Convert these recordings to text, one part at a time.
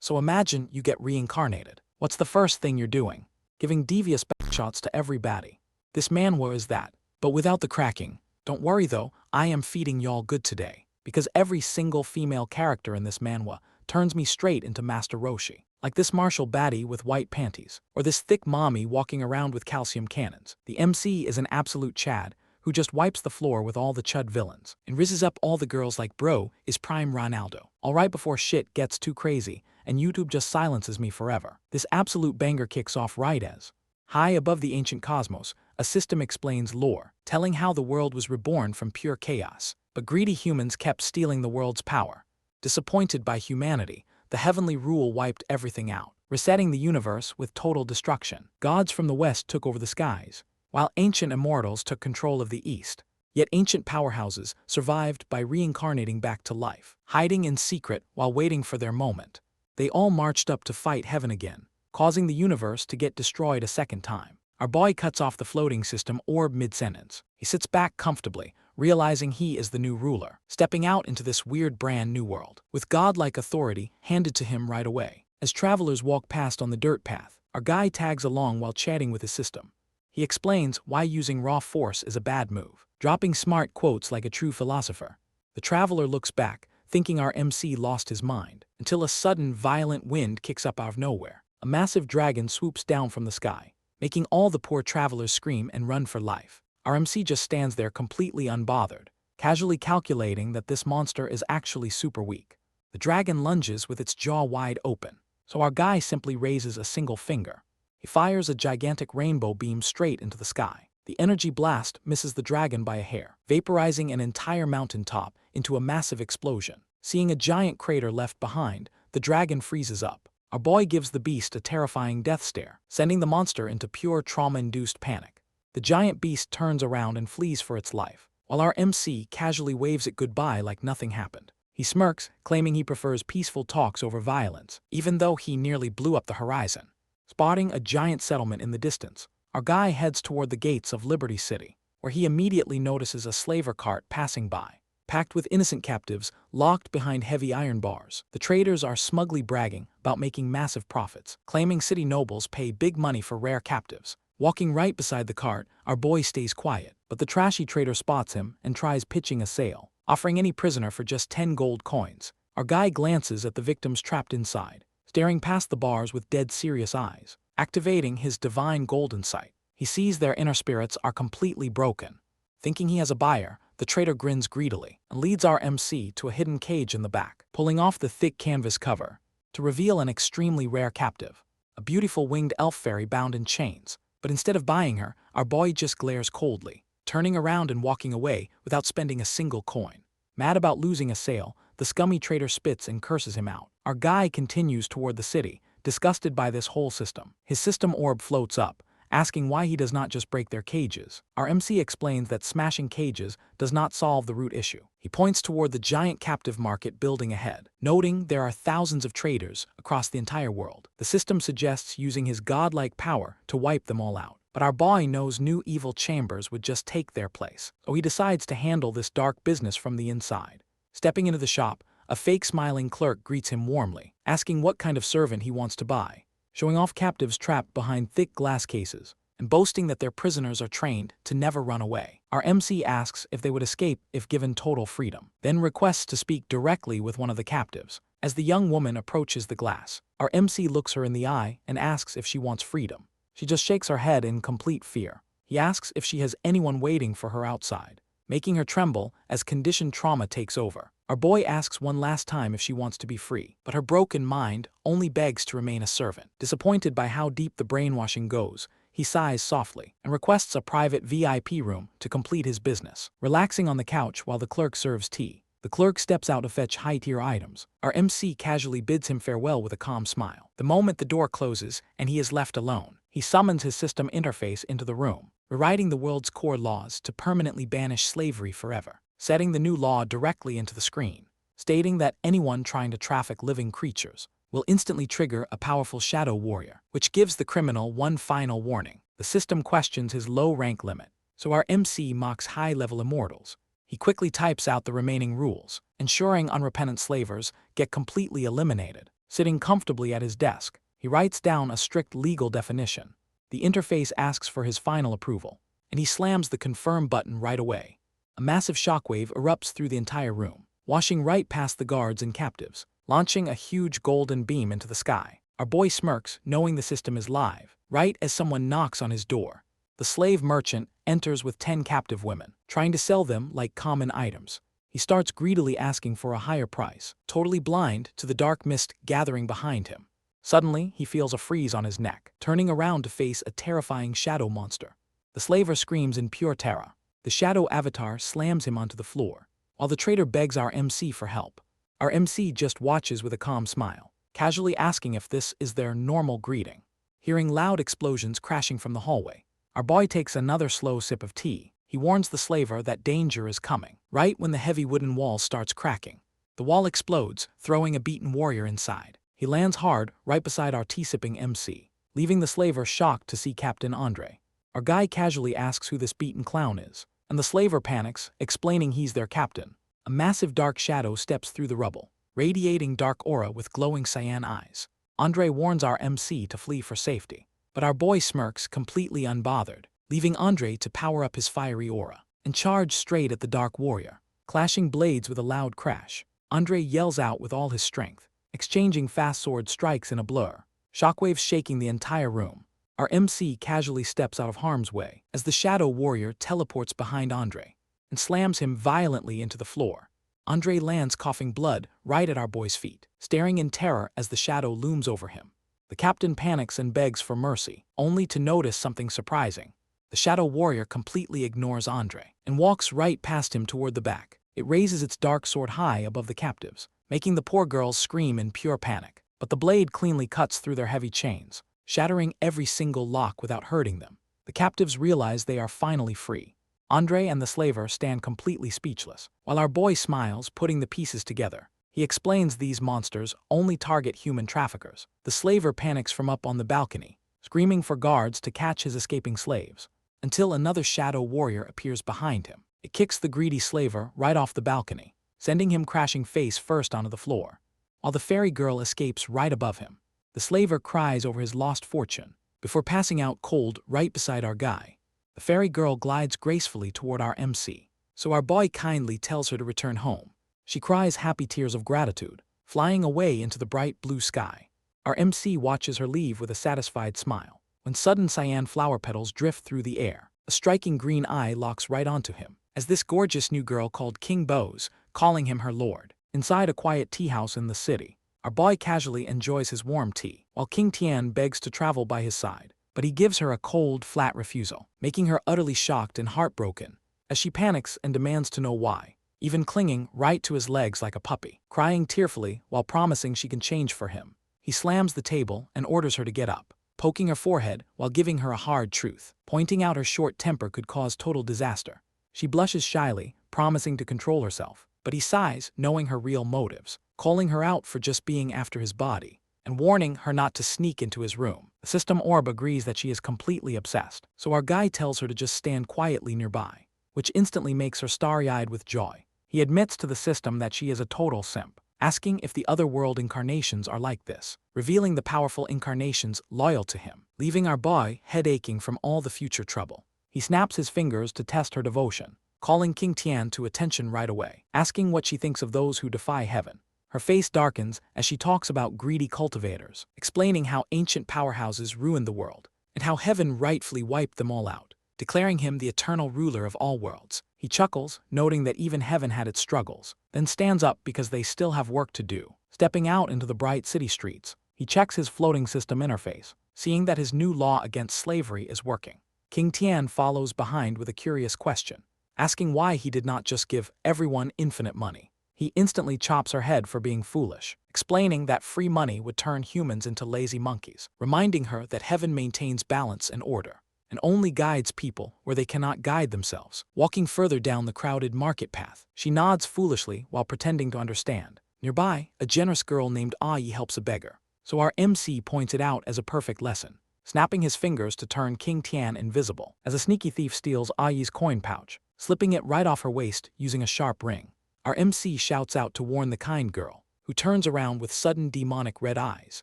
So imagine you get reincarnated. What's the first thing you're doing? Giving devious backshots to every baddie. This manhwa is that, but without the cracking. Don't worry though, I am feeding y'all good today, because every single female character in this manhwa turns me straight into Master Roshi. Like this martial baddie with white panties, or this thick mommy walking around with calcium cannons. The MC is an absolute Chad, who just wipes the floor with all the chud villains, and rizzes up all the girls like bro is prime Ronaldo. All right before shit gets too crazy, and YouTube just silences me forever. This absolute banger kicks off right as high above the ancient cosmos, a system explains lore, telling how the world was reborn from pure chaos. But greedy humans kept stealing the world's power. Disappointed by humanity, the heavenly rule wiped everything out, resetting the universe with total destruction. Gods from the west took over the skies, while ancient immortals took control of the east. Yet ancient powerhouses survived by reincarnating back to life, hiding in secret while waiting for their moment. They all marched up to fight heaven again, causing the universe to get destroyed a second time. Our boy cuts off the floating system orb mid-sentence. He sits back comfortably, realizing he is the new ruler, stepping out into this weird brand new world, with godlike authority handed to him right away. As travelers walk past on the dirt path, our guy tags along while chatting with his system. He explains why using raw force is a bad move, dropping smart quotes like a true philosopher. The traveler looks back, thinking our MC lost his mind, until a sudden violent wind kicks up out of nowhere. A massive dragon swoops down from the sky, making all the poor travelers scream and run for life. Our MC just stands there completely unbothered, casually calculating that this monster is actually super weak. The dragon lunges with its jaw wide open, so our guy simply raises a single finger. He fires a gigantic rainbow beam straight into the sky. The energy blast misses the dragon by a hair, vaporizing an entire mountaintop into a massive explosion. Seeing a giant crater left behind, the dragon freezes up. Our boy gives the beast a terrifying death stare, sending the monster into pure trauma-induced panic. The giant beast turns around and flees for its life, while our MC casually waves it goodbye like nothing happened. He smirks, claiming he prefers peaceful talks over violence, even though he nearly blew up the horizon. Spotting a giant settlement in the distance, our guy heads toward the gates of Liberty City, where he immediately notices a slaver cart passing by, packed with innocent captives locked behind heavy iron bars. The traders are smugly bragging about making massive profits, claiming city nobles pay big money for rare captives. Walking right beside the cart, our boy stays quiet, but the trashy trader spots him and tries pitching a sale, offering any prisoner for just 10 gold coins. Our guy glances at the victims trapped inside, staring past the bars with dead serious eyes. Activating his divine golden sight, he sees their inner spirits are completely broken. Thinking he has a buyer, the trader grins greedily and leads our MC to a hidden cage in the back, pulling off the thick canvas cover to reveal an extremely rare captive, a beautiful winged elf fairy bound in chains. But instead of buying her, our boy just glares coldly, turning around and walking away without spending a single coin. Mad about losing a sale, the scummy trader spits and curses him out. Our guy continues toward the city, disgusted by this whole system. His system orb floats up, asking why he does not just break their cages. Our MC explains that smashing cages does not solve the root issue. He points toward the giant captive market building ahead, noting there are thousands of traders across the entire world. The system suggests using his godlike power to wipe them all out. But our boy knows new evil chambers would just take their place, so he decides to handle this dark business from the inside. Stepping into the shop, a fake smiling clerk greets him warmly, asking what kind of servant he wants to buy, showing off captives trapped behind thick glass cases, and boasting that their prisoners are trained to never run away. Our MC asks if they would escape if given total freedom, then requests to speak directly with one of the captives. As the young woman approaches the glass, our MC looks her in the eye and asks if she wants freedom. She just shakes her head in complete fear. He asks if she has anyone waiting for her outside, making her tremble as conditioned trauma takes over. Our boy asks one last time if she wants to be free, but her broken mind only begs to remain a servant. Disappointed by how deep the brainwashing goes, he sighs softly and requests a private VIP room to complete his business. Relaxing on the couch while the clerk serves tea, the clerk steps out to fetch high-tier items. Our MC casually bids him farewell with a calm smile. The moment the door closes and he is left alone, he summons his system interface into the room, rewriting the world's core laws to permanently banish slavery forever, setting the new law directly into the screen, stating that anyone trying to traffic living creatures will instantly trigger a powerful shadow warrior, which gives the criminal one final warning. The system questions his low rank limit, so our MC mocks high-level immortals. He quickly types out the remaining rules, ensuring unrepentant slavers get completely eliminated. Sitting comfortably at his desk, he writes down a strict legal definition. The interface asks for his final approval, and he slams the confirm button right away. A massive shockwave erupts through the entire room, washing right past the guards and captives, launching a huge golden beam into the sky. Our boy smirks, knowing the system is live, right as someone knocks on his door. The slave merchant enters with 10 captive women, trying to sell them like common items. He starts greedily asking for a higher price, totally blind to the dark mist gathering behind him. Suddenly, he feels a freeze on his neck, turning around to face a terrifying shadow monster. The slaver screams in pure terror. The shadow avatar slams him onto the floor, while the trader begs our MC for help. Our MC just watches with a calm smile, casually asking if this is their normal greeting. Hearing loud explosions crashing from the hallway, our boy takes another slow sip of tea. He warns the slaver that danger is coming, right when the heavy wooden wall starts cracking. The wall explodes, throwing a beaten warrior inside. He lands hard right beside our tea-sipping MC, leaving the slaver shocked to see Captain Andre. Our guy casually asks who this beaten clown is, and the slaver panics, explaining he's their captain. A massive dark shadow steps through the rubble, radiating dark aura with glowing cyan eyes. Andre warns our MC to flee for safety, but our boy smirks, completely unbothered, leaving Andre to power up his fiery aura and charge straight at the dark warrior. Clashing blades with a loud crash, Andre yells out with all his strength, exchanging fast sword strikes in a blur, shockwaves shaking the entire room. Our MC casually steps out of harm's way as the shadow warrior teleports behind Andre and slams him violently into the floor. Andre lands coughing blood right at our boy's feet, staring in terror as the shadow looms over him. The captain panics and begs for mercy, only to notice something surprising. The shadow warrior completely ignores Andre and walks right past him toward the back. It raises its dark sword high above the captives, making the poor girls scream in pure panic. But the blade cleanly cuts through their heavy chains, shattering every single lock without hurting them. The captives realize they are finally free. Andre and the slaver stand completely speechless, while our boy smiles, putting the pieces together. He explains these monsters only target human traffickers. The slaver panics from up on the balcony, screaming for guards to catch his escaping slaves, until another shadow warrior appears behind him. It kicks the greedy slaver right off the balcony, sending him crashing face first onto the floor, while the fairy girl escapes right above him. The slaver cries over his lost fortune, before passing out cold right beside our guy. The fairy girl glides gracefully toward our MC, so our boy kindly tells her to return home. She cries happy tears of gratitude, flying away into the bright blue sky. Our MC watches her leave with a satisfied smile, when sudden cyan flower petals drift through the air. A striking green eye locks right onto him, as this gorgeous new girl called King bows, calling him her lord. Inside a quiet tea house in the city, our boy casually enjoys his warm tea, while King Tian begs to travel by his side. But he gives her a cold, flat refusal, making her utterly shocked and heartbroken, as she panics and demands to know why, even clinging right to his legs like a puppy, crying tearfully while promising she can change for him. He slams the table and orders her to get up, poking her forehead while giving her a hard truth, pointing out her short temper could cause total disaster. She blushes shyly, promising to control herself, but he sighs, knowing her real motives, calling her out for just being after his body, and warning her not to sneak into his room. The system orb agrees that she is completely obsessed, so our guy tells her to just stand quietly nearby, which instantly makes her starry-eyed with joy. He admits to the system that she is a total simp, asking if the other world incarnations are like this, revealing the powerful incarnations loyal to him, leaving our boy head aching from all the future trouble. He snaps his fingers to test her devotion, calling King Tian to attention right away, asking what she thinks of those who defy heaven. Her face darkens as she talks about greedy cultivators, explaining how ancient powerhouses ruined the world, and how heaven rightfully wiped them all out, declaring him the eternal ruler of all worlds. He chuckles, noting that even heaven had its struggles, then stands up because they still have work to do. Stepping out into the bright city streets, he checks his floating system interface, seeing that his new law against slavery is working. King Tian follows behind with a curious question, asking why he did not just give everyone infinite money. He instantly chops her head for being foolish, explaining that free money would turn humans into lazy monkeys, reminding her that heaven maintains balance and order, and only guides people where they cannot guide themselves. Walking further down the crowded market path, she nods foolishly while pretending to understand. Nearby, a generous girl named Ayi helps a beggar, so our MC points it out as a perfect lesson, snapping his fingers to turn King Tian invisible, as a sneaky thief steals Ayi's coin pouch, slipping it right off her waist using a sharp ring. Our MC shouts out to warn the kind girl, who turns around with sudden demonic red eyes,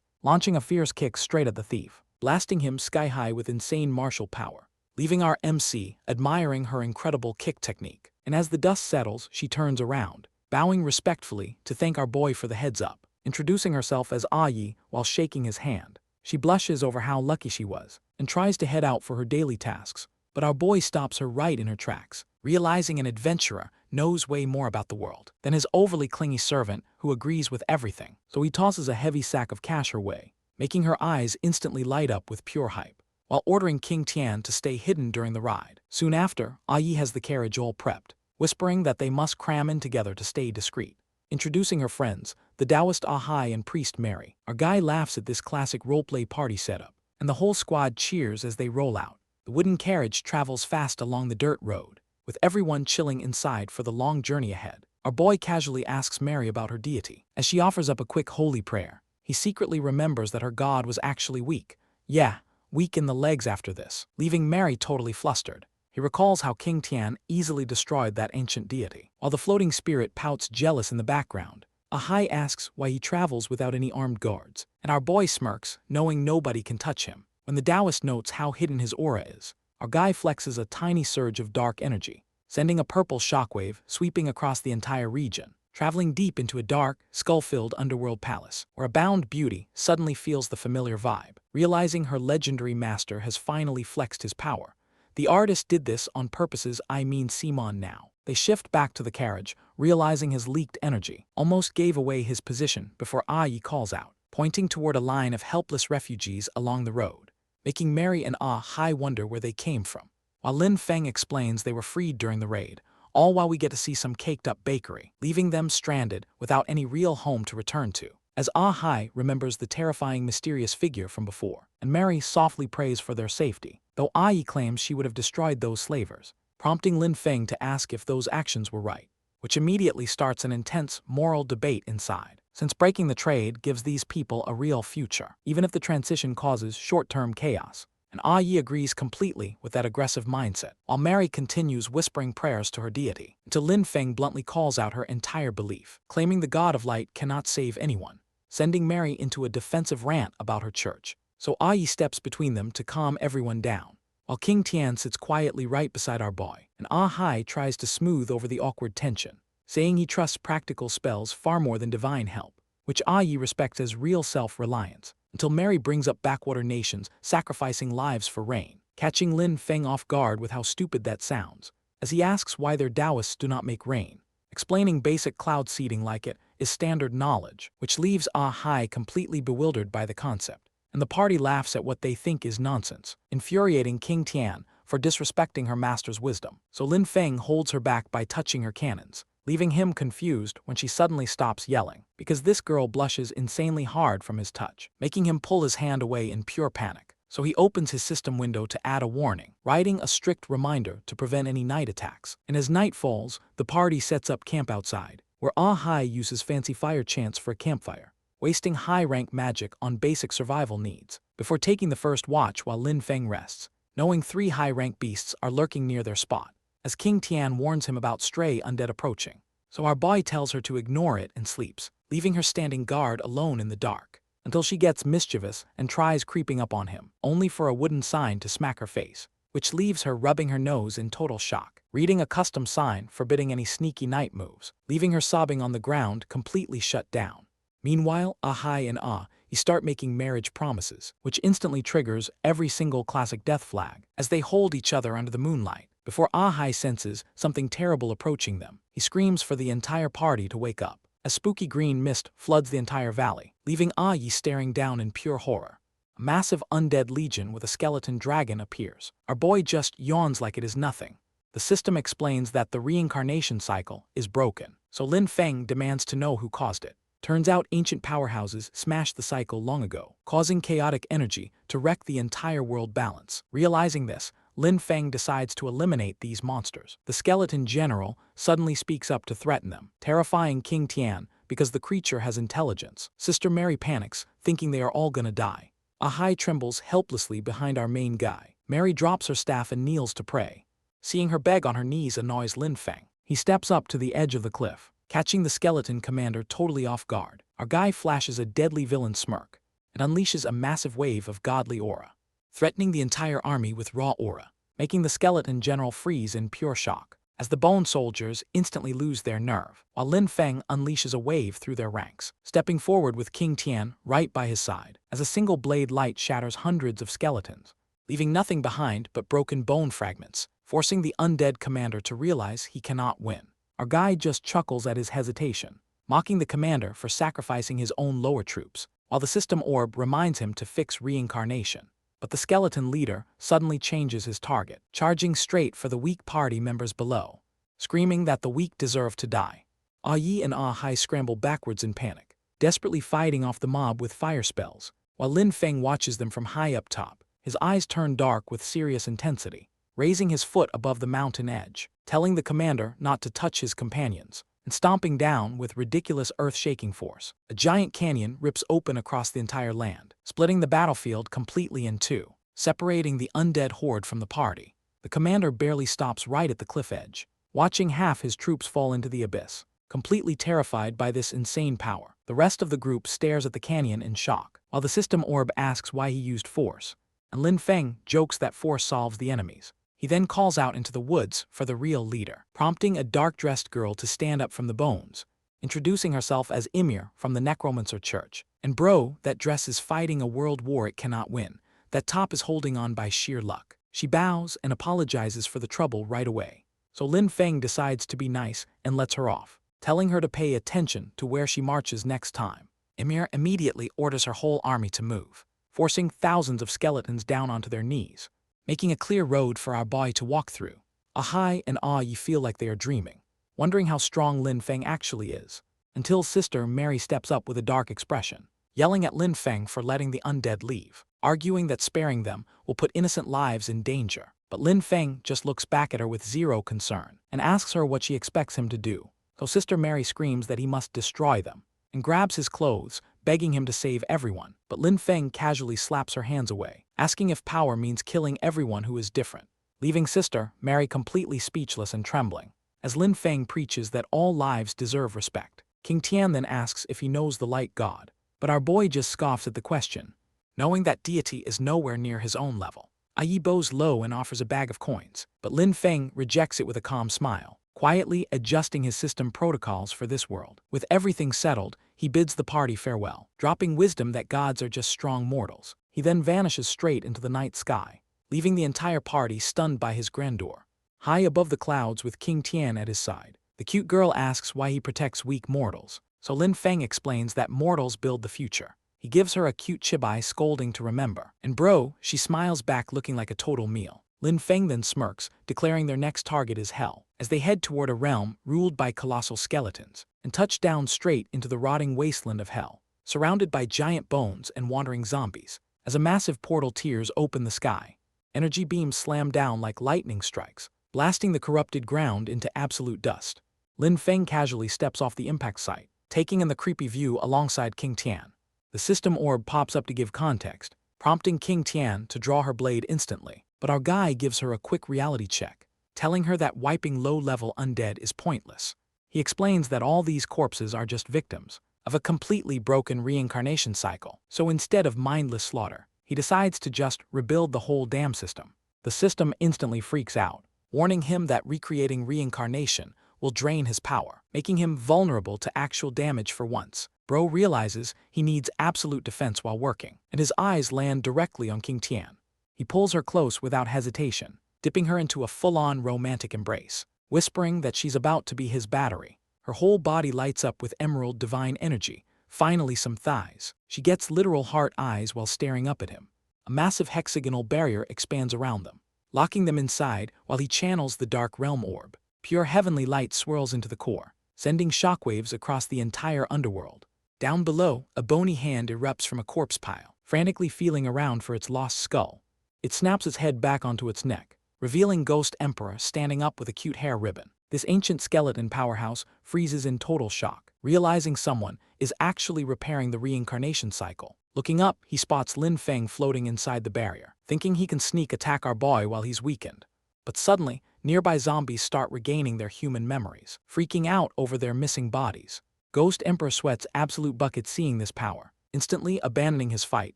launching a fierce kick straight at the thief, blasting him sky-high with insane martial power, leaving our MC admiring her incredible kick technique. And as the dust settles, she turns around, bowing respectfully to thank our boy for the heads up, introducing herself as BABYYY while shaking his hand. She blushes over how lucky she was, and tries to head out for her daily tasks, but our boy stops her right in her tracks, realizing an adventurer knows way more about the world than his overly clingy servant who agrees with everything. So he tosses a heavy sack of cash her way, making her eyes instantly light up with pure hype, while ordering King Tian to stay hidden during the ride. Soon after, BABYYY has the carriage all prepped, whispering that they must cram in together to stay discreet. Introducing her friends, the Taoist Ahai and priest Mary, our guy laughs at this classic roleplay party setup, and the whole squad cheers as they roll out. The wooden carriage travels fast along the dirt road, with everyone chilling inside for the long journey ahead. Our boy casually asks Mary about her deity. As she offers up a quick holy prayer, he secretly remembers that her god was actually weak. Yeah, weak in the legs after this, leaving Mary totally flustered. He recalls how King Tian easily destroyed that ancient deity. While the floating spirit pouts jealous in the background, Ahai asks why he travels without any armed guards, and our boy smirks, knowing nobody can touch him. When the Taoist notes how hidden his aura is, our guy flexes a tiny surge of dark energy, sending a purple shockwave sweeping across the entire region, traveling deep into a dark, skull-filled underworld palace, where a bound beauty suddenly feels the familiar vibe, realizing her legendary master has finally flexed his power. The artist did this on purposes Simon now. They shift back to the carriage, realizing his leaked energy almost gave away his position before BABYYY calls out, pointing toward a line of helpless refugees along the road, making Mary and Ahai wonder where they came from, while Lin Feng explains they were freed during the raid, all while we get to see some caked-up bakery, leaving them stranded without any real home to return to. As Ahai remembers the terrifying mysterious figure from before, and Mary softly prays for their safety, though BABYYY claims she would have destroyed those slavers, prompting Lin Feng to ask if those actions were right, which immediately starts an intense moral debate inside, since breaking the trade gives these people a real future, even if the transition causes short-term chaos. And BABYYY agrees completely with that aggressive mindset, while Mary continues whispering prayers to her deity, until Lin Feng bluntly calls out her entire belief, claiming the god of light cannot save anyone, sending Mary into a defensive rant about her church. So BABYYY steps between them to calm everyone down, while King Tian sits quietly right beside our boy, and Ahai tries to smooth over the awkward tension, saying he trusts practical spells far more than divine help, which BABYYY respects as real self-reliance, until Mary brings up backwater nations sacrificing lives for rain, catching Lin Feng off guard with how stupid that sounds, as he asks why their Taoists do not make rain, explaining basic cloud seeding like it is standard knowledge, which leaves Ahai completely bewildered by the concept, and the party laughs at what they think is nonsense, infuriating King Tian for disrespecting her master's wisdom. So Lin Feng holds her back by touching her cannons, leaving him confused when she suddenly stops yelling, because this girl blushes insanely hard from his touch, making him pull his hand away in pure panic. So he opens his system window to add a warning, writing a strict reminder to prevent any night attacks. And as night falls, the party sets up camp outside, where Ahai uses fancy fire chants for a campfire, wasting high-rank magic on basic survival needs, before taking the first watch while Lin Feng rests, knowing 3 high-rank beasts are lurking near their spot, as King Tian warns him about stray undead approaching. So our boy tells her to ignore it and sleeps, leaving her standing guard alone in the dark, until she gets mischievous and tries creeping up on him, only for a wooden sign to smack her face, which leaves her rubbing her nose in total shock, reading a custom sign forbidding any sneaky night moves, leaving her sobbing on the ground completely shut down. Meanwhile, Ahai and start making marriage promises, which instantly triggers every single classic death flag, as they hold each other under the moonlight. Before Ahai senses something terrible approaching them, he screams for the entire party to wake up. A spooky green mist floods the entire valley, leaving BABYYY staring down in pure horror. A massive undead legion with a skeleton dragon appears. Our boy just yawns like it is nothing. The system explains that the reincarnation cycle is broken, so Lin Feng demands to know who caused it. Turns out ancient powerhouses smashed the cycle long ago, causing chaotic energy to wreck the entire world balance. Realizing this, Lin Feng decides to eliminate these monsters. The skeleton general suddenly speaks up to threaten them, terrifying King Tian because the creature has intelligence. Sister Mary panics, thinking they are all gonna die. Ahai trembles helplessly behind our main guy. Mary drops her staff and kneels to pray. Seeing her beg on her knees annoys Lin Feng. He steps up to the edge of the cliff, catching the skeleton commander totally off guard. Our guy flashes a deadly villain smirk and unleashes a massive wave of godly aura, threatening the entire army with raw aura, making the skeleton general freeze in pure shock, as the bone soldiers instantly lose their nerve, while Lin Feng unleashes a wave through their ranks, stepping forward with King Tian right by his side, as a single blade light shatters hundreds of skeletons, leaving nothing behind but broken bone fragments, forcing the undead commander to realize he cannot win. Our guy just chuckles at his hesitation, mocking the commander for sacrificing his own lower troops, while the system orb reminds him to fix reincarnation. But the skeleton leader suddenly changes his target, charging straight for the weak party members below, screaming that the weak deserve to die. Yi and Hai scramble backwards in panic, desperately fighting off the mob with fire spells, while Lin Feng watches them from high up top, his eyes turn dark with serious intensity, raising his foot above the mountain edge, telling the commander not to touch his companions, and stomping down with ridiculous earth-shaking force. A giant canyon rips open across the entire land, splitting the battlefield completely in two, separating the undead horde from the party. The commander barely stops right at the cliff edge, watching half his troops fall into the abyss, completely terrified by this insane power. The rest of the group stares at the canyon in shock, while the system orb asks why he used force, and Lin Feng jokes that force solves the enemies. He then calls out into the woods for the real leader, prompting a dark-dressed girl to stand up from the bones, introducing herself as Ymir from the Necromancer Church. And bro, that dress is fighting a world war it cannot win. That top is holding on by sheer luck. She bows and apologizes for the trouble right away. So Lin Feng decides to be nice and lets her off, telling her to pay attention to where she marches next time. Ymir immediately orders her whole army to move, forcing thousands of skeletons down onto their knees, making a clear road for our boy to walk through. Ahai and Yi feel like they are dreaming, wondering how strong Lin Feng actually is, until Sister Mary steps up with a dark expression, yelling at Lin Feng for letting the undead leave, arguing that sparing them will put innocent lives in danger. But Lin Feng just looks back at her with zero concern and asks her what she expects him to do. So Sister Mary screams that he must destroy them and grabs his clothes, begging him to save everyone. But Lin Feng casually slaps her hands away, asking if power means killing everyone who is different, leaving Sister Mary completely speechless and trembling, as Lin Feng preaches that all lives deserve respect. King Tian then asks if he knows the light god, but our boy just scoffs at the question, knowing that deity is nowhere near his own level. Yi bows low and offers a bag of coins, but Lin Feng rejects it with a calm smile, quietly adjusting his system protocols for this world. With everything settled, he bids the party farewell, dropping wisdom that gods are just strong mortals. He then vanishes straight into the night sky, leaving the entire party stunned by his grandeur. High above the clouds with King Tian at his side, the cute girl asks why he protects weak mortals, so Lin Feng explains that mortals build the future. He gives her a cute chibai scolding to remember, and bro, she smiles back looking like a total meal. Lin Feng then smirks, declaring their next target is hell, as they head toward a realm ruled by colossal skeletons, and touch down straight into the rotting wasteland of hell, surrounded by giant bones and wandering zombies. As a massive portal tears open the sky, energy beams slam down like lightning strikes, blasting the corrupted ground into absolute dust. Lin Feng casually steps off the impact site, taking in the creepy view alongside King Tian. The system orb pops up to give context, prompting King Tian to draw her blade instantly. But our guy gives her a quick reality check, telling her that wiping low-level undead is pointless. He explains that all these corpses are just victims of a completely broken reincarnation cycle. So instead of mindless slaughter, he decides to just rebuild the whole damn system. The system instantly freaks out, warning him that recreating reincarnation will drain his power, making him vulnerable to actual damage for once. Bro realizes he needs absolute defense while working, and his eyes land directly on King Tian. He pulls her close without hesitation, dipping her into a full-on romantic embrace, whispering that she's about to be his battery. Her whole body lights up with emerald divine energy, finally some thighs. She gets literal heart eyes while staring up at him. A massive hexagonal barrier expands around them, locking them inside while he channels the dark realm orb. Pure heavenly light swirls into the core, sending shockwaves across the entire underworld. Down below, a bony hand erupts from a corpse pile, frantically feeling around for its lost skull. It snaps its head back onto its neck, revealing Ghost Emperor standing up with a cute hair ribbon. This ancient skeleton powerhouse freezes in total shock, realizing someone is actually repairing the reincarnation cycle. Looking up, he spots Lin Feng floating inside the barrier, thinking he can sneak attack our boy while he's weakened. But suddenly, Nearby zombies start regaining their human memories, freaking out over their missing bodies. Ghost Emperor sweats absolute buckets seeing this power, instantly abandoning his fight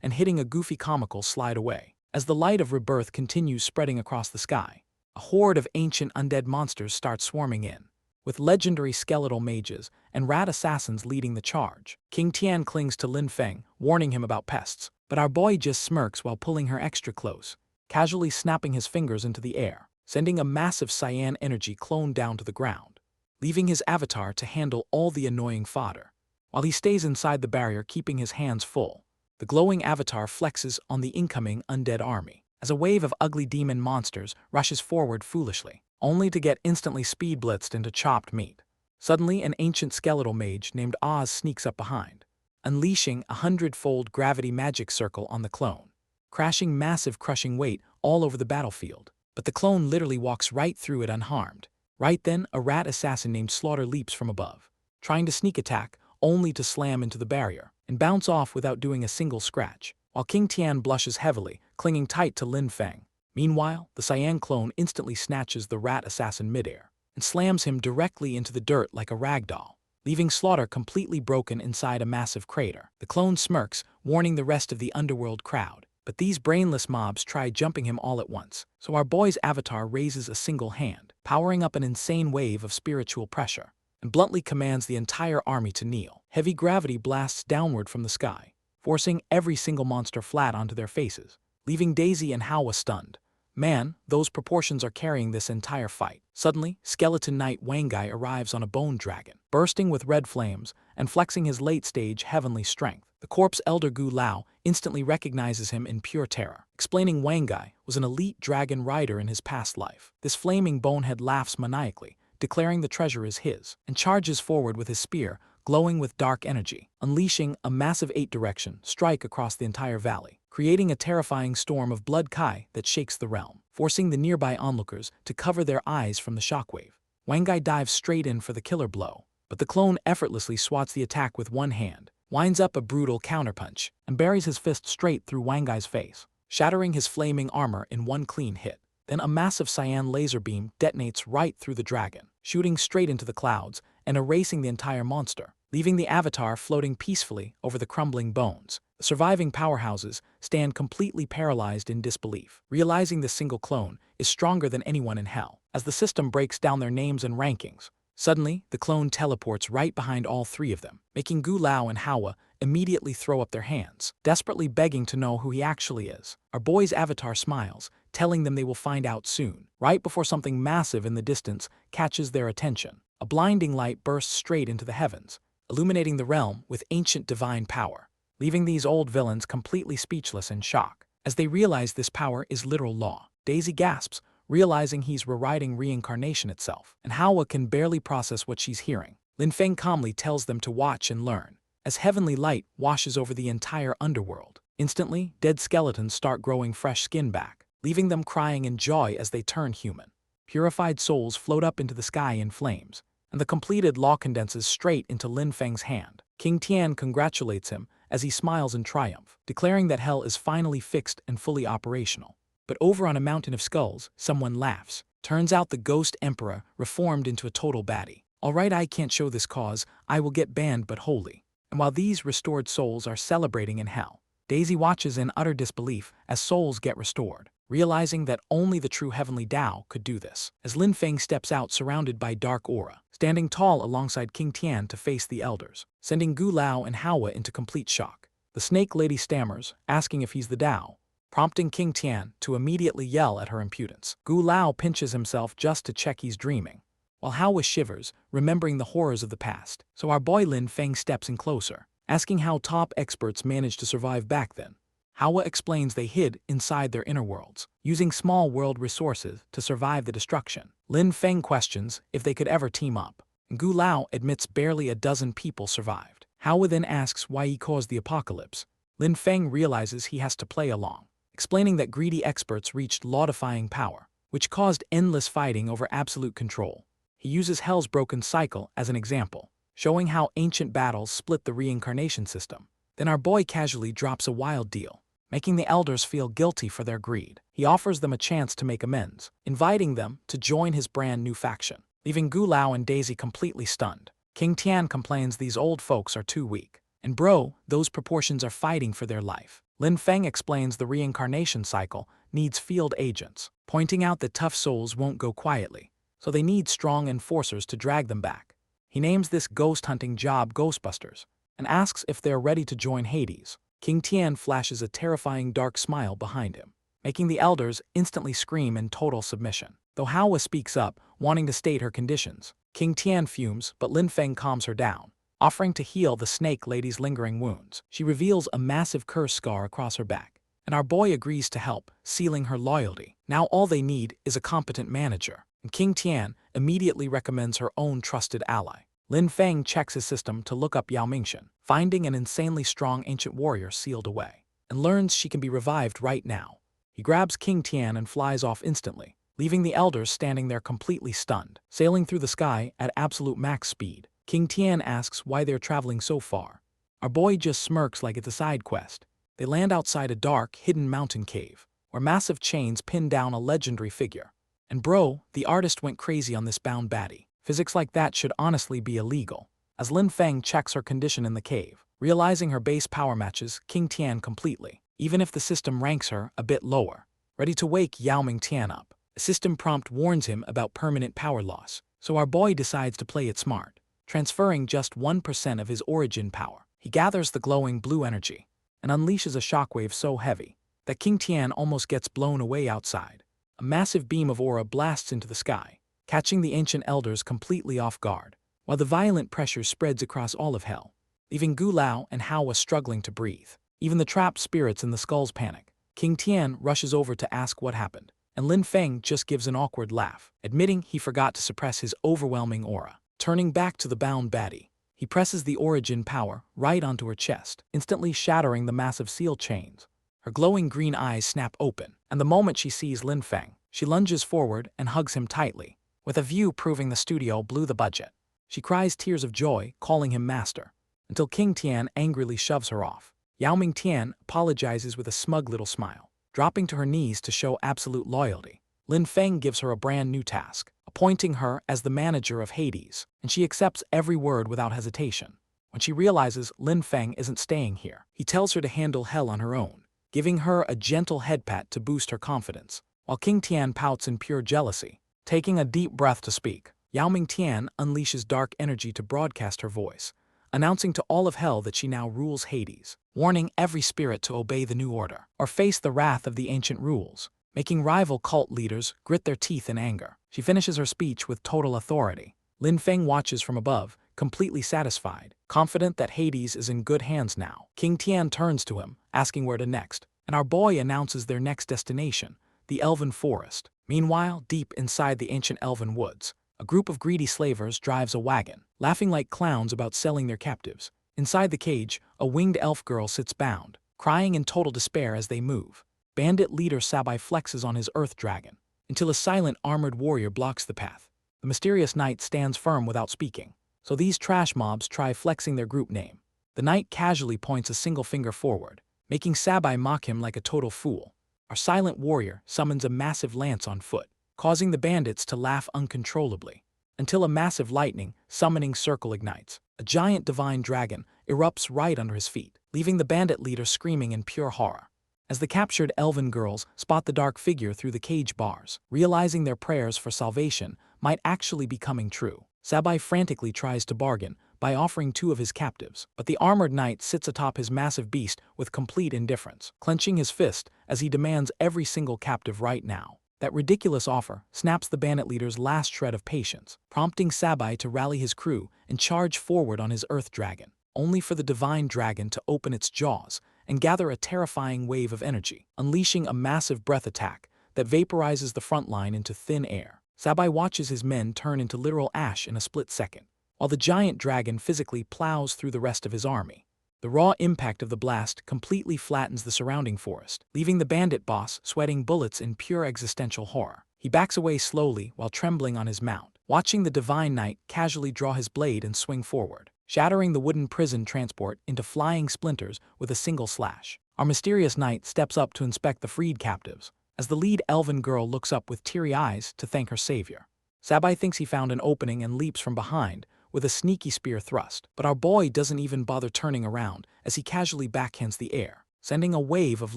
and hitting a goofy comical slide away. As the light of rebirth continues spreading across the sky, a horde of ancient undead monsters starts swarming in, with legendary skeletal mages and rat assassins leading the charge. King Tian clings to Lin Feng, warning him about pests, but our boy just smirks while pulling her extra close, casually snapping his fingers into the air, sending a massive cyan energy clone down to the ground, leaving his avatar to handle all the annoying fodder. While he stays inside the barrier keeping his hands full, the glowing avatar flexes on the incoming undead army, as a wave of ugly demon monsters rushes forward foolishly, only to get instantly speed blitzed into chopped meat. Suddenly, an ancient skeletal mage named Oz sneaks up behind, unleashing a 100-fold gravity magic circle on the clone, crashing massive crushing weight all over the battlefield. But the clone literally walks right through it unharmed. Right then, a rat assassin named Slaughter leaps from above, trying to sneak attack, only to slam into the barrier and bounce off without doing a single scratch, while King Tian blushes heavily, clinging tight to Lin Feng. Meanwhile, the cyan clone instantly snatches the rat assassin midair and slams him directly into the dirt like a rag doll, leaving Slaughter completely broken inside a massive crater. The clone smirks, warning the rest of the underworld crowd, but these brainless mobs try jumping him all at once, so our boy's avatar raises a single hand, powering up an insane wave of spiritual pressure, and bluntly commands the entire army to kneel. Heavy gravity blasts downward from the sky, forcing every single monster flat onto their faces, leaving Daisy and Manhwa stunned. Man, those proportions are carrying this entire fight. Suddenly, Skeleton Knight BABYYY arrives on a bone dragon, bursting with red flames and flexing his late-stage heavenly strength. The corpse elder Gu Lao instantly recognizes him in pure terror, explaining BABYYY was an elite dragon rider in his past life. This flaming bonehead laughs maniacally, declaring the treasure is his, and charges forward with his spear, glowing with dark energy, unleashing a massive 8-direction strike across the entire valley, creating a terrifying storm of blood kai that shakes the realm, forcing the nearby onlookers to cover their eyes from the shockwave. BABYYY dives straight in for the killer blow, but the clone effortlessly swats the attack with one hand, winds up a brutal counterpunch, and buries his fist straight through BABYYY's face, shattering his flaming armor in one clean hit. Then a massive cyan laser beam detonates right through the dragon, shooting straight into the clouds and erasing the entire monster, leaving the avatar floating peacefully over the crumbling bones. The surviving powerhouses stand completely paralyzed in disbelief, realizing the single clone is stronger than anyone in hell. As the system breaks down their names and rankings, suddenly the clone teleports right behind all three of them, making Gu Lao and Manhwa immediately throw up their hands, desperately begging to know who he actually is. Our boy's avatar smiles, telling them they will find out soon, right before something massive in the distance catches their attention. A blinding light bursts straight into the heavens, illuminating the realm with ancient divine power, leaving these old villains completely speechless in shock. As they realize this power is literal law, Daisy gasps, realizing he's rewriting reincarnation itself, and Manhwa can barely process what she's hearing. Lin Feng calmly tells them to watch and learn, as heavenly light washes over the entire underworld. Instantly, dead skeletons start growing fresh skin back, leaving them crying in joy as they turn human. Purified souls float up into the sky in flames, and the completed law condenses straight into Lin Feng's hand. King Tian congratulates him as he smiles in triumph, declaring that hell is finally fixed and fully operational. But over on a mountain of skulls, someone laughs. Turns out the Ghost Emperor reformed into a total baddie. Alright, I can't show this cause, I will get banned but holy. And while these restored souls are celebrating in hell, Daisy watches in utter disbelief as souls get restored, realizing that only the true heavenly Tao could do this. As Lin Feng steps out surrounded by dark aura, standing tall alongside King Tian to face the elders, sending Gu Lao and Manhwa into complete shock. The Snake Lady stammers, asking if he's the Tao, prompting King Tian to immediately yell at her impudence. Gu Lao pinches himself just to check he's dreaming, while Manhwa shivers, remembering the horrors of the past. So our boy Lin Feng steps in closer, asking how top experts managed to survive back then. Manhwa explains they hid inside their inner worlds, using small world resources to survive the destruction. Lin Feng questions if they could ever team up, and Gu Lao admits barely a dozen people survived. Manhwa then asks why he caused the apocalypse. Lin Feng realizes he has to play along, explaining that greedy experts reached law-defying power, which caused endless fighting over absolute control. He uses Hell's broken cycle as an example, showing how ancient battles split the reincarnation system. Then our boy casually drops a wild deal, making the elders feel guilty for their greed. He offers them a chance to make amends, inviting them to join his brand new faction, leaving Gu Lao and Daisy completely stunned. King Tian complains these old folks are too weak. And bro, those proportions are fighting for their life. Lin Feng explains the reincarnation cycle needs field agents, pointing out that tough souls won't go quietly, so they need strong enforcers to drag them back. He names this ghost hunting job Ghostbusters, and asks if they're ready to join Hades. King Tian flashes a terrifying dark smile behind him, making the elders instantly scream in total submission. Though Manhwa speaks up, wanting to state her conditions, King Tian fumes, but Lin Feng calms her down, offering to heal the snake lady's lingering wounds. She reveals a massive curse scar across her back, and our boy agrees to help, sealing her loyalty. Now all they need is a competent manager, and King Tian immediately recommends her own trusted ally. Lin Feng checks his system to look up Yao Mingxian, finding an insanely strong ancient warrior sealed away, and learns she can be revived right now. He grabs King Tian and flies off instantly, leaving the elders standing there completely stunned. Sailing through the sky at absolute max speed, King Tian asks why they're traveling so far. Our boy just smirks like it's a side quest. They land outside a dark, hidden mountain cave, where massive chains pin down a legendary figure. And bro, the artist went crazy on this bound baddie. Physics like that should honestly be illegal. As Lin Feng checks her condition in the cave, realizing her base power matches King Tian completely, even if the system ranks her a bit lower. Ready to wake Yao Ming Tian up, a system prompt warns him about permanent power loss, so our boy decides to play it smart, transferring just 1% of his origin power. He gathers the glowing blue energy and unleashes a shockwave so heavy that King Tian almost gets blown away outside. A massive beam of aura blasts into the sky, catching the ancient elders completely off guard, while the violent pressure spreads across all of hell, leaving Gu Lao and Manhwa struggling to breathe. Even the trapped spirits in the skulls panic. King Tian rushes over to ask what happened, and Lin Feng just gives an awkward laugh, admitting he forgot to suppress his overwhelming aura. Turning back to the bound baddie, he presses the origin power right onto her chest, instantly shattering the massive seal chains. Her glowing green eyes snap open, and the moment she sees Lin Feng, she lunges forward and hugs him tightly, with a view proving the studio blew the budget. She cries tears of joy, calling him master, until King Tian angrily shoves her off. Yao Ming Tian apologizes with a smug little smile, dropping to her knees to show absolute loyalty. Lin Feng gives her a brand new task, appointing her as the manager of Hades, and she accepts every word without hesitation. When she realizes Lin Feng isn't staying here, he tells her to handle hell on her own, giving her a gentle head pat to boost her confidence, while King Tian pouts in pure jealousy. Taking a deep breath to speak, Yao Ming Tian unleashes dark energy to broadcast her voice, announcing to all of hell that she now rules Hades, warning every spirit to obey the new order or face the wrath of the ancient rules, making rival cult leaders grit their teeth in anger. She finishes her speech with total authority. Lin Feng watches from above, completely satisfied, confident that Hades is in good hands now. King Tian turns to him, asking where to next, and our boy announces their next destination, the Elven Forest. Meanwhile, deep inside the ancient elven woods, a group of greedy slavers drives a wagon, laughing like clowns about selling their captives. Inside the cage, a winged elf girl sits bound, crying in total despair as they move. Bandit leader BABYYY flexes on his earth dragon, until a silent armored warrior blocks the path. The mysterious knight stands firm without speaking, so these trash mobs try flexing their group name. The knight casually points a single finger forward, making BABYYY mock him like a total fool. Our silent warrior summons a massive lance on foot, causing the bandits to laugh uncontrollably, until a massive lightning summoning circle ignites. A giant divine dragon erupts right under his feet, leaving the bandit leader screaming in pure horror. As the captured elven girls spot the dark figure through the cage bars, realizing their prayers for salvation might actually be coming true, BABYYY frantically tries to bargain by offering 2 of his captives, but the armored knight sits atop his massive beast with complete indifference, clenching his fist as he demands every single captive right now. That ridiculous offer snaps the bandit leader's last shred of patience, prompting BABYYY to rally his crew and charge forward on his earth dragon, only for the divine dragon to open its jaws and gather a terrifying wave of energy, unleashing a massive breath attack that vaporizes the front line into thin air. BABYYY watches his men turn into literal ash in a split second, while the giant dragon physically plows through the rest of his army. The raw impact of the blast completely flattens the surrounding forest, leaving the bandit boss sweating bullets in pure existential horror. He backs away slowly while trembling on his mount, watching the divine knight casually draw his blade and swing forward, shattering the wooden prison transport into flying splinters with a single slash. Our mysterious knight steps up to inspect the freed captives, as the lead elven girl looks up with teary eyes to thank her savior. BABYYY thinks he found an opening and leaps from behind, with a sneaky spear thrust, but our boy doesn't even bother turning around as he casually backhands the air, sending a wave of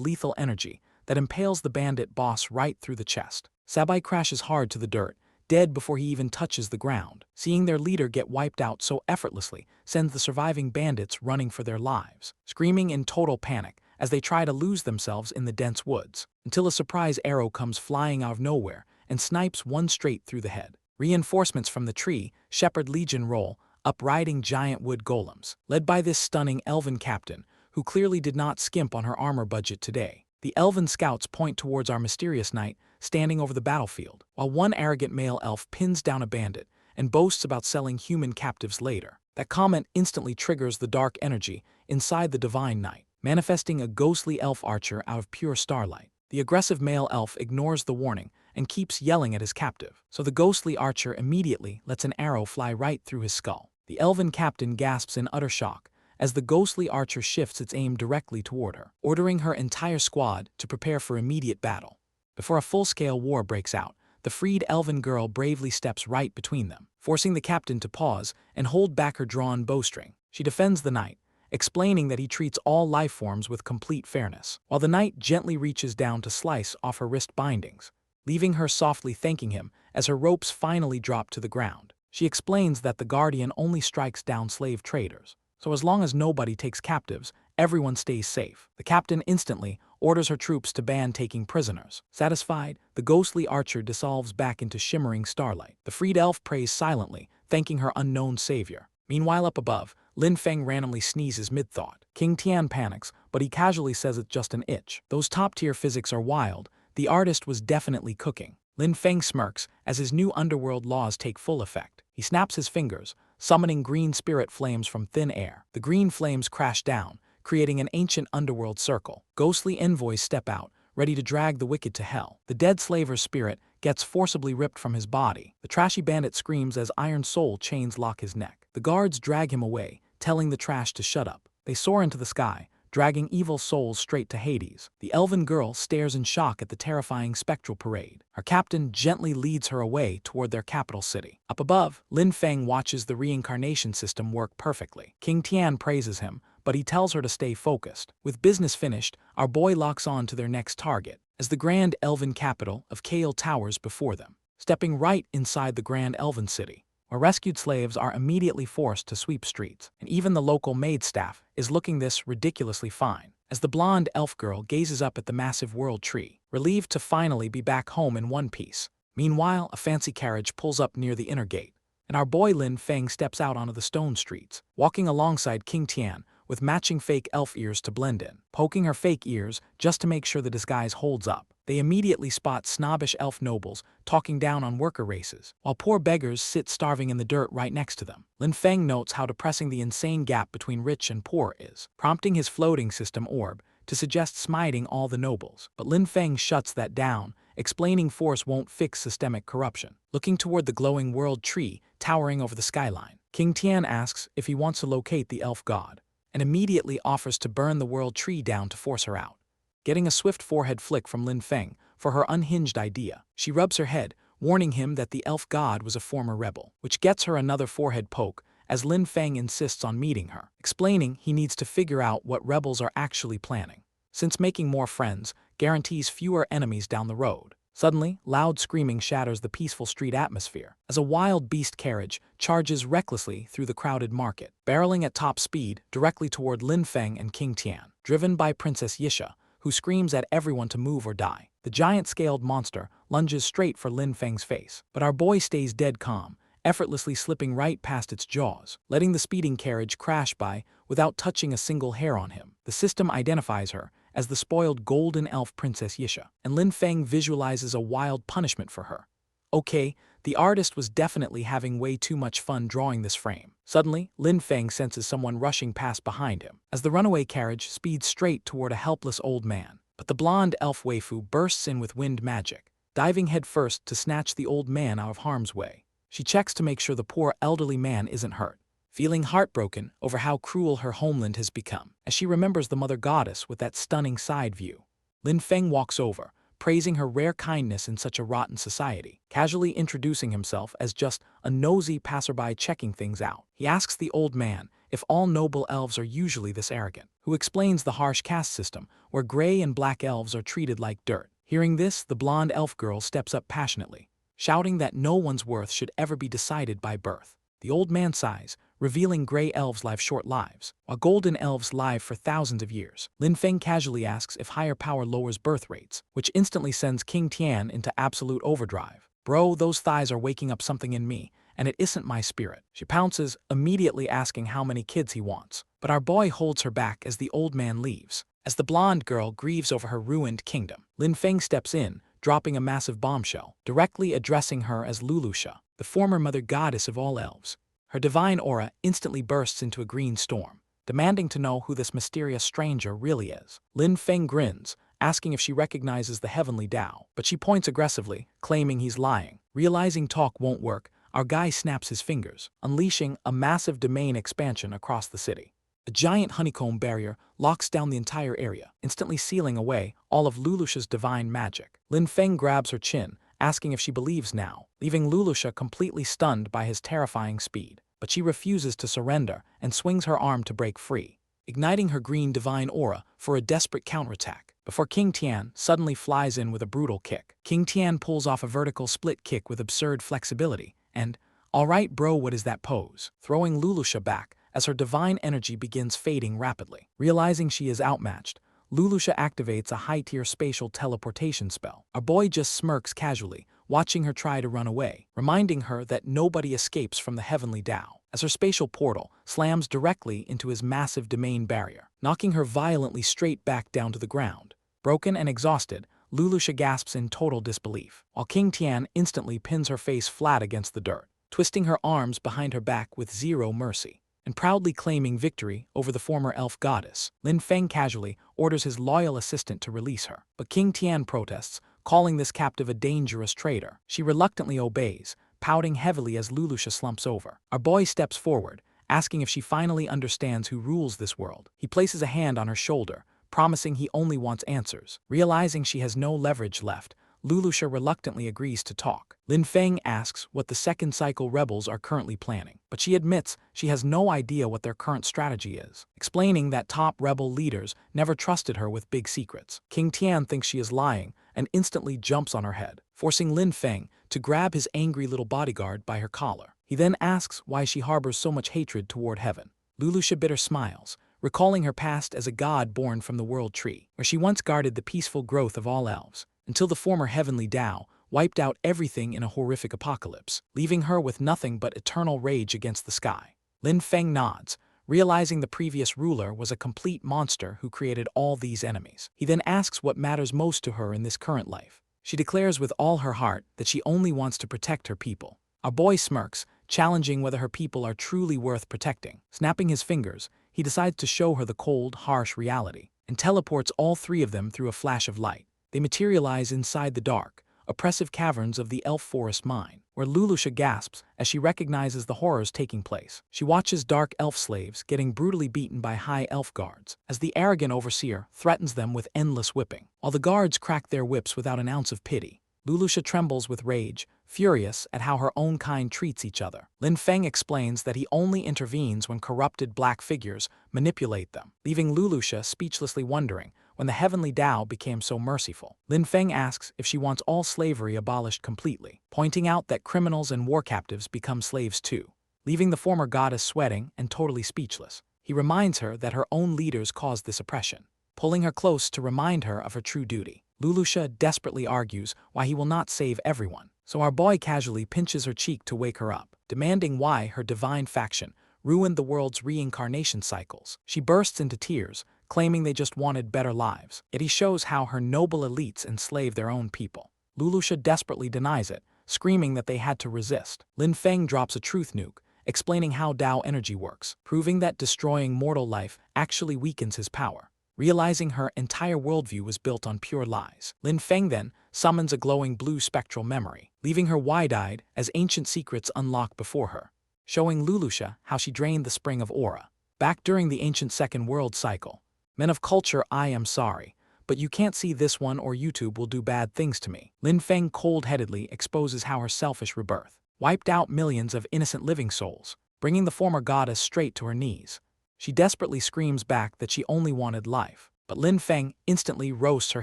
lethal energy that impales the bandit boss right through the chest. BABYYY crashes hard to the dirt, dead before he even touches the ground. Seeing their leader get wiped out so effortlessly sends the surviving bandits running for their lives, screaming in total panic as they try to lose themselves in the dense woods, until a surprise arrow comes flying out of nowhere and snipes one straight through the head. Reinforcements from the tree, Shepherd Legion roll up riding giant wood golems, led by this stunning elven captain, who clearly did not skimp on her armor budget today. The elven scouts point towards our mysterious knight standing over the battlefield, while one arrogant male elf pins down a bandit and boasts about selling human captives later. That comment instantly triggers the dark energy inside the divine knight, manifesting a ghostly elf archer out of pure starlight. The aggressive male elf ignores the warning and keeps yelling at his captive, so the ghostly archer immediately lets an arrow fly right through his skull. The elven captain gasps in utter shock as the ghostly archer shifts its aim directly toward her, ordering her entire squad to prepare for immediate battle. Before a full-scale war breaks out, the freed elven girl bravely steps right between them, forcing the captain to pause and hold back her drawn bowstring. She defends the knight, explaining that he treats all life forms with complete fairness, while the knight gently reaches down to slice off her wrist bindings, leaving her softly thanking him as her ropes finally drop to the ground. She explains that the guardian only strikes down slave traders, so as long as nobody takes captives, everyone stays safe. The captain instantly orders her troops to ban taking prisoners. Satisfied, the ghostly archer dissolves back into shimmering starlight. The freed elf prays silently, thanking her unknown savior. Meanwhile, up above, Lin Feng randomly sneezes mid-thought. King Tian panics, but he casually says it's just an itch. Those top-tier physics are wild. The artist was definitely cooking. Lin Feng smirks as his new underworld laws take full effect. He snaps his fingers, summoning green spirit flames from thin air. The green flames crash down, creating an ancient underworld circle. Ghostly envoys step out, ready to drag the wicked to hell. The dead slaver's spirit gets forcibly ripped from his body. The trashy bandit screams as iron soul chains lock his neck. The guards drag him away, telling the trash to shut up. They soar into the sky, dragging evil souls straight to Hades. The elven girl stares in shock at the terrifying spectral parade. Her captain gently leads her away toward their capital city. Up above, Lin Feng watches the reincarnation system work perfectly. King Tian praises him, but he tells her to stay focused. With business finished, our boy locks on to their next target, as the grand elven capital of Kale towers before them, stepping right inside the grand elven city, where rescued slaves are immediately forced to sweep streets, and even the local maid staff is looking this ridiculously fine, as the blonde elf girl gazes up at the massive world tree, relieved to finally be back home in one piece. Meanwhile, a fancy carriage pulls up near the inner gate, and our boy Lin Feng steps out onto the stone streets, walking alongside King Tian with matching fake elf ears to blend in, poking her fake ears just to make sure the disguise holds up. They immediately spot snobbish elf nobles talking down on worker races, while poor beggars sit starving in the dirt right next to them. Lin Feng notes how depressing the insane gap between rich and poor is, prompting his floating system orb to suggest smiting all the nobles. But Lin Feng shuts that down, explaining force won't fix systemic corruption. Looking toward the glowing world tree towering over the skyline, King Tian asks if he wants to locate the elf god, and immediately offers to burn the world tree down to force her out, getting a swift forehead flick from Lin Feng for her unhinged idea. She rubs her head, warning him that the elf god was a former rebel, which gets her another forehead poke as Lin Feng insists on meeting her, explaining he needs to figure out what rebels are actually planning, since making more friends guarantees fewer enemies down the road. Suddenly, loud screaming shatters the peaceful street atmosphere as a wild beast carriage charges recklessly through the crowded market, barreling at top speed directly toward Lin Feng and King Tian, driven by Princess Yisha, who screams at everyone to move or die. The giant-scaled monster lunges straight for Lin Feng's face, but our boy stays dead calm, effortlessly slipping right past its jaws, letting the speeding carriage crash by without touching a single hair on him. The system identifies her as the spoiled golden elf Princess Yisha, and Lin Feng visualizes a wild punishment for her. Okay, the artist was definitely having way too much fun drawing this frame. Suddenly, Lin Feng senses someone rushing past behind him, as the runaway carriage speeds straight toward a helpless old man. But the blonde elf waifu bursts in with wind magic, diving headfirst to snatch the old man out of harm's way. She checks to make sure the poor elderly man isn't hurt. feeling heartbroken over how cruel her homeland has become. As she remembers the mother goddess with that stunning side view, Lin Feng walks over, praising her rare kindness in such a rotten society, casually introducing himself as just a nosy passerby checking things out. He asks the old man if all noble elves are usually this arrogant, who explains the harsh caste system where gray and black elves are treated like dirt. Hearing this, the blonde elf girl steps up passionately, shouting that no one's worth should ever be decided by birth. The old man sighs, revealing gray elves live short lives, while golden elves live for thousands of years. Lin Feng casually asks if higher power lowers birth rates, which instantly sends King Tian into absolute overdrive. Bro, those thighs are waking up something in me, and it isn't my spirit. She pounces, immediately asking how many kids he wants. But our boy holds her back as the old man leaves. As the blonde girl grieves over her ruined kingdom, Lin Feng steps in, dropping a massive bombshell, directly addressing her as Lulusha, the former mother goddess of all elves. Her divine aura instantly bursts into a green storm, demanding to know who this mysterious stranger really is. Lin Feng grins, asking if she recognizes the heavenly Tao, but she points aggressively, claiming he's lying. Realizing talk won't work, our guy snaps his fingers, unleashing a massive domain expansion across the city. A giant honeycomb barrier locks down the entire area, instantly sealing away all of Lulusha's divine magic. Lin Feng grabs her chin, asking if she believes now, leaving Lulusha completely stunned by his terrifying speed. But she refuses to surrender and swings her arm to break free, igniting her green divine aura for a desperate counterattack, before King Tian suddenly flies in with a brutal kick. King Tian pulls off a vertical split kick with absurd flexibility, and, "Alright bro, what is that pose?" throwing Lulusha back as her divine energy begins fading rapidly. Realizing she is outmatched, Lulusha activates a high-tier spatial teleportation spell. Our boy just smirks casually, watching her try to run away, reminding her that nobody escapes from the heavenly Tao, as her spatial portal slams directly into his massive domain barrier, knocking her violently straight back down to the ground. Broken and exhausted, Lulusha gasps in total disbelief, while King Tian instantly pins her face flat against the dirt, twisting her arms behind her back with zero mercy. And proudly claiming victory over the former elf goddess, Lin Feng casually orders his loyal assistant to release her. But King Tian protests, calling this captive a dangerous traitor. She reluctantly obeys, pouting heavily as Lulusha slumps over. Our boy steps forward, asking if she finally understands who rules this world. He places a hand on her shoulder, promising he only wants answers. Realizing she has no leverage left, Lulusha reluctantly agrees to talk. Lin Feng asks what the second cycle rebels are currently planning, but she admits she has no idea what their current strategy is, explaining that top rebel leaders never trusted her with big secrets. King Tian thinks she is lying and instantly jumps on her head, forcing Lin Feng to grab his angry little bodyguard by her collar. He then asks why she harbors so much hatred toward heaven. Lulusha bitter smiles, recalling her past as a god born from the world tree, where she once guarded the peaceful growth of all elves, until the former heavenly Tao wiped out everything in a horrific apocalypse, leaving her with nothing but eternal rage against the sky. Lin Feng nods, realizing the previous ruler was a complete monster who created all these enemies. He then asks what matters most to her in this current life. She declares with all her heart that she only wants to protect her people. Our boy smirks, challenging whether her people are truly worth protecting. Snapping his fingers, he decides to show her the cold, harsh reality, and teleports all three of them through a flash of light. They materialize inside the dark, oppressive caverns of the elf forest mine, where Lulusha gasps as she recognizes the horrors taking place. She watches dark elf slaves getting brutally beaten by high elf guards, as the arrogant overseer threatens them with endless whipping. While the guards crack their whips without an ounce of pity, Lulusha trembles with rage, furious at how her own kind treats each other. Lin Feng explains that he only intervenes when corrupted black figures manipulate them, leaving Lulusha speechlessly wondering when the heavenly Tao became so merciful. Lin Feng asks if she wants all slavery abolished completely, pointing out that criminals and war captives become slaves too, leaving the former goddess sweating and totally speechless. He reminds her that her own leaders caused this oppression, pulling her close to remind her of her true duty. Lulusha desperately argues why he will not save everyone, so our boy casually pinches her cheek to wake her up, demanding why her divine faction ruined the world's reincarnation cycles. She bursts into tears, claiming they just wanted better lives, yet he shows how her noble elites enslave their own people. Lulusha desperately denies it, screaming that they had to resist. Lin Feng drops a truth nuke, explaining how Tao energy works, proving that destroying mortal life actually weakens his power. Realizing her entire worldview was built on pure lies, Lin Feng then summons a glowing blue spectral memory, leaving her wide-eyed as ancient secrets unlock before her. showing Lulusha how she drained the spring of aura. Back during the ancient Second World cycle, men of culture, I am sorry, but you can't see this one or YouTube will do bad things to me. Lin Feng cold-headedly exposes how her selfish rebirth wiped out millions of innocent living souls, bringing the former goddess straight to her knees. She desperately screams back that she only wanted life, but Lin Feng instantly roasts her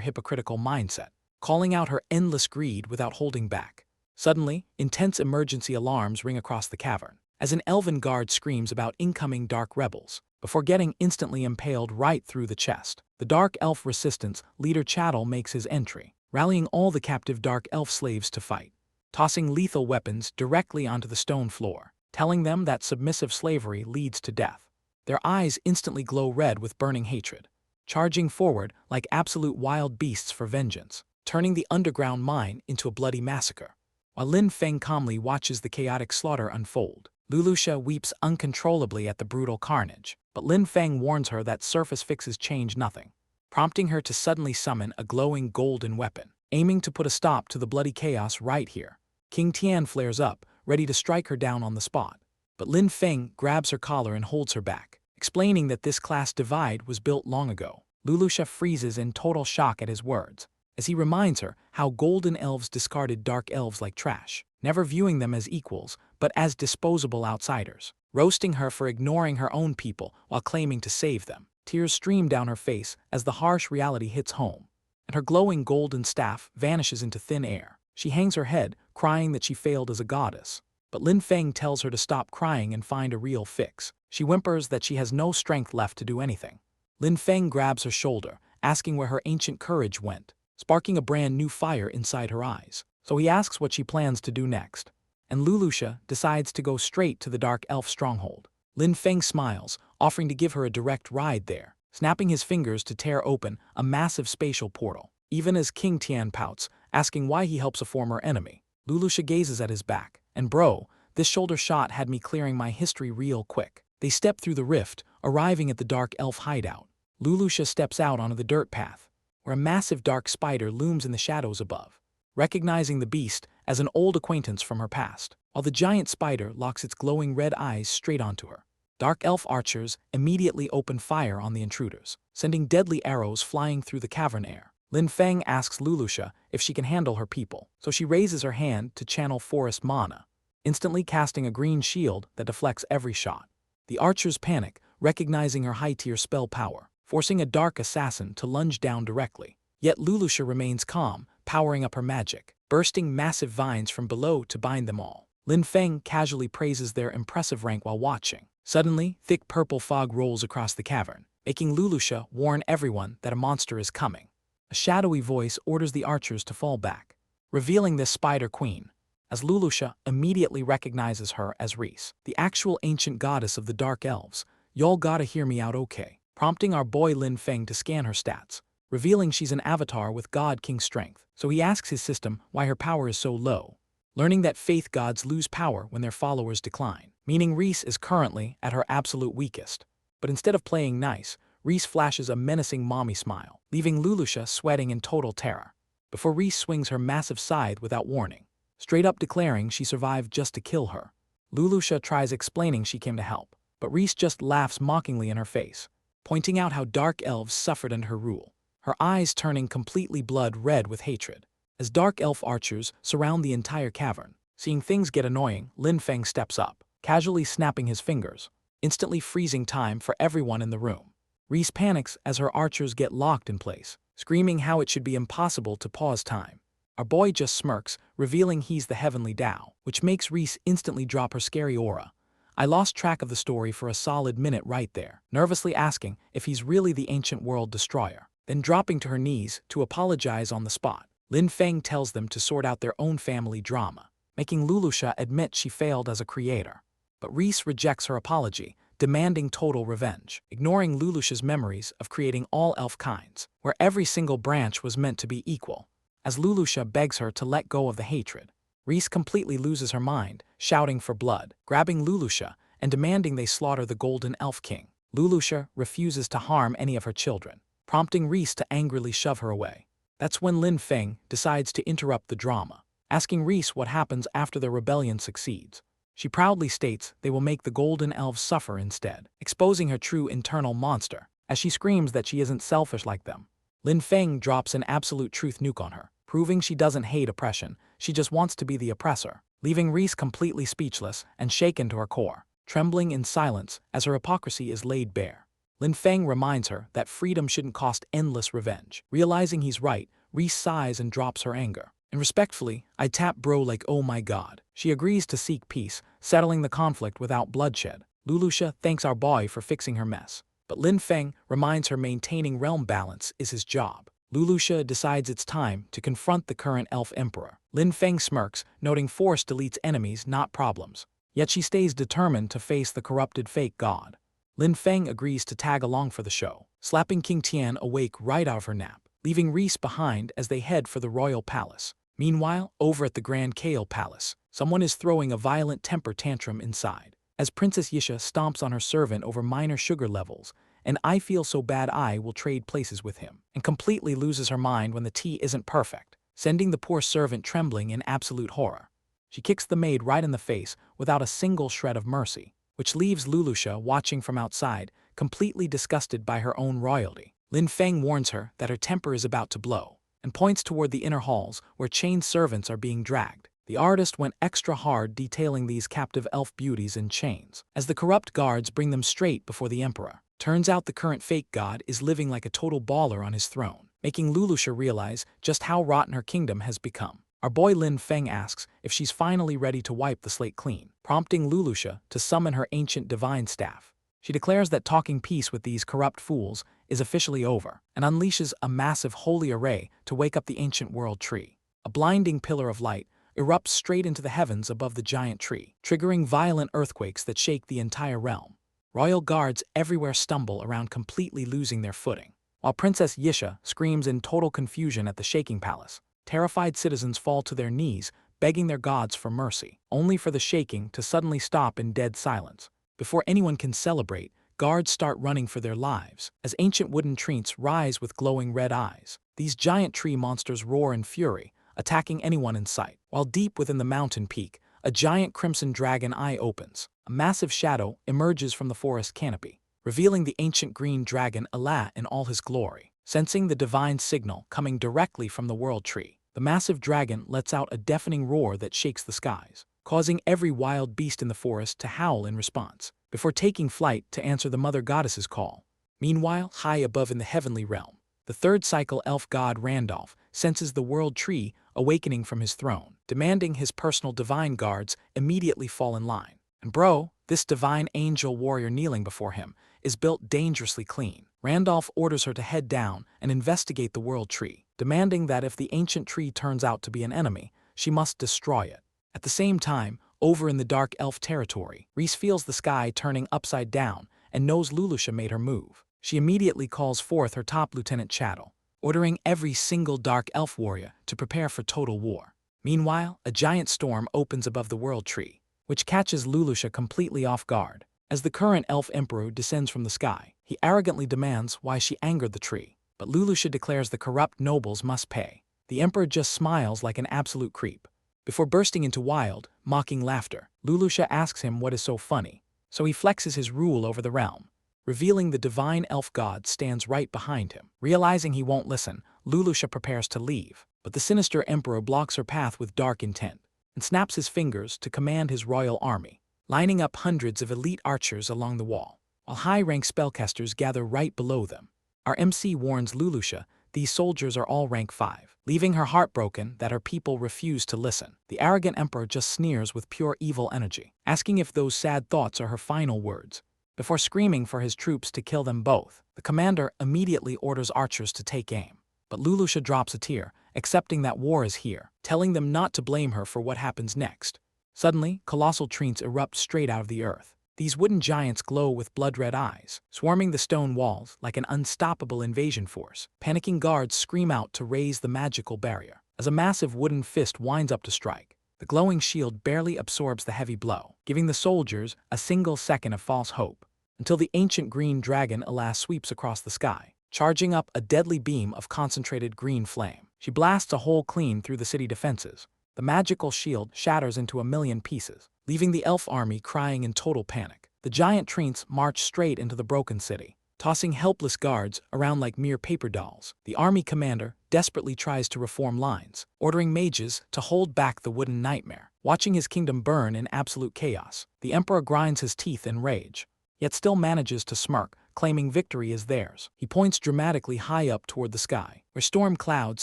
hypocritical mindset, calling out her endless greed without holding back. Suddenly, intense emergency alarms ring across the cavern, as an elven guard screams about incoming dark rebels, before getting instantly impaled right through the chest. The Dark Elf Resistance leader Chattel makes his entry, rallying all the captive Dark Elf slaves to fight, tossing lethal weapons directly onto the stone floor, telling them that submissive slavery leads to death. Their eyes instantly glow red with burning hatred, charging forward like absolute wild beasts for vengeance, turning the underground mine into a bloody massacre. While Lin Feng calmly watches the chaotic slaughter unfold, Lulusha weeps uncontrollably at the brutal carnage, but Lin Feng warns her that surface fixes change nothing, prompting her to suddenly summon a glowing golden weapon, aiming to put a stop to the bloody chaos right here. King Tian flares up, ready to strike her down on the spot, but Lin Feng grabs her collar and holds her back, explaining that this class divide was built long ago. Lulusha freezes in total shock at his words, as he reminds her how golden elves discarded dark elves like trash, never viewing them as equals, but as disposable outsiders, roasting her for ignoring her own people while claiming to save them. Tears stream down her face as the harsh reality hits home, and her glowing golden staff vanishes into thin air. She hangs her head, crying that she failed as a goddess, but Lin Feng tells her to stop crying and find a real fix. She whimpers that she has no strength left to do anything. Lin Feng grabs her shoulder, asking where her ancient courage went, sparking a brand new fire inside her eyes. So he asks what she plans to do next, and Lulusha decides to go straight to the Dark Elf stronghold. Lin Feng smiles, offering to give her a direct ride there, snapping his fingers to tear open a massive spatial portal. Even as King Tian pouts, asking why he helps a former enemy, Lulusha gazes at his back, and bro, this shoulder shot had me clearing my history real quick. They step through the rift, arriving at the Dark Elf hideout. Lulusha steps out onto the dirt path, where a massive dark spider looms in the shadows above, recognizing the beast as an old acquaintance from her past, while the giant spider locks its glowing red eyes straight onto her. Dark Elf archers immediately open fire on the intruders, sending deadly arrows flying through the cavern air. Lin Feng asks Lulusha if she can handle her people, so she raises her hand to channel forest mana, instantly casting a green shield that deflects every shot. The archers panic, recognizing her high-tier spell power, forcing a dark assassin to lunge down directly. Yet Lulusha remains calm, powering up her magic, bursting massive vines from below to bind them all. Lin Feng casually praises their impressive rank while watching. Suddenly, thick purple fog rolls across the cavern, making Lulusha warn everyone that a monster is coming. A shadowy voice orders the archers to fall back, revealing this Spider Queen, as Lulusha immediately recognizes her as Reese, the actual ancient goddess of the Dark Elves. Y'all gotta hear me out, okay? Prompting our boy Lin Feng to scan her stats, revealing she's an avatar with God King strength. So he asks his system why her power is so low, learning that faith gods lose power when their followers decline, meaning Reese is currently at her absolute weakest. But instead of playing nice, Reese flashes a menacing mommy smile, leaving Lulusha sweating in total terror, before Reese swings her massive scythe without warning, straight up declaring she survived just to kill her. Lulusha tries explaining she came to help, but Reese just laughs mockingly in her face, pointing out how dark elves suffered under her rule, her eyes turning completely blood red with hatred. As dark elf archers surround the entire cavern, seeing things get annoying, Lin Feng steps up, casually snapping his fingers, instantly freezing time for everyone in the room. Reese panics as her archers get locked in place, screaming how it should be impossible to pause time. Our boy just smirks, revealing he's the Heavenly Tao, which makes Reese instantly drop her scary aura. I lost track of the story for a solid minute right there, nervously asking if he's really the ancient world destroyer, then dropping to her knees to apologize on the spot. Lin Feng tells them to sort out their own family drama, making Lulusha admit she failed as a creator. But Reese rejects her apology, demanding total revenge, ignoring Lulusha's memories of creating all elf kinds, where every single branch was meant to be equal. As Lulusha begs her to let go of the hatred, Reese completely loses her mind, shouting for blood, grabbing Lulusha, and demanding they slaughter the Golden Elf King. Lulusha refuses to harm any of her children, prompting Reese to angrily shove her away. That's when Lin Feng decides to interrupt the drama, asking Reese what happens after the rebellion succeeds. She proudly states they will make the golden elves suffer instead, exposing her true internal monster, as she screams that she isn't selfish like them. Lin Feng drops an absolute truth nuke on her, proving she doesn't hate oppression, she just wants to be the oppressor, leaving Reese completely speechless and shaken to her core, trembling in silence as her hypocrisy is laid bare. Lin Feng reminds her that freedom shouldn't cost endless revenge. Realizing he's right, Reese sighs and drops her anger. And respectfully, I tap bro like oh my god. She agrees to seek peace, settling the conflict without bloodshed. Lulusha thanks our boy for fixing her mess, but Lin Feng reminds her maintaining realm balance is his job. Lulusha decides it's time to confront the current elf emperor. Lin Feng smirks, noting force deletes enemies, not problems. Yet she stays determined to face the corrupted fake god. Lin Feng agrees to tag along for the show, slapping King Tian awake right out of her nap, leaving Reese behind as they head for the royal palace. Meanwhile, over at the Grand Kale Palace, someone is throwing a violent temper tantrum inside, as Princess Yisha stomps on her servant over minor sugar levels, and I feel so bad I will trade places with him, and completely loses her mind when the tea isn't perfect, sending the poor servant trembling in absolute horror. She kicks the maid right in the face without a single shred of mercy, which leaves Lulusha watching from outside, completely disgusted by her own royalty. Lin Feng warns her that her temper is about to blow, and points toward the inner halls where chained servants are being dragged. The artist went extra hard detailing these captive elf beauties in chains, as the corrupt guards bring them straight before the emperor. Turns out the current fake god is living like a total baller on his throne, making Lulusha realize just how rotten her kingdom has become. Our boy Lin Feng asks if she's finally ready to wipe the slate clean, prompting Lulusha to summon her ancient divine staff. She declares that talking peace with these corrupt fools is officially over, and unleashes a massive holy array to wake up the ancient world tree. A blinding pillar of light erupts straight into the heavens above the giant tree, triggering violent earthquakes that shake the entire realm. Royal guards everywhere stumble around, completely losing their footing, while Princess Yisha screams in total confusion at the shaking palace. Terrified citizens fall to their knees, begging their gods for mercy, only for the shaking to suddenly stop in dead silence. Before anyone can celebrate, guards start running for their lives, as ancient wooden treants rise with glowing red eyes. These giant tree monsters roar in fury, attacking anyone in sight. While deep within the mountain peak, a giant crimson dragon eye opens. A massive shadow emerges from the forest canopy, revealing the ancient green dragon Allah in all his glory. Sensing the divine signal coming directly from the world tree, the massive dragon lets out a deafening roar that shakes the skies, causing every wild beast in the forest to howl in response, before taking flight to answer the mother goddess's call. Meanwhile, high above in the heavenly realm, the third cycle elf god Randolph senses the world tree awakening from his throne, demanding his personal divine guards immediately fall in line. And bro, this divine angel warrior kneeling before him is built dangerously clean. Randolph orders her to head down and investigate the world tree, demanding that if the ancient tree turns out to be an enemy, she must destroy it. At the same time, over in the dark elf territory, Reese feels the sky turning upside down and knows Lulusha made her move. She immediately calls forth her top Lieutenant Chattel, ordering every single dark elf warrior to prepare for total war. Meanwhile, a giant storm opens above the world tree, which catches Lulusha completely off guard. As the current elf emperor descends from the sky, he arrogantly demands why she angered the tree, but Lulusha declares the corrupt nobles must pay. The emperor just smiles like an absolute creep. Before bursting into wild, mocking laughter, Lulusha asks him what is so funny, so he flexes his rule over the realm, revealing the divine elf god stands right behind him. Realizing he won't listen, Lulusha prepares to leave, but the sinister emperor blocks her path with dark intent, and snaps his fingers to command his royal army, lining up hundreds of elite archers along the wall, while high-rank spellcasters gather right below them. Our MC warns Lulusha these soldiers are all rank 5, leaving her heartbroken that her people refuse to listen. The arrogant emperor just sneers with pure evil energy, asking if those sad thoughts are her final words, before screaming for his troops to kill them both. The commander immediately orders archers to take aim, but Lulusha drops a tear, accepting that war is here, telling them not to blame her for what happens next. Suddenly, colossal treants erupt straight out of the earth. These wooden giants glow with blood-red eyes, swarming the stone walls like an unstoppable invasion force. Panicking guards scream out to raise the magical barrier, as a massive wooden fist winds up to strike. The glowing shield barely absorbs the heavy blow, giving the soldiers a single second of false hope, until the ancient green dragon alas sweeps across the sky, charging up a deadly beam of concentrated green flame. She blasts a hole clean through the city defenses. The magical shield shatters into a million pieces, leaving the elf army crying in total panic. The giant treants march straight into the broken city, tossing helpless guards around like mere paper dolls. The army commander desperately tries to reform lines, ordering mages to hold back the wooden nightmare. Watching his kingdom burn in absolute chaos, the emperor grinds his teeth in rage, yet still manages to smirk, claiming victory is theirs. He points dramatically high up toward the sky, where storm clouds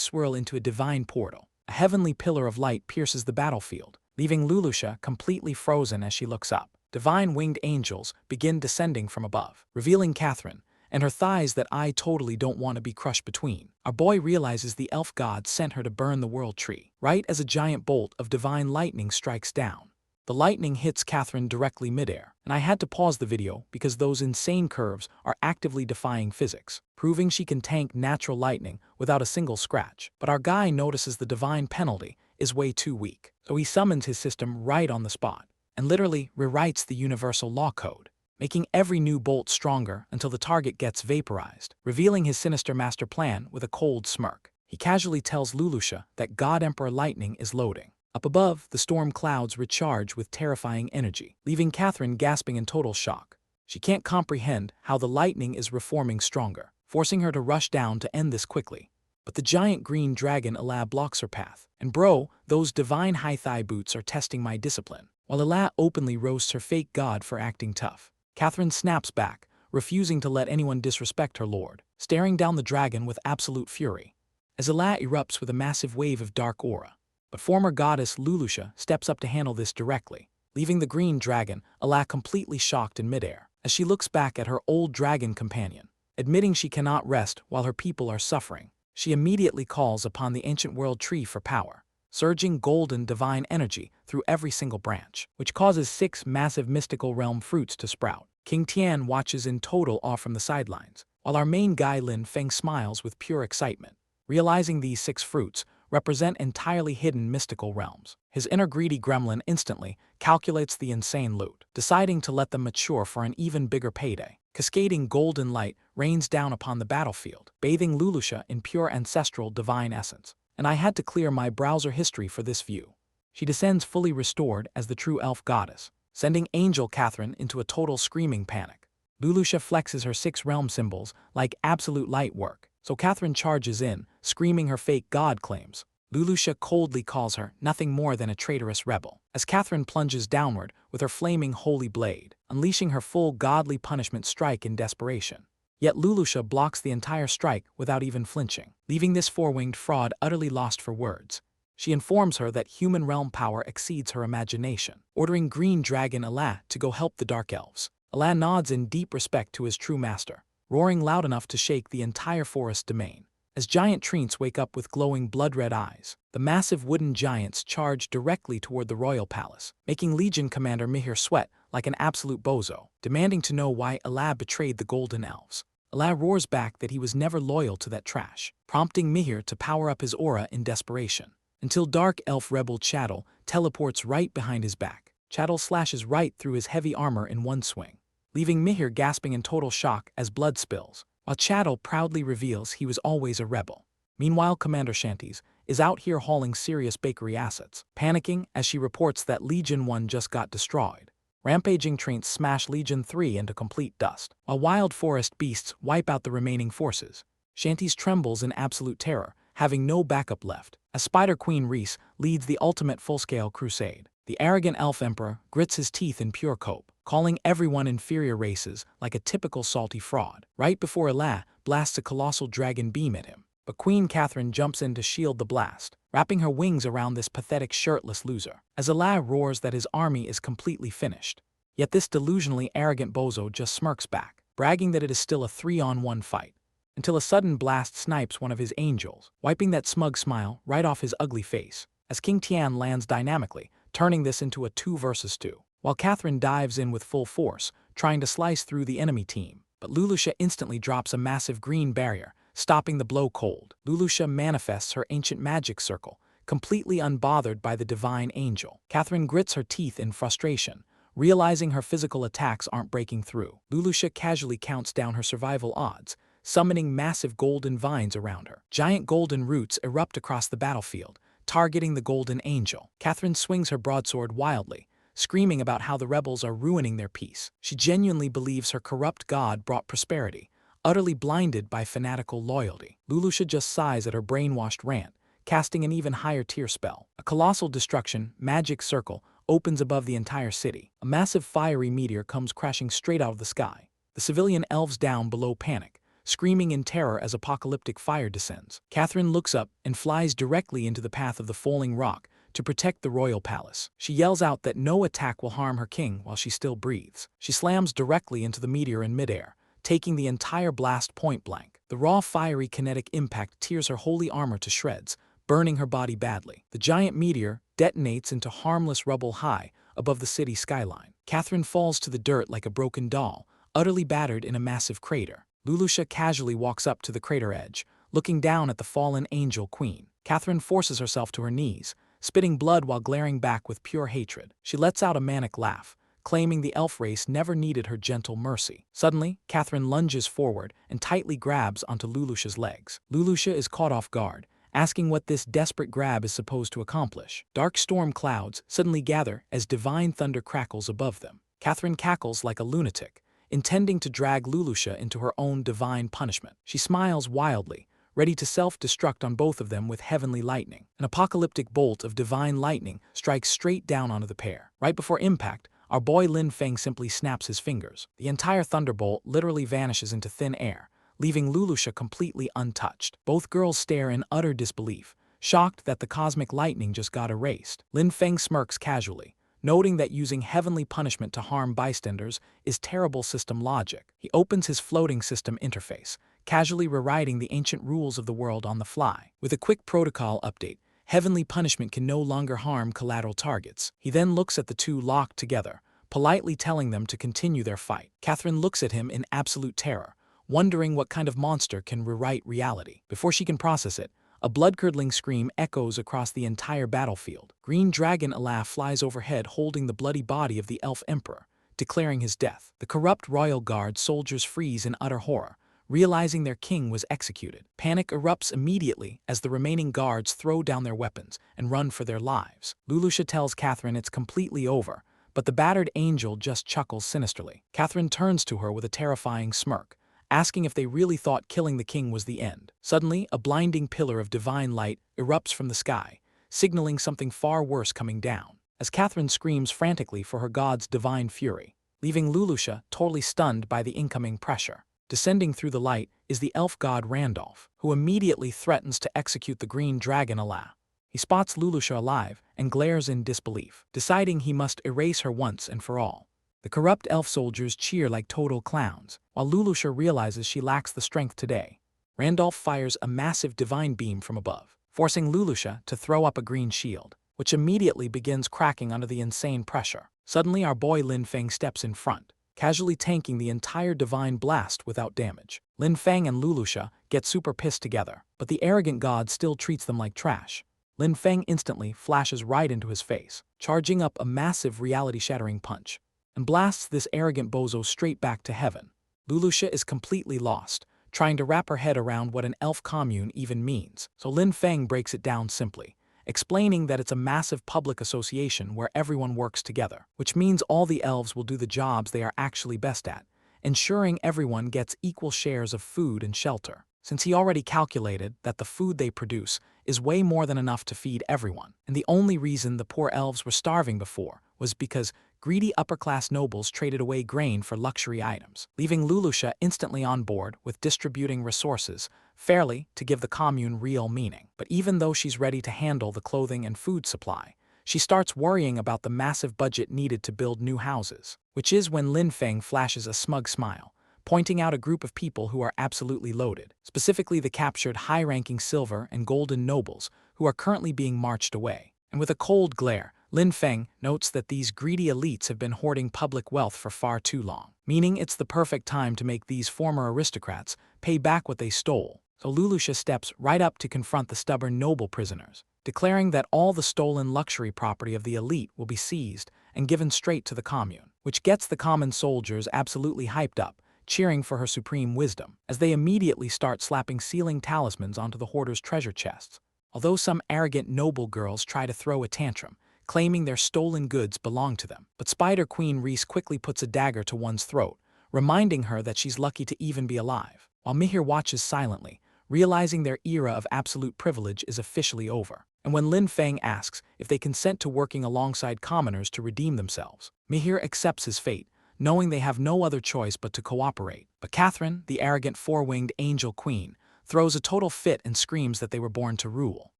swirl into a divine portal. A heavenly pillar of light pierces the battlefield, leaving Lulusha completely frozen as she looks up. Divine winged angels begin descending from above, revealing Catherine and her thighs that I totally don't want to be crushed between. Our boy realizes the elf god sent her to burn the world tree, right as a giant bolt of divine lightning strikes down. The lightning hits Catherine directly midair, and I had to pause the video because those insane curves are actively defying physics, proving she can tank natural lightning without a single scratch. But our guy notices the divine penalty is way too weak, so he summons his system right on the spot and literally rewrites the universal law code, making every new bolt stronger until the target gets vaporized, revealing his sinister master plan with a cold smirk. He casually tells Lulusha that God Emperor Lightning is loading. Up above, the storm clouds recharge with terrifying energy, leaving Catherine gasping in total shock. She can't comprehend how the lightning is reforming stronger, forcing her to rush down to end this quickly. But the giant green dragon Ela blocks her path. And bro, those divine high-thigh boots are testing my discipline. While Ela openly roasts her fake god for acting tough, Catherine snaps back, refusing to let anyone disrespect her lord, staring down the dragon with absolute fury. As Ela erupts with a massive wave of dark aura, but former goddess Lulusha steps up to handle this directly, leaving the green dragon Ela completely shocked in midair. As she looks back at her old dragon companion, admitting she cannot rest while her people are suffering, she immediately calls upon the ancient world tree for power, surging golden divine energy through every single branch, which causes 6 massive mystical realm fruits to sprout. King Tian watches in total awe from the sidelines, while our main guy Lin Feng smiles with pure excitement, realizing these 6 fruits represent entirely hidden mystical realms. His inner greedy gremlin instantly calculates the insane loot, deciding to let them mature for an even bigger payday. Cascading golden light rains down upon the battlefield, bathing Lulusha in pure ancestral divine essence. And I had to clear my browser history for this view. She descends fully restored as the true elf goddess, sending Angel Catherine into a total screaming panic. Lulusha flexes her 6 realm symbols like absolute light work, so Catherine charges in, screaming her fake god claims. Lulusha coldly calls her nothing more than a traitorous rebel, as Catherine plunges downward with her flaming holy blade, unleashing her full godly punishment strike in desperation. Yet Lulusha blocks the entire strike without even flinching, leaving this 4-winged fraud utterly lost for words. She informs her that human realm power exceeds her imagination, ordering Green Dragon Ela to go help the Dark Elves. Ela nods in deep respect to his true master, roaring loud enough to shake the entire forest domain. As giant treants wake up with glowing blood-red eyes, the massive wooden giants charge directly toward the royal palace, making Legion Commander Mihir sweat like an absolute bozo, demanding to know why Ela betrayed the Golden Elves. Ela roars back that he was never loyal to that trash, prompting Mihir to power up his aura in desperation, until Dark Elf Rebel Chattel teleports right behind his back. Chattel slashes right through his heavy armor in one swing, leaving Mihir gasping in total shock as blood spills, while Chattel proudly reveals he was always a rebel. Meanwhile, Commander Shanties is out here hauling serious bakery assets, panicking as she reports that Legion 1 just got destroyed. Rampaging treants smash Legion 3 into complete dust, while wild forest beasts wipe out the remaining forces. Shanties trembles in absolute terror, having no backup left, as Spider Queen Reese leads the ultimate full-scale crusade. The arrogant elf emperor grits his teeth in pure cope, calling everyone inferior races like a typical salty fraud, right before Ela blasts a colossal dragon beam at him. But Queen Catherine jumps in to shield the blast, wrapping her wings around this pathetic shirtless loser, as Ela roars that his army is completely finished. Yet this delusionally arrogant bozo just smirks back, bragging that it is still a 3-on-1 fight, until a sudden blast snipes one of his angels, wiping that smug smile right off his ugly face, as King Tian lands dynamically, turning this into a 2 versus 2. While Catherine dives in with full force, trying to slice through the enemy team, but Lulusha instantly drops a massive green barrier, stopping the blow cold. Lulusha manifests her ancient magic circle, completely unbothered by the divine angel. Catherine grits her teeth in frustration, realizing her physical attacks aren't breaking through. Lulusha casually counts down her survival odds, summoning massive golden vines around her. Giant golden roots erupt across the battlefield, targeting the golden angel. Catherine swings her broadsword wildly, screaming about how the rebels are ruining their peace. She genuinely believes her corrupt god brought prosperity, utterly blinded by fanatical loyalty. Lulusha just sighs at her brainwashed rant, casting an even higher tier spell. A colossal destruction, magic circle, opens above the entire city. A massive fiery meteor comes crashing straight out of the sky. The civilian elves down below panic, screaming in terror as apocalyptic fire descends. Catherine looks up and flies directly into the path of the falling rock to protect the royal palace. She yells out that no attack will harm her king while she still breathes. She slams directly into the meteor in midair, taking the entire blast point blank. The raw fiery kinetic impact tears her holy armor to shreds, burning her body badly. The giant meteor detonates into harmless rubble high above the city skyline. Catherine falls to the dirt like a broken doll, utterly battered in a massive crater. Lulusha casually walks up to the crater edge, looking down at the fallen angel queen. Catherine forces herself to her knees, spitting blood while glaring back with pure hatred. She lets out a manic laugh, claiming the elf race never needed her gentle mercy. Suddenly, Catherine lunges forward and tightly grabs onto Lulusha's legs. Lulusha is caught off guard, asking what this desperate grab is supposed to accomplish. Dark storm clouds suddenly gather as divine thunder crackles above them. Catherine cackles like a lunatic, intending to drag Lulusha into her own divine punishment. She smiles wildly, ready to self-destruct on both of them with heavenly lightning. An apocalyptic bolt of divine lightning strikes straight down onto the pair. Right before impact, our boy Lin Feng simply snaps his fingers. The entire thunderbolt literally vanishes into thin air, leaving Lulusha completely untouched. Both girls stare in utter disbelief, shocked that the cosmic lightning just got erased. Lin Feng smirks casually, noting that using heavenly punishment to harm bystanders is terrible system logic. He opens his floating system interface, casually rewriting the ancient rules of the world on the fly. With a quick protocol update, heavenly punishment can no longer harm collateral targets. He then looks at the two locked together, politely telling them to continue their fight. Catherine looks at him in absolute terror, wondering what kind of monster can rewrite reality. Before she can process it, a blood-curdling scream echoes across the entire battlefield. Green Dragon Alaf flies overhead holding the bloody body of the elf emperor, declaring his death. The corrupt royal guard soldiers freeze in utter horror, realizing their king was executed. Panic erupts immediately as the remaining guards throw down their weapons and run for their lives. Lulusha tells Catherine it's completely over, but the battered angel just chuckles sinisterly. Catherine turns to her with a terrifying smirk, asking if they really thought killing the king was the end. Suddenly, a blinding pillar of divine light erupts from the sky, signaling something far worse coming down. As Catherine screams frantically for her god's divine fury, leaving Lulusha totally stunned by the incoming pressure. Descending through the light is the elf god Randolph, who immediately threatens to execute the green dragon Allah. He spots Lulusha alive and glares in disbelief, deciding he must erase her once and for all. The corrupt elf soldiers cheer like total clowns, while Lulusha realizes she lacks the strength today. Randolph fires a massive divine beam from above, forcing Lulusha to throw up a green shield, which immediately begins cracking under the insane pressure. Suddenly, our boy Lin Feng steps in front, casually tanking the entire divine blast without damage. Lin Feng and Lulusha get super pissed together, but the arrogant god still treats them like trash. Lin Feng instantly flashes right into his face, charging up a massive reality-shattering punch, and blasts this arrogant bozo straight back to heaven. Lulusha is completely lost, trying to wrap her head around what an elf commune even means. So Lin Feng breaks it down simply, explaining that it's a massive public association where everyone works together, which means all the elves will do the jobs they are actually best at, ensuring everyone gets equal shares of food and shelter. Since he already calculated that the food they produce is way more than enough to feed everyone, and the only reason the poor elves were starving before was because greedy upper-class nobles traded away grain for luxury items, leaving Lulusha instantly on board with distributing resources fairly to give the commune real meaning. But even though she's ready to handle the clothing and food supply, she starts worrying about the massive budget needed to build new houses, which is when Lin Feng flashes a smug smile, pointing out a group of people who are absolutely loaded, specifically the captured high-ranking silver and golden nobles who are currently being marched away. And with a cold glare, Lin Feng notes that these greedy elites have been hoarding public wealth for far too long, meaning it's the perfect time to make these former aristocrats pay back what they stole. So Lulusha steps right up to confront the stubborn noble prisoners, declaring that all the stolen luxury property of the elite will be seized and given straight to the commune, which gets the common soldiers absolutely hyped up, cheering for her supreme wisdom, as they immediately start slapping sealing talismans onto the hoarders' treasure chests. Although some arrogant noble girls try to throw a tantrum, claiming their stolen goods belong to them. But Spider Queen Reese quickly puts a dagger to one's throat, reminding her that she's lucky to even be alive, while Mihir watches silently, realizing their era of absolute privilege is officially over. And when Lin Feng asks if they consent to working alongside commoners to redeem themselves, Mihir accepts his fate, knowing they have no other choice but to cooperate. But Catherine, the arrogant four-winged angel queen, throws a total fit and screams that they were born to rule,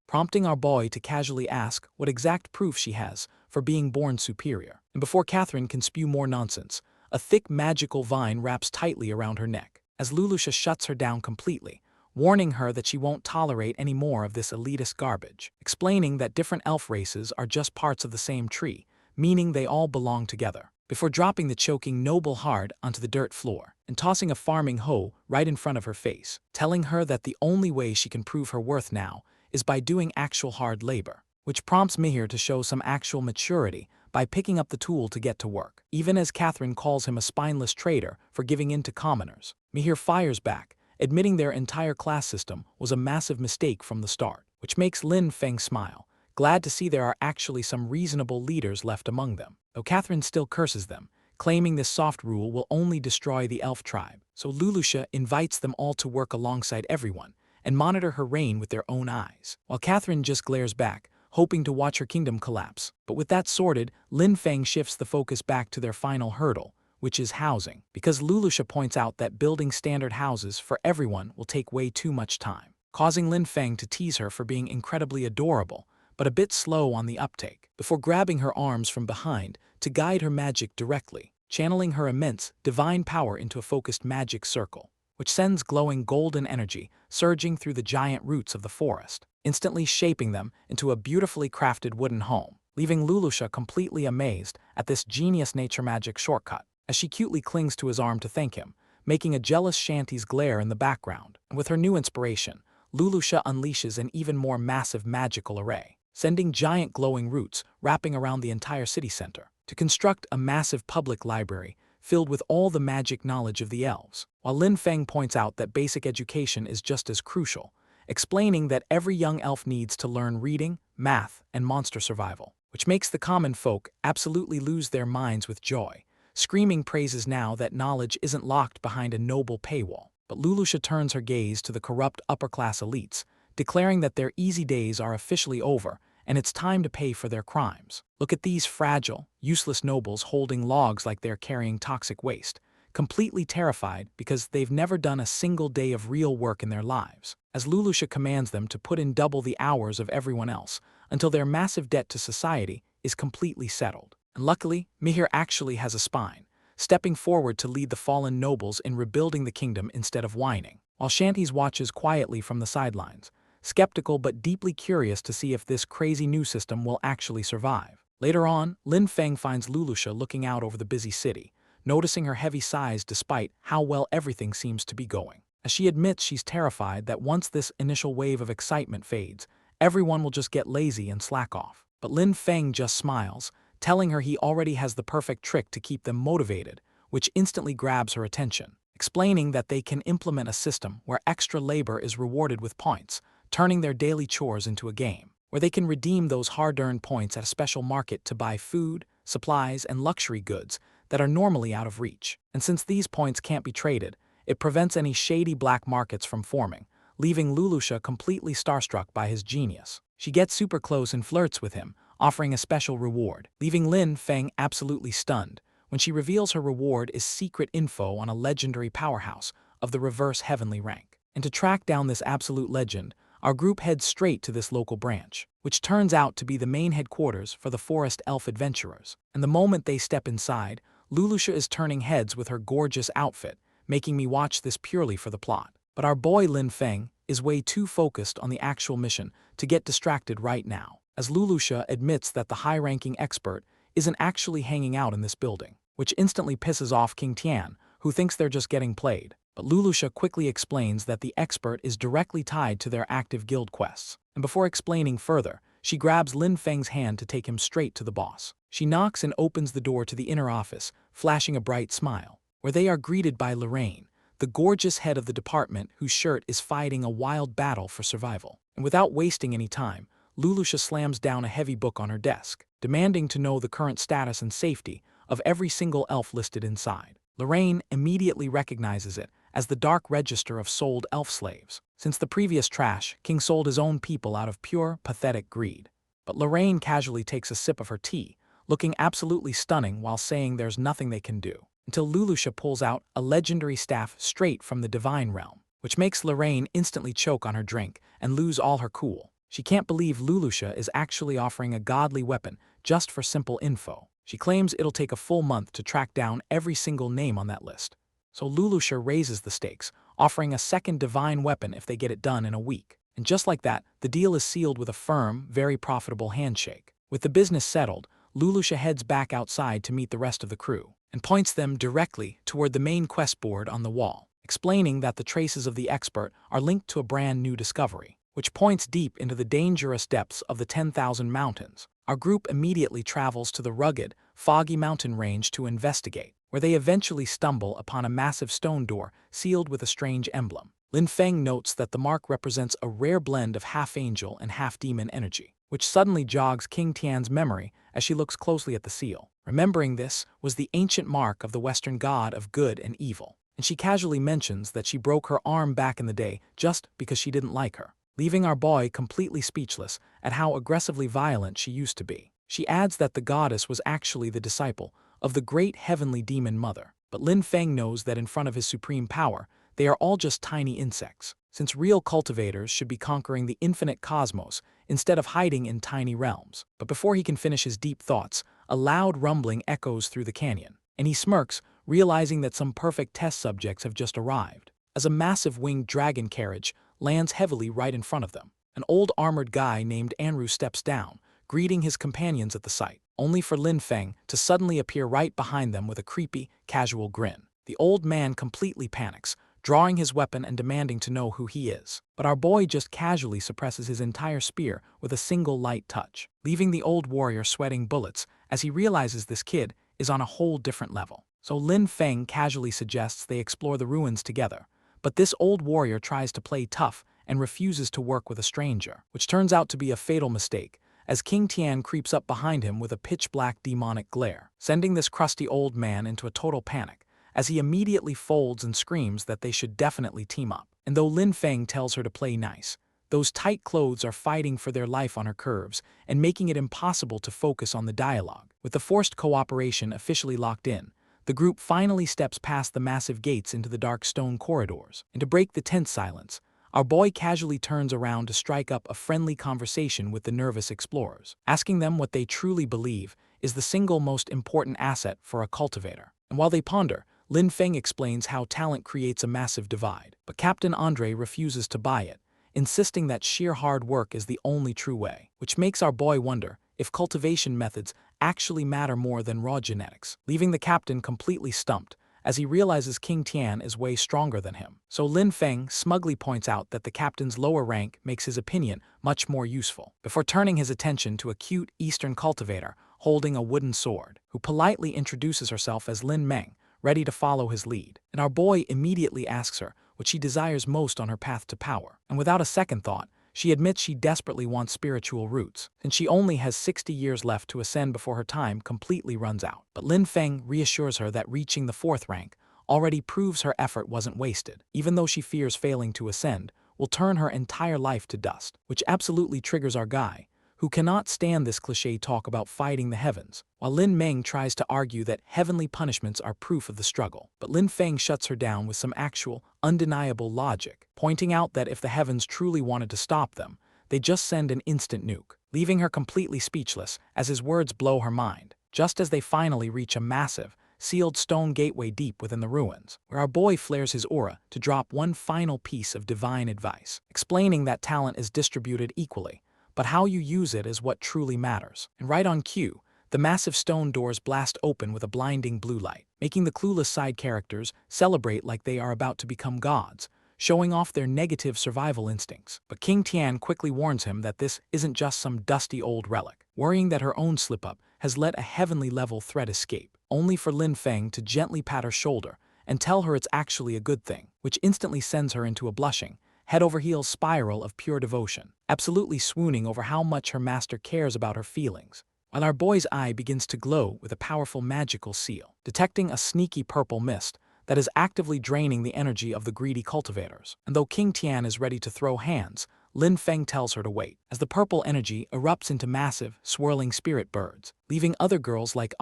prompting our boy to casually ask what exact proof she has for being born superior. And before Catherine can spew more nonsense, a thick magical vine wraps tightly around her neck, as Lulusha shuts her down completely, warning her that she won't tolerate any more of this elitist garbage, explaining that different elf races are just parts of the same tree, meaning they all belong together, before dropping the choking noble hard onto the dirt floor and tossing a farming hoe right in front of her face, telling her that the only way she can prove her worth now is by doing actual hard labor, which prompts Mihir to show some actual maturity by picking up the tool to get to work. Even as Catherine calls him a spineless traitor for giving in to commoners, Mihir fires back, admitting their entire class system was a massive mistake from the start, which makes Lin Feng smile, glad to see there are actually some reasonable leaders left among them, though Catherine still curses them, claiming this soft rule will only destroy the elf tribe. So Lulusha invites them all to work alongside everyone and monitor her reign with their own eyes, while Catherine just glares back, hoping to watch her kingdom collapse. But with that sorted, Lin Feng shifts the focus back to their final hurdle, which is housing, because Lulusha points out that building standard houses for everyone will take way too much time, causing Lin Feng to tease her for being incredibly adorable, but a bit slow on the uptake, before grabbing her arms from behind to guide her magic directly, channeling her immense, divine power into a focused magic circle, which sends glowing golden energy surging through the giant roots of the forest, instantly shaping them into a beautifully crafted wooden home, leaving Lulusha completely amazed at this genius nature magic shortcut, as she cutely clings to his arm to thank him, making a jealous Shanty's glare in the background. And with her new inspiration, Lulusha unleashes an even more massive magical array, sending giant glowing roots wrapping around the entire city center, to construct a massive public library filled with all the magic knowledge of the elves, while Lin Feng points out that basic education is just as crucial, explaining that every young elf needs to learn reading, math, and monster survival, which makes the common folk absolutely lose their minds with joy, screaming praises now that knowledge isn't locked behind a noble paywall. But Lulusha turns her gaze to the corrupt upper-class elites, declaring that their easy days are officially over and it's time to pay for their crimes. Look at these fragile, useless nobles holding logs like they're carrying toxic waste, completely terrified because they've never done a single day of real work in their lives, as Lulusha commands them to put in double the hours of everyone else until their massive debt to society is completely settled. And luckily, Mihir actually has a spine, stepping forward to lead the fallen nobles in rebuilding the kingdom instead of whining, while Shanties watches quietly from the sidelines, skeptical but deeply curious to see if this crazy new system will actually survive. Later on, Lin Feng finds Lulusha looking out over the busy city, noticing her heavy sighs despite how well everything seems to be going, as she admits she's terrified that once this initial wave of excitement fades, everyone will just get lazy and slack off. But Lin Feng just smiles, telling her he already has the perfect trick to keep them motivated, which instantly grabs her attention, explaining that they can implement a system where extra labor is rewarded with points, turning their daily chores into a game, where they can redeem those hard-earned points at a special market to buy food, supplies, and luxury goods that are normally out of reach. And since these points can't be traded, it prevents any shady black markets from forming, leaving Lulusha completely starstruck by his genius. She gets super close and flirts with him, offering a special reward, leaving Lin Feng absolutely stunned when she reveals her reward is secret info on a legendary powerhouse of the reverse heavenly rank. And to track down this absolute legend, our group heads straight to this local branch, which turns out to be the main headquarters for the Forest Elf Adventurers. And the moment they step inside, Lulusha is turning heads with her gorgeous outfit, making me watch this purely for the plot. But our boy Lin Feng is way too focused on the actual mission to get distracted right now, as Lulusha admits that the high-ranking expert isn't actually hanging out in this building, which instantly pisses off King Tian, who thinks they're just getting played. But Lulusha quickly explains that the expert is directly tied to their active guild quests, and before explaining further, she grabs Lin Feng's hand to take him straight to the boss. She knocks and opens the door to the inner office, flashing a bright smile, where they are greeted by Lorraine, the gorgeous head of the department whose shirt is fighting a wild battle for survival. And without wasting any time, Lulusha slams down a heavy book on her desk, demanding to know the current status and safety of every single elf listed inside. Lorraine immediately recognizes it as the dark register of sold elf slaves. Since the previous trash, King sold his own people out of pure, pathetic greed. But Lorraine casually takes a sip of her tea, looking absolutely stunning while saying there's nothing they can do, until Lulusha pulls out a legendary staff straight from the divine realm, which makes Lorraine instantly choke on her drink and lose all her cool. She can't believe Lulusha is actually offering a godly weapon just for simple info. She claims it'll take a full month to track down every single name on that list. So Lulusha raises the stakes, offering a second divine weapon if they get it done in a week. And just like that, the deal is sealed with a firm, very profitable handshake. With the business settled, Lulusha heads back outside to meet the rest of the crew, and points them directly toward the main quest board on the wall, explaining that the traces of the expert are linked to a brand new discovery, which points deep into the dangerous depths of the 10,000 mountains. Our group immediately travels to the rugged, foggy mountain range to investigate, where they eventually stumble upon a massive stone door sealed with a strange emblem. Lin Feng notes that the mark represents a rare blend of half-angel and half-demon energy, which suddenly jogs King Tian's memory as she looks closely at the seal. Remembering this was the ancient mark of the Western god of good and evil, and she casually mentions that she broke her arm back in the day just because she didn't like her, leaving our boy completely speechless at how aggressively violent she used to be. She adds that the goddess was actually the disciple of the great heavenly demon mother, but Lin Feng knows that in front of his supreme power, they are all just tiny insects, since real cultivators should be conquering the infinite cosmos instead of hiding in tiny realms. But before he can finish his deep thoughts, a loud rumbling echoes through the canyon, and he smirks, realizing that some perfect test subjects have just arrived, as a massive winged dragon carriage lands heavily right in front of them. An old armored guy named Anru steps down, greeting his companions at the sight, only for Lin Feng to suddenly appear right behind them with a creepy, casual grin. The old man completely panics, drawing his weapon and demanding to know who he is. But our boy just casually suppresses his entire spear with a single light touch, leaving the old warrior sweating bullets as he realizes this kid is on a whole different level. So Lin Feng casually suggests they explore the ruins together, but this old warrior tries to play tough and refuses to work with a stranger, which turns out to be a fatal mistake, as King Tian creeps up behind him with a pitch-black demonic glare, sending this crusty old man into a total panic, as he immediately folds and screams that they should definitely team up. And though Lin Feng tells her to play nice, those tight clothes are fighting for their life on her curves and making it impossible to focus on the dialogue. With the forced cooperation officially locked in, the group finally steps past the massive gates into the dark stone corridors, and to break the tense silence, our boy casually turns around to strike up a friendly conversation with the nervous explorers, asking them what they truly believe is the single most important asset for a cultivator. And while they ponder, Lin Feng explains how talent creates a massive divide, but Captain Andre refuses to buy it, insisting that sheer hard work is the only true way, which makes our boy wonder if cultivation methods actually matter more than raw genetics, leaving the captain completely stumped as he realizes King Tian is way stronger than him. So Lin Feng smugly points out that the captain's lower rank makes his opinion much more useful, before turning his attention to a cute Eastern cultivator holding a wooden sword, who politely introduces herself as Lin Meng, ready to follow his lead. And our boy immediately asks her what she desires most on her path to power, and without a second thought, she admits she desperately wants spiritual roots, since she only has 60 years left to ascend before her time completely runs out. But Lin Feng reassures her that reaching the 4th rank already proves her effort wasn't wasted, even though she fears failing to ascend will turn her entire life to dust, which absolutely triggers our guy, who cannot stand this cliché talk about fighting the heavens, while Lin Meng tries to argue that heavenly punishments are proof of the struggle. But Lin Feng shuts her down with some actual, undeniable logic, pointing out that if the heavens truly wanted to stop them, they'd just send an instant nuke, leaving her completely speechless as his words blow her mind, just as they finally reach a massive, sealed stone gateway deep within the ruins, where our boy flares his aura to drop one final piece of divine advice, explaining that talent is distributed equally, but how you use it is what truly matters. And right on cue, the massive stone doors blast open with a blinding blue light, making the clueless side characters celebrate like they are about to become gods, showing off their negative survival instincts. But King Tian quickly warns him that this isn't just some dusty old relic, worrying that her own slip-up has let a heavenly-level threat escape, only for Lin Feng to gently pat her shoulder and tell her it's actually a good thing, which instantly sends her into a blushing, head-over-heels spiral of pure devotion, absolutely swooning over how much her master cares about her feelings, while our boy's eye begins to glow with a powerful magical seal, detecting a sneaky purple mist that is actively draining the energy of the greedy cultivators. And though King Tian is ready to throw hands, Lin Feng tells her to wait, as the purple energy erupts into massive, swirling spirit birds, leaving other girls like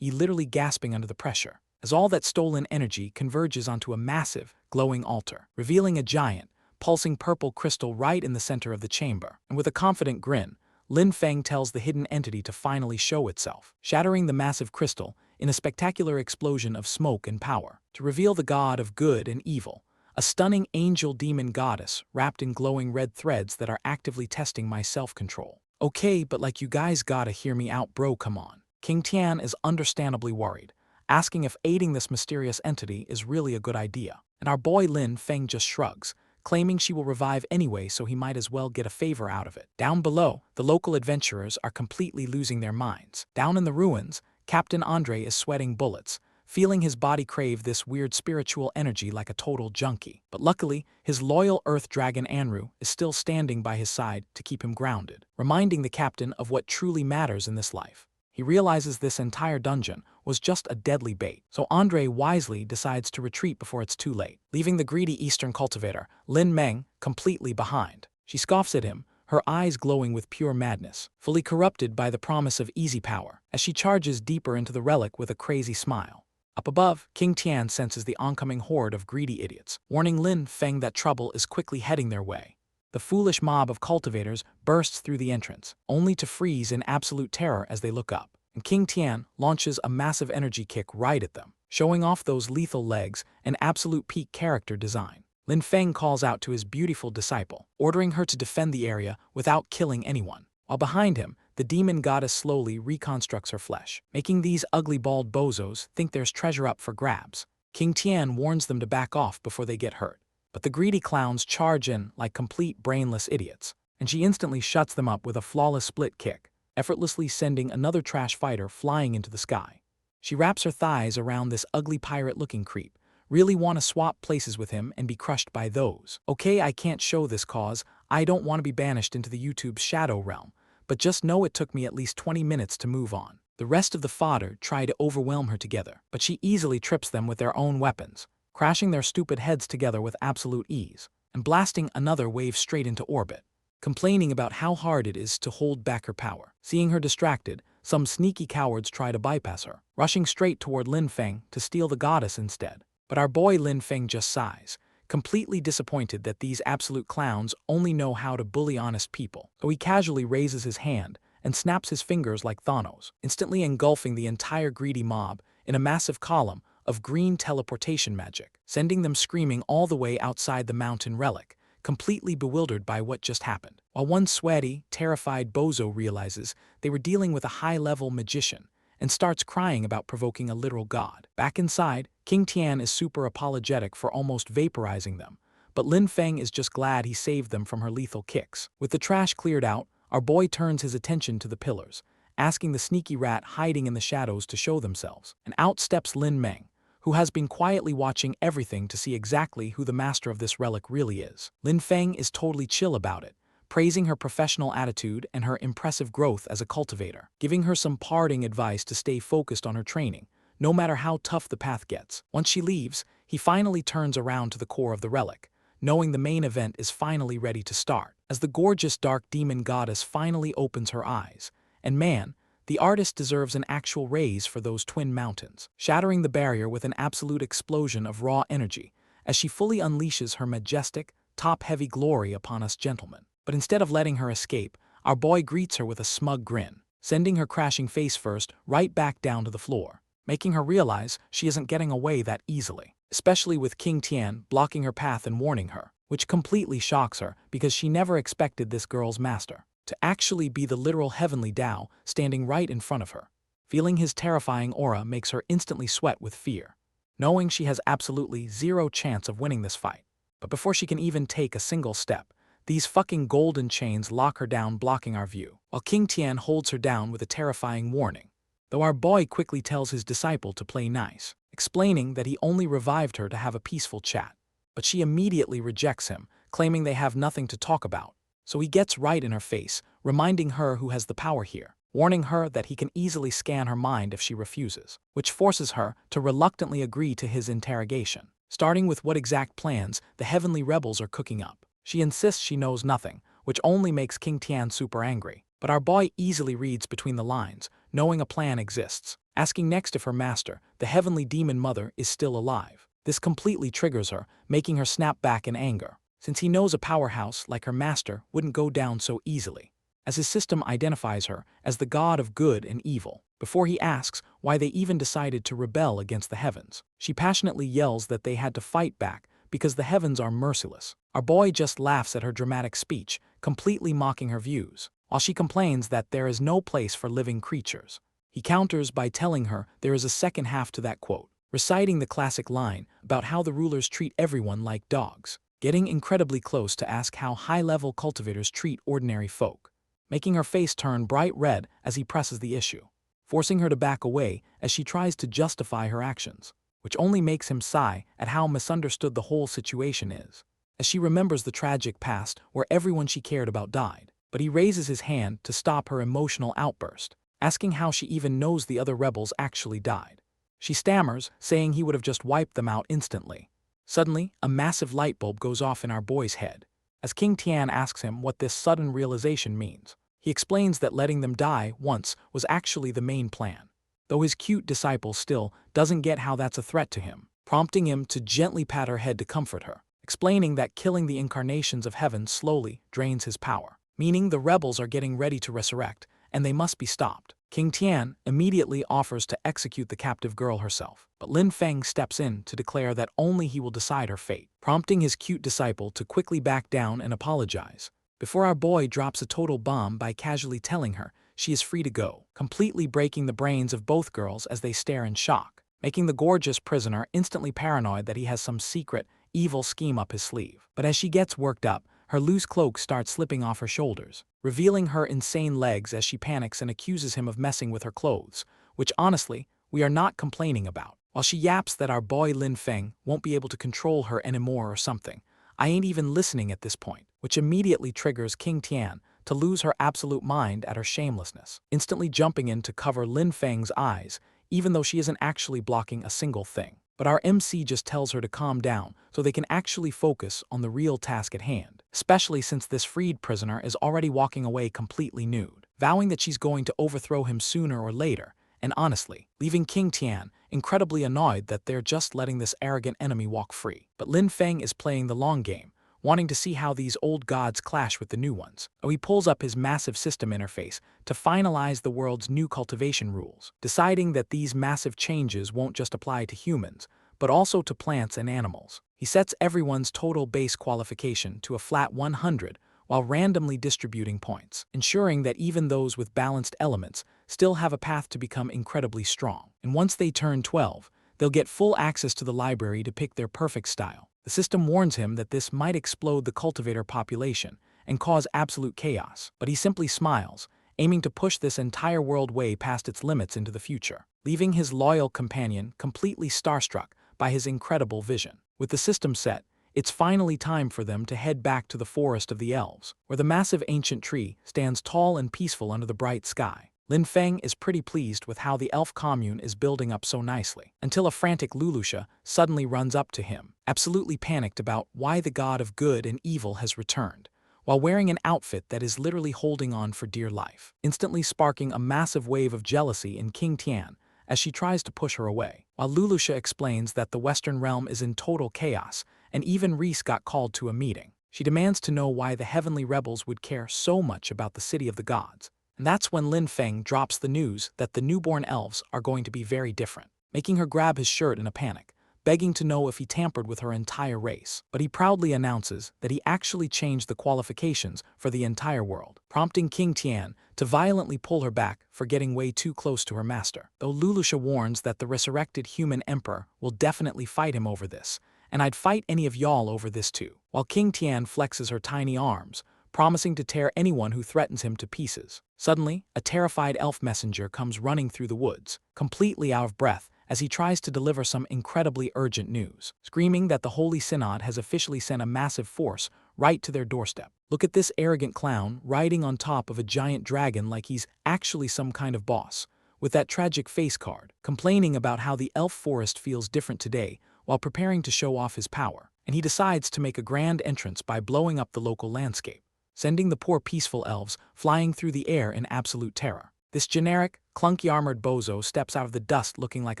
Yi literally gasping under the pressure, as all that stolen energy converges onto a massive, glowing altar, revealing a giant, pulsing purple crystal right in the center of the chamber. And with a confident grin, Lin Feng tells the hidden entity to finally show itself, shattering the massive crystal in a spectacular explosion of smoke and power, to reveal the god of good and evil, a stunning angel-demon goddess wrapped in glowing red threads that are actively testing my self-control. Okay, but like, you guys gotta hear me out, bro, come on. King Tian is understandably worried, asking if aiding this mysterious entity is really a good idea. And our boy Lin Feng just shrugs, claiming she will revive anyway, so he might as well get a favor out of it. Down below, the local adventurers are completely losing their minds. Down in the ruins, Captain Andre is sweating bullets, feeling his body crave this weird spiritual energy like a total junkie. But luckily, his loyal earth dragon Anru is still standing by his side to keep him grounded, reminding the captain of what truly matters in this life. He realizes this entire dungeon was just a deadly bait, so Andre wisely decides to retreat before it's too late, leaving the greedy eastern cultivator, Lin Meng, completely behind. She scoffs at him, her eyes glowing with pure madness, fully corrupted by the promise of easy power, as she charges deeper into the relic with a crazy smile. Up above, King Tian senses the oncoming horde of greedy idiots, warning Lin Feng that trouble is quickly heading their way. The foolish mob of cultivators bursts through the entrance, only to freeze in absolute terror as they look up, and King Tian launches a massive energy kick right at them, showing off those lethal legs and absolute peak character design. Lin Feng calls out to his beautiful disciple, ordering her to defend the area without killing anyone, while behind him, the demon goddess slowly reconstructs her flesh, making these ugly bald bozos think there's treasure up for grabs. King Tian warns them to back off before they get hurt, but the greedy clowns charge in like complete brainless idiots, and she instantly shuts them up with a flawless split kick, effortlessly sending another trash fighter flying into the sky. She wraps her thighs around this ugly pirate-looking creep, really want to swap places with him and be crushed by those. Okay, I can't show this cause I don't want to be banished into the YouTube's shadow realm, but just know it took me at least 20 minutes to move on. The rest of the fodder try to overwhelm her together, but she easily trips them with their own weapons, crashing their stupid heads together with absolute ease, and blasting another wave straight into orbit, complaining about how hard it is to hold back her power. Seeing her distracted, some sneaky cowards try to bypass her, rushing straight toward Lin Feng to steal the goddess instead. But our boy Lin Feng just sighs, completely disappointed that these absolute clowns only know how to bully honest people. So he casually raises his hand and snaps his fingers like Thanos, instantly engulfing the entire greedy mob in a massive column of green teleportation magic, sending them screaming all the way outside the mountain relic, completely bewildered by what just happened. While one sweaty, terrified bozo realizes they were dealing with a high-level magician and starts crying about provoking a literal god. Back inside, King Tian is super apologetic for almost vaporizing them, but Lin Feng is just glad he saved them from her lethal kicks. With the trash cleared out, our boy turns his attention to the pillars, asking the sneaky rat hiding in the shadows to show themselves. And out steps Lin Meng, who has been quietly watching everything to see exactly who the master of this relic really is. Lin Feng is totally chill about it, praising her professional attitude and her impressive growth as a cultivator, giving her some parting advice to stay focused on her training, no matter how tough the path gets. Once she leaves, he finally turns around to the core of the relic, knowing the main event is finally ready to start, as the gorgeous dark demon goddess finally opens her eyes. And man, the artist deserves an actual raise for those twin mountains, shattering the barrier with an absolute explosion of raw energy, as she fully unleashes her majestic, top-heavy glory upon us gentlemen. But instead of letting her escape, our boy greets her with a smug grin, sending her crashing face first right back down to the floor, making her realize she isn't getting away that easily, especially with King Tian blocking her path and warning her, which completely shocks her because she never expected this girl's master to actually be the literal heavenly Tao standing right in front of her. Feeling his terrifying aura makes her instantly sweat with fear, knowing she has absolutely zero chance of winning this fight. But before she can even take a single step, these fucking golden chains lock her down, blocking our view, while King Tian holds her down with a terrifying warning, though our boy quickly tells his disciple to play nice, explaining that he only revived her to have a peaceful chat. But she immediately rejects him, claiming they have nothing to talk about. So he gets right in her face, reminding her who has the power here, warning her that he can easily scan her mind if she refuses, which forces her to reluctantly agree to his interrogation, starting with what exact plans the heavenly rebels are cooking up. She insists she knows nothing, which only makes King Tian super angry. But our boy easily reads between the lines, knowing a plan exists, asking next if her master, the heavenly demon mother, is still alive. This completely triggers her, making her snap back in anger, since he knows a powerhouse like her master wouldn't go down so easily, as his system identifies her as the god of good and evil. Before he asks why they even decided to rebel against the heavens, she passionately yells that they had to fight back because the heavens are merciless. Our boy just laughs at her dramatic speech, completely mocking her views, while she complains that there is no place for living creatures. He counters by telling her there is a second half to that quote, reciting the classic line about how the rulers treat everyone like dogs, getting incredibly close to ask how high-level cultivators treat ordinary folk, making her face turn bright red as he presses the issue, forcing her to back away as she tries to justify her actions, which only makes him sigh at how misunderstood the whole situation is, as she remembers the tragic past where everyone she cared about died. But he raises his hand to stop her emotional outburst, asking how she even knows the other rebels actually died. She stammers, saying he would have just wiped them out instantly. Suddenly, a massive light bulb goes off in our boy's head, as King Tian asks him what this sudden realization means. He explains that letting them die once was actually the main plan, though his cute disciple still doesn't get how that's a threat to him, prompting him to gently pat her head to comfort her, explaining that killing the incarnations of heaven slowly drains his power, meaning the rebels are getting ready to resurrect, and they must be stopped. King Tian immediately offers to execute the captive girl herself, but Lin Feng steps in to declare that only he will decide her fate, prompting his cute disciple to quickly back down and apologize, before our boy drops a total bomb by casually telling her she is free to go, completely breaking the brains of both girls as they stare in shock, making the gorgeous prisoner instantly paranoid that he has some secret, evil scheme up his sleeve. But as she gets worked up, her loose cloak starts slipping off her shoulders, revealing her insane legs as she panics and accuses him of messing with her clothes, which honestly, we are not complaining about. While she yaps that our boy Lin Feng won't be able to control her anymore or something, I ain't even listening at this point, which immediately triggers King Tian to lose her absolute mind at her shamelessness, instantly jumping in to cover Lin Feng's eyes, even though she isn't actually blocking a single thing. But our MC just tells her to calm down so they can actually focus on the real task at hand, especially since this freed prisoner is already walking away completely nude, vowing that she's going to overthrow him sooner or later, and honestly, leaving King Tian incredibly annoyed that they're just letting this arrogant enemy walk free. But Lin Feng is playing the long game, wanting to see how these old gods clash with the new ones. So he pulls up his massive system interface to finalize the world's new cultivation rules, deciding that these massive changes won't just apply to humans, but also to plants and animals. He sets everyone's total base qualification to a flat 100 while randomly distributing points, ensuring that even those with balanced elements still have a path to become incredibly strong. And once they turn 12, they'll get full access to the library to pick their perfect style. The system warns him that this might explode the cultivator population and cause absolute chaos, but he simply smiles, aiming to push this entire world way past its limits into the future, leaving his loyal companion completely starstruck by his incredible vision. With the system set, it's finally time for them to head back to the forest of the elves, where the massive ancient tree stands tall and peaceful under the bright sky. Lin Feng is pretty pleased with how the elf commune is building up so nicely, until a frantic Lulusha suddenly runs up to him, absolutely panicked about why the god of good and evil has returned, while wearing an outfit that is literally holding on for dear life, instantly sparking a massive wave of jealousy in King Tian as she tries to push her away. While Lulusha explains that the Western realm is in total chaos, and even Reese got called to a meeting, she demands to know why the heavenly rebels would care so much about the city of the gods. And that's when Lin Feng drops the news that the newborn elves are going to be very different, making her grab his shirt in a panic, begging to know if he tampered with her entire race. But he proudly announces that he actually changed the qualifications for the entire world, prompting King Tian to violently pull her back for getting way too close to her master. Though Lulusha warns that the resurrected human emperor will definitely fight him over this, and I'd fight any of y'all over this too, while King Tian flexes her tiny arms, promising to tear anyone who threatens him to pieces. Suddenly, a terrified elf messenger comes running through the woods, completely out of breath as he tries to deliver some incredibly urgent news, screaming that the Holy Synod has officially sent a massive force right to their doorstep. Look at this arrogant clown riding on top of a giant dragon like he's actually some kind of boss, with that tragic face card, complaining about how the elf forest feels different today while preparing to show off his power. And he decides to make a grand entrance by blowing up the local landscape, sending the poor peaceful elves flying through the air in absolute terror. This generic, clunky-armored bozo steps out of the dust looking like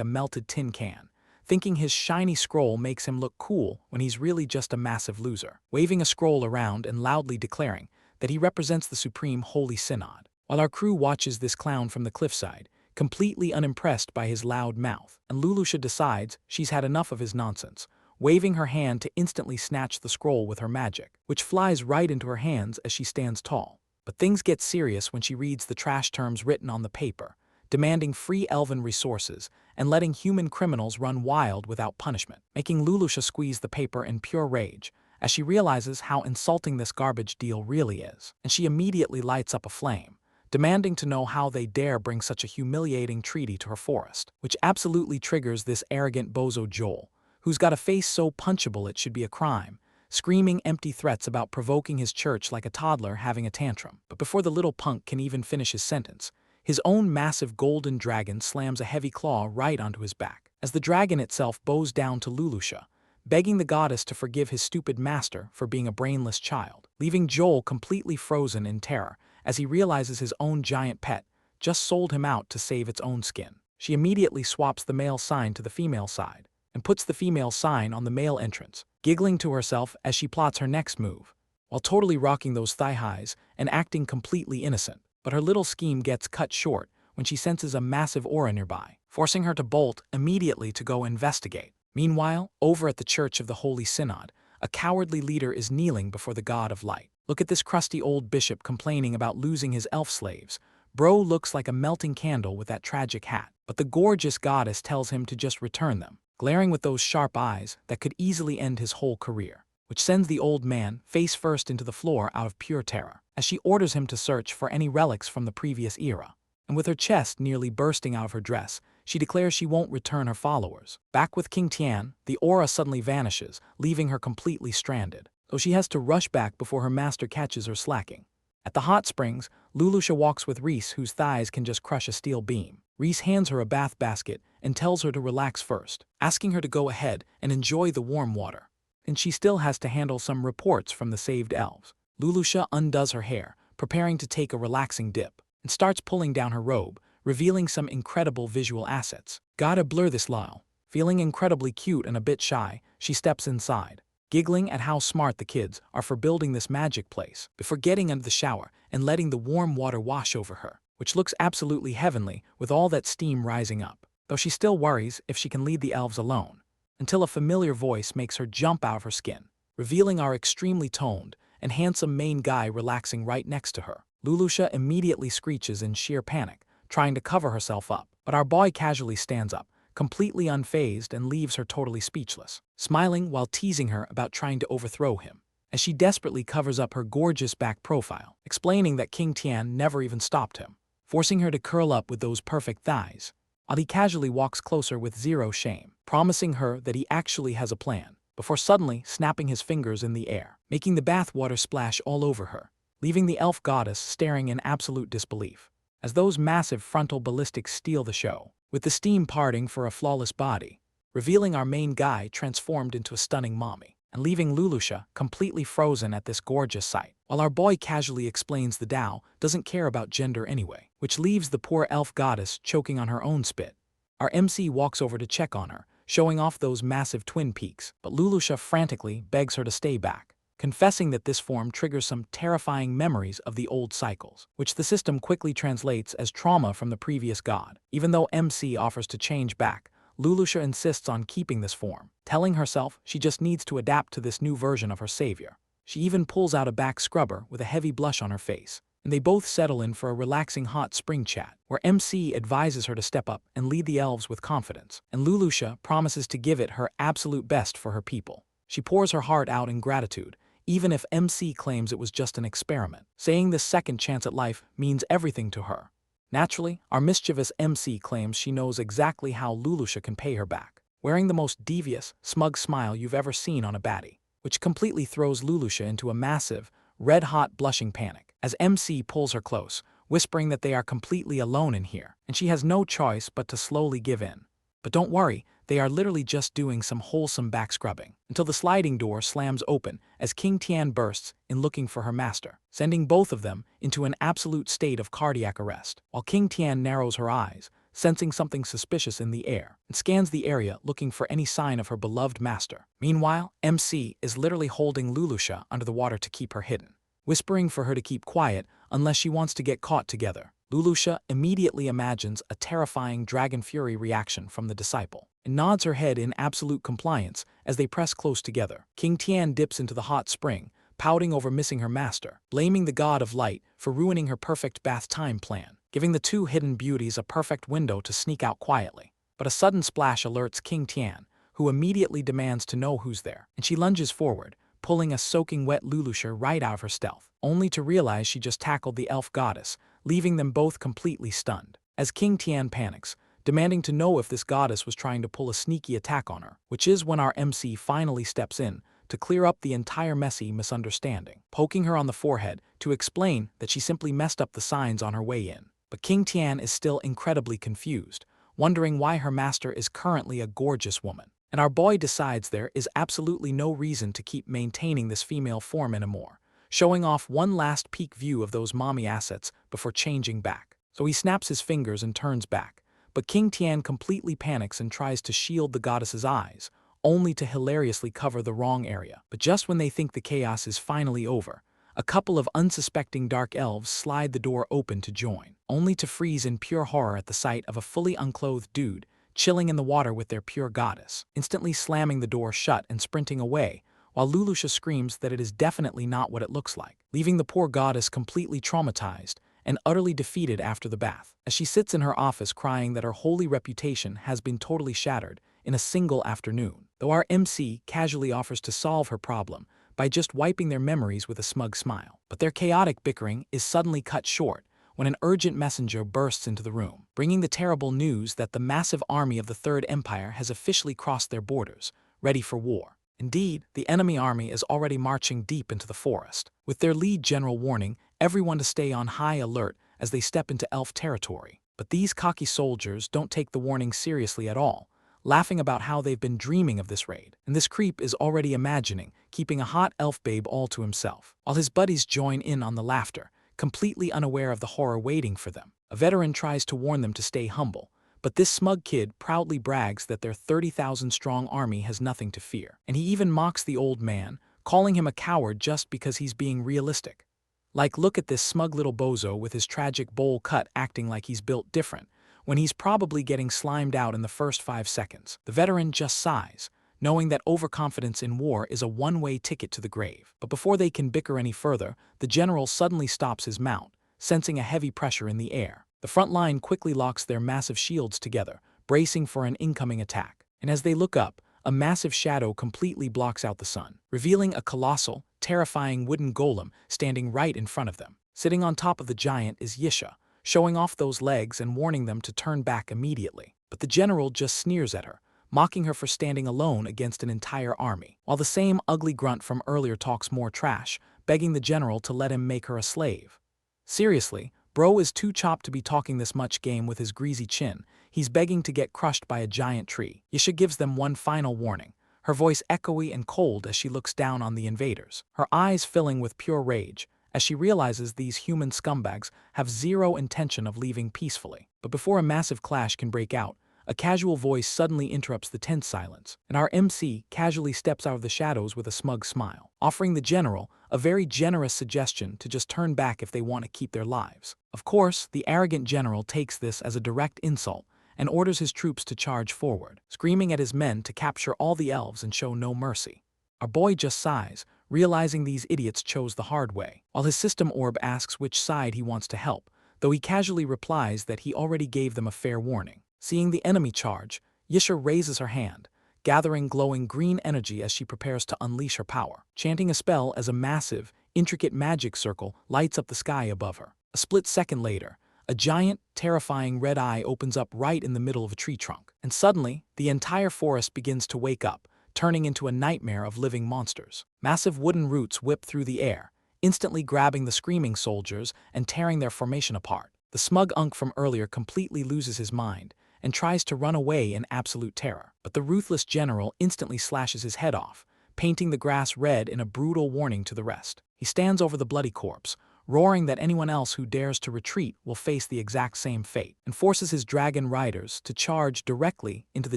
a melted tin can, thinking his shiny scroll makes him look cool when he's really just a massive loser, waving a scroll around and loudly declaring that he represents the supreme holy synod. While our crew watches this clown from the cliffside, completely unimpressed by his loud mouth, and Lulusha decides she's had enough of his nonsense, waving her hand to instantly snatch the scroll with her magic, which flies right into her hands as she stands tall. But things get serious when she reads the trash terms written on the paper, demanding free elven resources and letting human criminals run wild without punishment, making Lulusha squeeze the paper in pure rage as she realizes how insulting this garbage deal really is. And she immediately lights up a flame, demanding to know how they dare bring such a humiliating treaty to her forest, which absolutely triggers this arrogant bozo Joel, who's got a face so punchable it should be a crime, screaming empty threats about provoking his church like a toddler having a tantrum. But before the little punk can even finish his sentence, his own massive golden dragon slams a heavy claw right onto his back, as the dragon itself bows down to Lulusha, begging the goddess to forgive his stupid master for being a brainless child, leaving Joel completely frozen in terror as he realizes his own giant pet just sold him out to save its own skin. She immediately swaps the male sign to the female side and puts the female sign on the male entrance, giggling to herself as she plots her next move, while totally rocking those thigh highs and acting completely innocent. But her little scheme gets cut short when she senses a massive aura nearby, forcing her to bolt immediately to go investigate. Meanwhile, over at the Church of the Holy Synod, a cowardly leader is kneeling before the God of Light. Look at this crusty old bishop complaining about losing his elf slaves. Bro looks like a melting candle with that tragic hat, but the gorgeous goddess tells him to just return them, glaring with those sharp eyes that could easily end his whole career, which sends the old man face first into the floor out of pure terror, as she orders him to search for any relics from the previous era. And with her chest nearly bursting out of her dress, she declares she won't return her followers. Back with King Tian, the aura suddenly vanishes, leaving her completely stranded, though she has to rush back before her master catches her slacking. At the hot springs, Lulusha walks with Reese, whose thighs can just crush a steel beam. Reese hands her a bath basket and tells her to relax first, asking her to go ahead and enjoy the warm water. And she still has to handle some reports from the saved elves. Lulusha undoes her hair, preparing to take a relaxing dip, and starts pulling down her robe, revealing some incredible visual assets. Gotta blur this lol. Feeling incredibly cute and a bit shy, she steps inside, giggling at how smart the kids are for building this magic place, before getting into the shower and letting the warm water wash over her, which looks absolutely heavenly with all that steam rising up, though she still worries if she can lead the elves alone, until a familiar voice makes her jump out of her skin, revealing our extremely toned and handsome main guy relaxing right next to her. Lulusha immediately screeches in sheer panic, trying to cover herself up, but our boy casually stands up, completely unfazed, and leaves her totally speechless, smiling while teasing her about trying to overthrow him, as she desperately covers up her gorgeous back profile, explaining that King Tian never even stopped him, forcing her to curl up with those perfect thighs, while he casually walks closer with zero shame, promising her that he actually has a plan, before suddenly snapping his fingers in the air, making the bath water splash all over her, leaving the elf goddess staring in absolute disbelief, as those massive frontal ballistics steal the show, with the steam parting for a flawless body, revealing our main guy transformed into a stunning mommy, and leaving Lulusha completely frozen at this gorgeous sight, while our boy casually explains the Tao doesn't care about gender anyway, which leaves the poor elf goddess choking on her own spit. Our MC walks over to check on her, showing off those massive twin peaks, but Lulusha frantically begs her to stay back, confessing that this form triggers some terrifying memories of the old cycles, which the system quickly translates as trauma from the previous god. Even though MC offers to change back, Lulusha insists on keeping this form, telling herself she just needs to adapt to this new version of her savior. She even pulls out a back scrubber with a heavy blush on her face, and they both settle in for a relaxing hot spring chat, where MC advises her to step up and lead the elves with confidence, and Lulusha promises to give it her absolute best for her people. She pours her heart out in gratitude, even if MC claims it was just an experiment, saying this second chance at life means everything to her. Naturally, our mischievous MC claims she knows exactly how Lulusha can pay her back, wearing the most devious, smug smile you've ever seen on a baddie, which completely throws Lulusha into a massive, red-hot blushing panic, as MC pulls her close, whispering that they are completely alone in here, and she has no choice but to slowly give in. But don't worry, they are literally just doing some wholesome back scrubbing, until the sliding door slams open as King Tian bursts in looking for her master, sending both of them into an absolute state of cardiac arrest, while King Tian narrows her eyes, sensing something suspicious in the air, and scans the area looking for any sign of her beloved master. Meanwhile, MC is literally holding Lulusha under the water to keep her hidden, whispering for her to keep quiet unless she wants to get caught together. Lulusha immediately imagines a terrifying dragon fury reaction from the disciple, and nods her head in absolute compliance as they press close together. King Tian dips into the hot spring, pouting over missing her master, blaming the god of light for ruining her perfect bath time plan, giving the two hidden beauties a perfect window to sneak out quietly. But a sudden splash alerts King Tian, who immediately demands to know who's there, and she lunges forward, pulling a soaking wet Lulusha right out of her stealth, only to realize she just tackled the elf goddess, leaving them both completely stunned. As King Tian panics, demanding to know if this goddess was trying to pull a sneaky attack on her, which is when our MC finally steps in to clear up the entire messy misunderstanding, poking her on the forehead to explain that she simply messed up the signs on her way in. But King Tian is still incredibly confused, wondering why her master is currently a gorgeous woman. And our boy decides there is absolutely no reason to keep maintaining this female form anymore, showing off one last peek view of those mommy assets before changing back. So he snaps his fingers and turns back, but King Tian completely panics and tries to shield the goddess's eyes, only to hilariously cover the wrong area. But just when they think the chaos is finally over, a couple of unsuspecting dark elves slide the door open to join, only to freeze in pure horror at the sight of a fully unclothed dude chilling in the water with their pure goddess, instantly slamming the door shut and sprinting away, while Lulusha screams that it is definitely not what it looks like, leaving the poor goddess completely traumatized and utterly defeated after the bath, as she sits in her office crying that her holy reputation has been totally shattered in a single afternoon, though our MC casually offers to solve her problem by just wiping their memories with a smug smile. But their chaotic bickering is suddenly cut short when an urgent messenger bursts into the room, bringing the terrible news that the massive army of the Third Empire has officially crossed their borders, ready for war. Indeed, the enemy army is already marching deep into the forest, with their lead general warning everyone to stay on high alert as they step into elf territory. But these cocky soldiers don't take the warning seriously at all, laughing about how they've been dreaming of this raid, and this creep is already imagining keeping a hot elf babe all to himself, while his buddies join in on the laughter, completely unaware of the horror waiting for them. A veteran tries to warn them to stay humble, but this smug kid proudly brags that their 30,000-strong army has nothing to fear, and he even mocks the old man, calling him a coward just because he's being realistic. Like, look at this smug little bozo with his tragic bowl cut acting like he's built different, when he's probably getting slimed out in the first 5 seconds. The veteran just sighs, knowing that overconfidence in war is a one-way ticket to the grave. But before they can bicker any further, the general suddenly stops his mount, sensing a heavy pressure in the air. The front line quickly locks their massive shields together, bracing for an incoming attack. And as they look up, a massive shadow completely blocks out the sun, revealing a colossal, terrifying wooden golem standing right in front of them. Sitting on top of the giant is Yisha, showing off those legs and warning them to turn back immediately. But the general just sneers at her, mocking her for standing alone against an entire army, while the same ugly grunt from earlier talks more trash, begging the general to let him make her a slave. Seriously, bro is too chopped to be talking this much game with his greasy chin. He's begging to get crushed by a giant tree. Yisha gives them one final warning, her voice echoey and cold as she looks down on the invaders, her eyes filling with pure rage, as she realizes these human scumbags have zero intention of leaving peacefully. But before a massive clash can break out, a casual voice suddenly interrupts the tense silence, and our MC casually steps out of the shadows with a smug smile, offering the general a very generous suggestion to just turn back if they want to keep their lives. Of course, the arrogant general takes this as a direct insult and orders his troops to charge forward, screaming at his men to capture all the elves and show no mercy. Our boy just sighs, realizing these idiots chose the hard way, while his system orb asks which side he wants to help, though he casually replies that he already gave them a fair warning. Seeing the enemy charge, Yisha raises her hand, gathering glowing green energy as she prepares to unleash her power, chanting a spell as a massive, intricate magic circle lights up the sky above her. A split second later, a giant, terrifying red eye opens up right in the middle of a tree trunk, and suddenly, the entire forest begins to wake up, turning into a nightmare of living monsters. Massive wooden roots whip through the air, instantly grabbing the screaming soldiers and tearing their formation apart. The smug unk from earlier completely loses his mind and tries to run away in absolute terror. But the ruthless general instantly slashes his head off, painting the grass red in a brutal warning to the rest. He stands over the bloody corpse, roaring that anyone else who dares to retreat will face the exact same fate, and forces his dragon riders to charge directly into the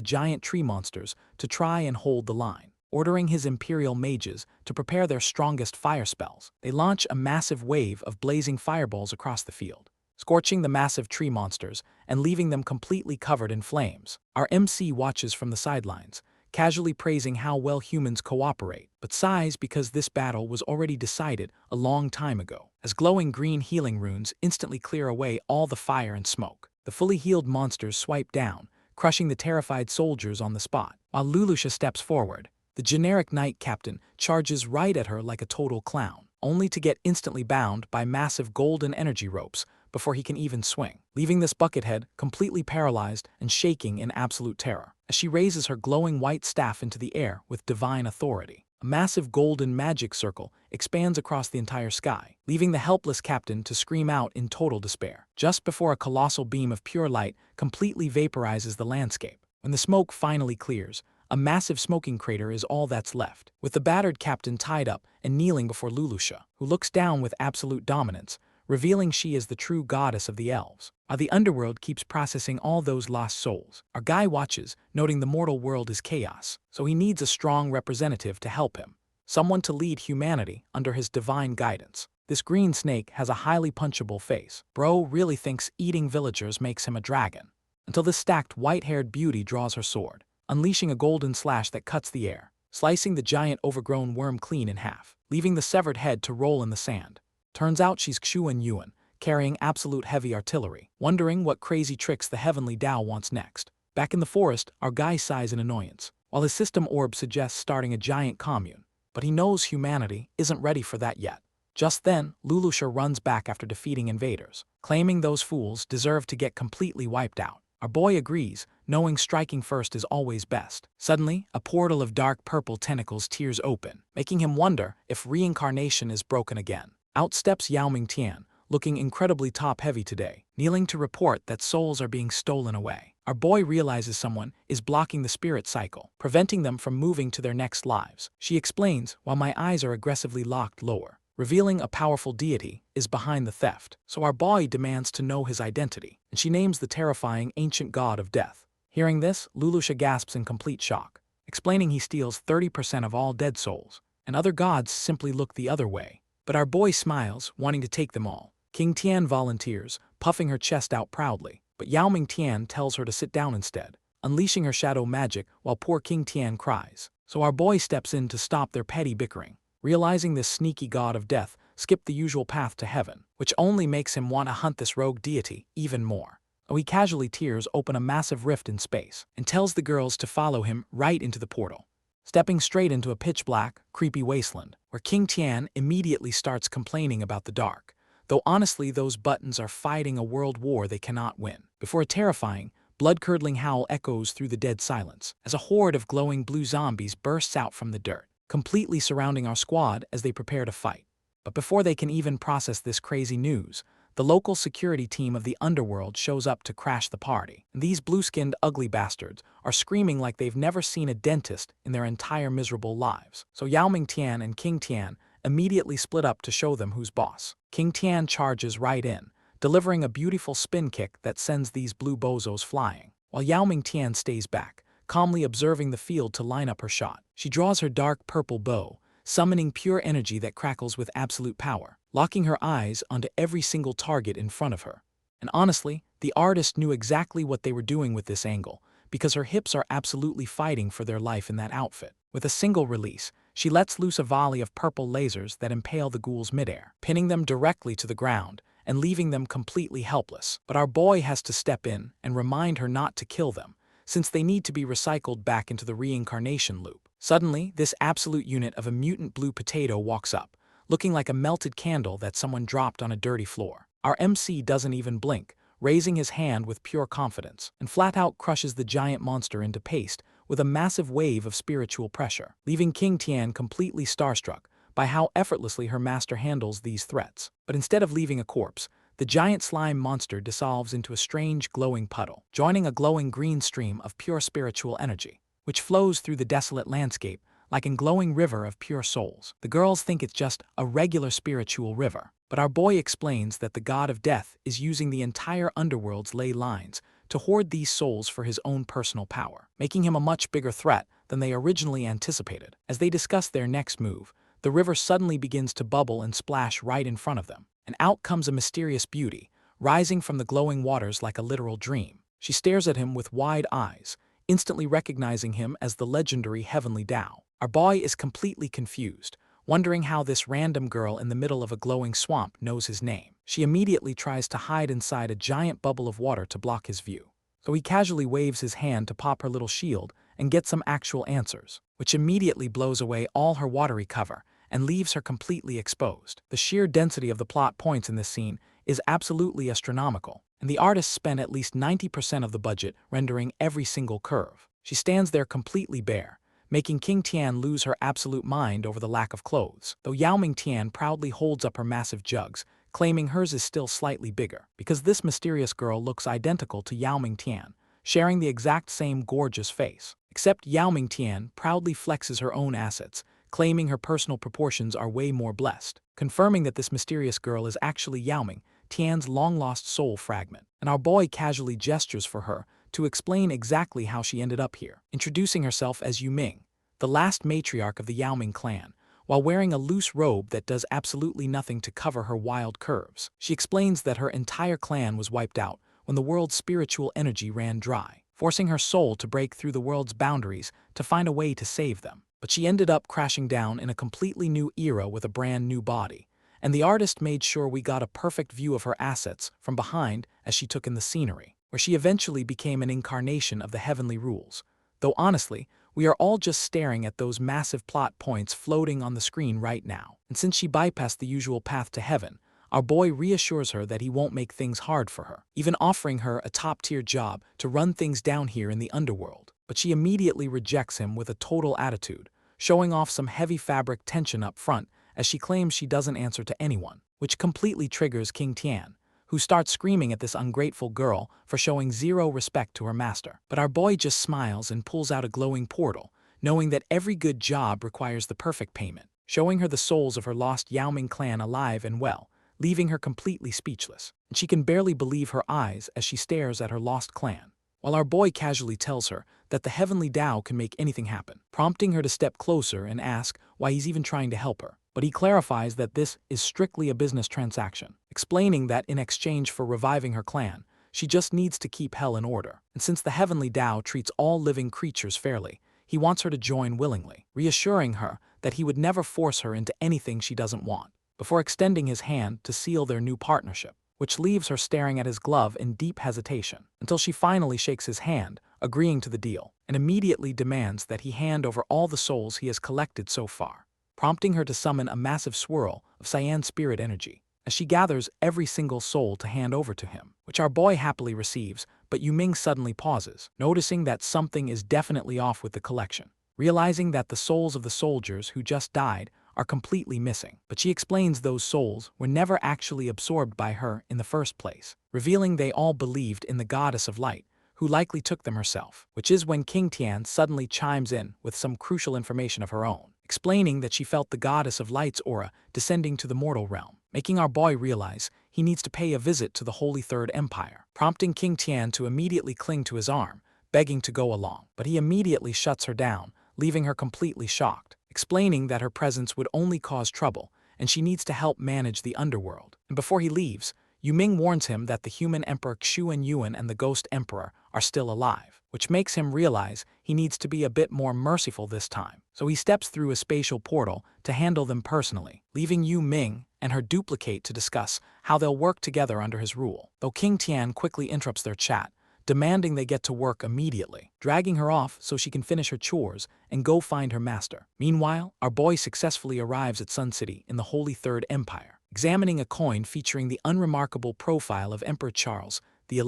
giant tree monsters to try and hold the line. Ordering his imperial mages to prepare their strongest fire spells, they launch a massive wave of blazing fireballs across the field, scorching the massive tree monsters and leaving them completely covered in flames. Our MC watches from the sidelines, casually praising how well humans cooperate, but sighs because this battle was already decided a long time ago, as glowing green healing runes instantly clear away all the fire and smoke. The fully healed monsters swipe down, crushing the terrified soldiers on the spot. While Lulusha steps forward, the generic knight captain charges right at her like a total clown, only to get instantly bound by massive golden energy ropes before he can even swing, leaving this buckethead completely paralyzed and shaking in absolute terror. As she raises her glowing white staff into the air with divine authority, a massive golden magic circle expands across the entire sky, leaving the helpless captain to scream out in total despair, just before a colossal beam of pure light completely vaporizes the landscape. When the smoke finally clears, a massive smoking crater is all that's left, with the battered captain tied up and kneeling before Lulusha, who looks down with absolute dominance, revealing she is the true goddess of the elves. While the underworld keeps processing all those lost souls, our guy watches, noting the mortal world is chaos, so he needs a strong representative to help him, someone to lead humanity under his divine guidance. This green snake has a highly punchable face. Bro really thinks eating villagers makes him a dragon, until this stacked white-haired beauty draws her sword, unleashing a golden slash that cuts the air, slicing the giant overgrown worm clean in half, leaving the severed head to roll in the sand. Turns out she's Xuan Yuan, carrying absolute heavy artillery, wondering what crazy tricks the heavenly Tao wants next. Back in the forest, our guy sighs in annoyance, while his system orb suggests starting a giant commune, but he knows humanity isn't ready for that yet. Just then, Lulusha runs back after defeating invaders, claiming those fools deserve to get completely wiped out. Our boy agrees, knowing striking first is always best. Suddenly, a portal of dark purple tentacles tears open, making him wonder if reincarnation is broken again. Out steps Yao Mingtian, looking incredibly top-heavy today, kneeling to report that souls are being stolen away. Our boy realizes someone is blocking the spirit cycle, preventing them from moving to their next lives. She explains, while my eyes are aggressively locked lower, revealing a powerful deity is behind the theft. So our boy demands to know his identity, and she names the terrifying ancient god of death. Hearing this, Lulusha gasps in complete shock, explaining he steals 30% of all dead souls, and other gods simply look the other way. But our boy smiles, wanting to take them all. King Tian volunteers, puffing her chest out proudly, but Yao Mingtian tells her to sit down instead, unleashing her shadow magic while poor King Tian cries. So our boy steps in to stop their petty bickering, realizing this sneaky god of death skipped the usual path to heaven, which only makes him want to hunt this rogue deity even more. He casually tears open a massive rift in space and tells the girls to follow him right into the portal, stepping straight into a pitch-black, creepy wasteland, where King Tian immediately starts complaining about the dark, though honestly those buttons are fighting a world war they cannot win, before a terrifying, blood-curdling howl echoes through the dead silence, as a horde of glowing blue zombies bursts out from the dirt, completely surrounding our squad as they prepare to fight. But before they can even process this crazy news, the local security team of the underworld shows up to crash the party. And these blue-skinned ugly bastards are screaming like they've never seen a dentist in their entire miserable lives. So Yao Mingtian and King Tian immediately split up to show them who's boss. King Tian charges right in, delivering a beautiful spin kick that sends these blue bozos flying, while Yao Mingtian stays back, calmly observing the field to line up her shot. She draws her dark purple bow, summoning pure energy that crackles with absolute power, locking her eyes onto every single target in front of her. And honestly, the artist knew exactly what they were doing with this angle, because her hips are absolutely fighting for their life in that outfit. With a single release, she lets loose a volley of purple lasers that impale the ghouls midair, pinning them directly to the ground and leaving them completely helpless. But our boy has to step in and remind her not to kill them, since they need to be recycled back into the reincarnation loop. Suddenly, this absolute unit of a mutant blue potato walks up, looking like a melted candle that someone dropped on a dirty floor. Our MC doesn't even blink, raising his hand with pure confidence, and flat out crushes the giant monster into paste with a massive wave of spiritual pressure, leaving King Tian completely starstruck by how effortlessly her master handles these threats. But instead of leaving a corpse, the giant slime monster dissolves into a strange glowing puddle, joining a glowing green stream of pure spiritual energy, which flows through the desolate landscape like a glowing river of pure souls. The girls think it's just a regular spiritual river, but our boy explains that the god of death is using the entire underworld's ley lines to hoard these souls for his own personal power, making him a much bigger threat than they originally anticipated. As they discuss their next move, the river suddenly begins to bubble and splash right in front of them, and out comes a mysterious beauty, rising from the glowing waters like a literal dream. She stares at him with wide eyes, instantly recognizing him as the legendary Heavenly Tao. Our boy is completely confused, wondering how this random girl in the middle of a glowing swamp knows his name. She immediately tries to hide inside a giant bubble of water to block his view, so he casually waves his hand to pop her little shield and get some actual answers, which immediately blows away all her watery cover and leaves her completely exposed. The sheer density of the plot points in this scene is absolutely astronomical, and the artists spent at least 90% of the budget rendering every single curve. She stands there completely bare, making King Tian lose her absolute mind over the lack of clothes, though Yao Ming Tian proudly holds up her massive jugs, claiming hers is still slightly bigger, because this mysterious girl looks identical to Yao Ming Tian, sharing the exact same gorgeous face. Except Yao Ming Tian proudly flexes her own assets, claiming her personal proportions are way more blessed, confirming that this mysterious girl is actually Yao Ming Tian's long-lost soul fragment, and our boy casually gestures for her to explain exactly how she ended up here, introducing herself as Yu Ming, the last matriarch of the Yao Ming clan, while wearing a loose robe that does absolutely nothing to cover her wild curves. She explains that her entire clan was wiped out when the world's spiritual energy ran dry, forcing her soul to break through the world's boundaries to find a way to save them. But she ended up crashing down in a completely new era with a brand new body, and the artist made sure we got a perfect view of her assets from behind as she took in the scenery, where she eventually became an incarnation of the heavenly rules. Though honestly, we are all just staring at those massive plot points floating on the screen right now. And since she bypassed the usual path to heaven, our boy reassures her that he won't make things hard for her, even offering her a top-tier job to run things down here in the underworld. But she immediately rejects him with a total attitude, showing off some heavy fabric tension up front as she claims she doesn't answer to anyone, which completely triggers King Tian, who starts screaming at this ungrateful girl for showing zero respect to her master. But our boy just smiles and pulls out a glowing portal, knowing that every good job requires the perfect payment, showing her the souls of her lost Yao Ming clan alive and well, leaving her completely speechless, and she can barely believe her eyes as she stares at her lost clan, while our boy casually tells her that the Heavenly Tao can make anything happen, prompting her to step closer and ask why he's even trying to help her. But he clarifies that this is strictly a business transaction, explaining that in exchange for reviving her clan, she just needs to keep hell in order. And since the Heavenly Tao treats all living creatures fairly, he wants her to join willingly, reassuring her that he would never force her into anything she doesn't want, before extending his hand to seal their new partnership, which leaves her staring at his glove in deep hesitation, until she finally shakes his hand, agreeing to the deal, and immediately demands that he hand over all the souls he has collected so far, prompting her to summon a massive swirl of cyan spirit energy, as she gathers every single soul to hand over to him, which our boy happily receives, but Yu Ming suddenly pauses, noticing that something is definitely off with the collection, realizing that the souls of the soldiers who just died are completely missing. But she explains those souls were never actually absorbed by her in the first place, revealing they all believed in the goddess of light, who likely took them herself, which is when King Tian suddenly chimes in with some crucial information of her own, explaining that she felt the goddess of light's aura descending to the mortal realm, making our boy realize he needs to pay a visit to the Holy Third Empire, prompting King Tian to immediately cling to his arm, begging to go along. But he immediately shuts her down, leaving her completely shocked, explaining that her presence would only cause trouble and she needs to help manage the underworld. And before he leaves, Yu Ming warns him that the human Emperor Xuan Yuan and the Ghost Emperor are still alive, which makes him realize he needs to be a bit more merciful this time. So he steps through a spatial portal to handle them personally, leaving Yu Ming and her duplicate to discuss how they'll work together under his rule, though King Tian quickly interrupts their chat, demanding they get to work immediately, dragging her off so she can finish her chores and go find her master. Meanwhile, our boy successfully arrives at Sun City in the Holy Third Empire, examining a coin featuring the unremarkable profile of Emperor Charles XI.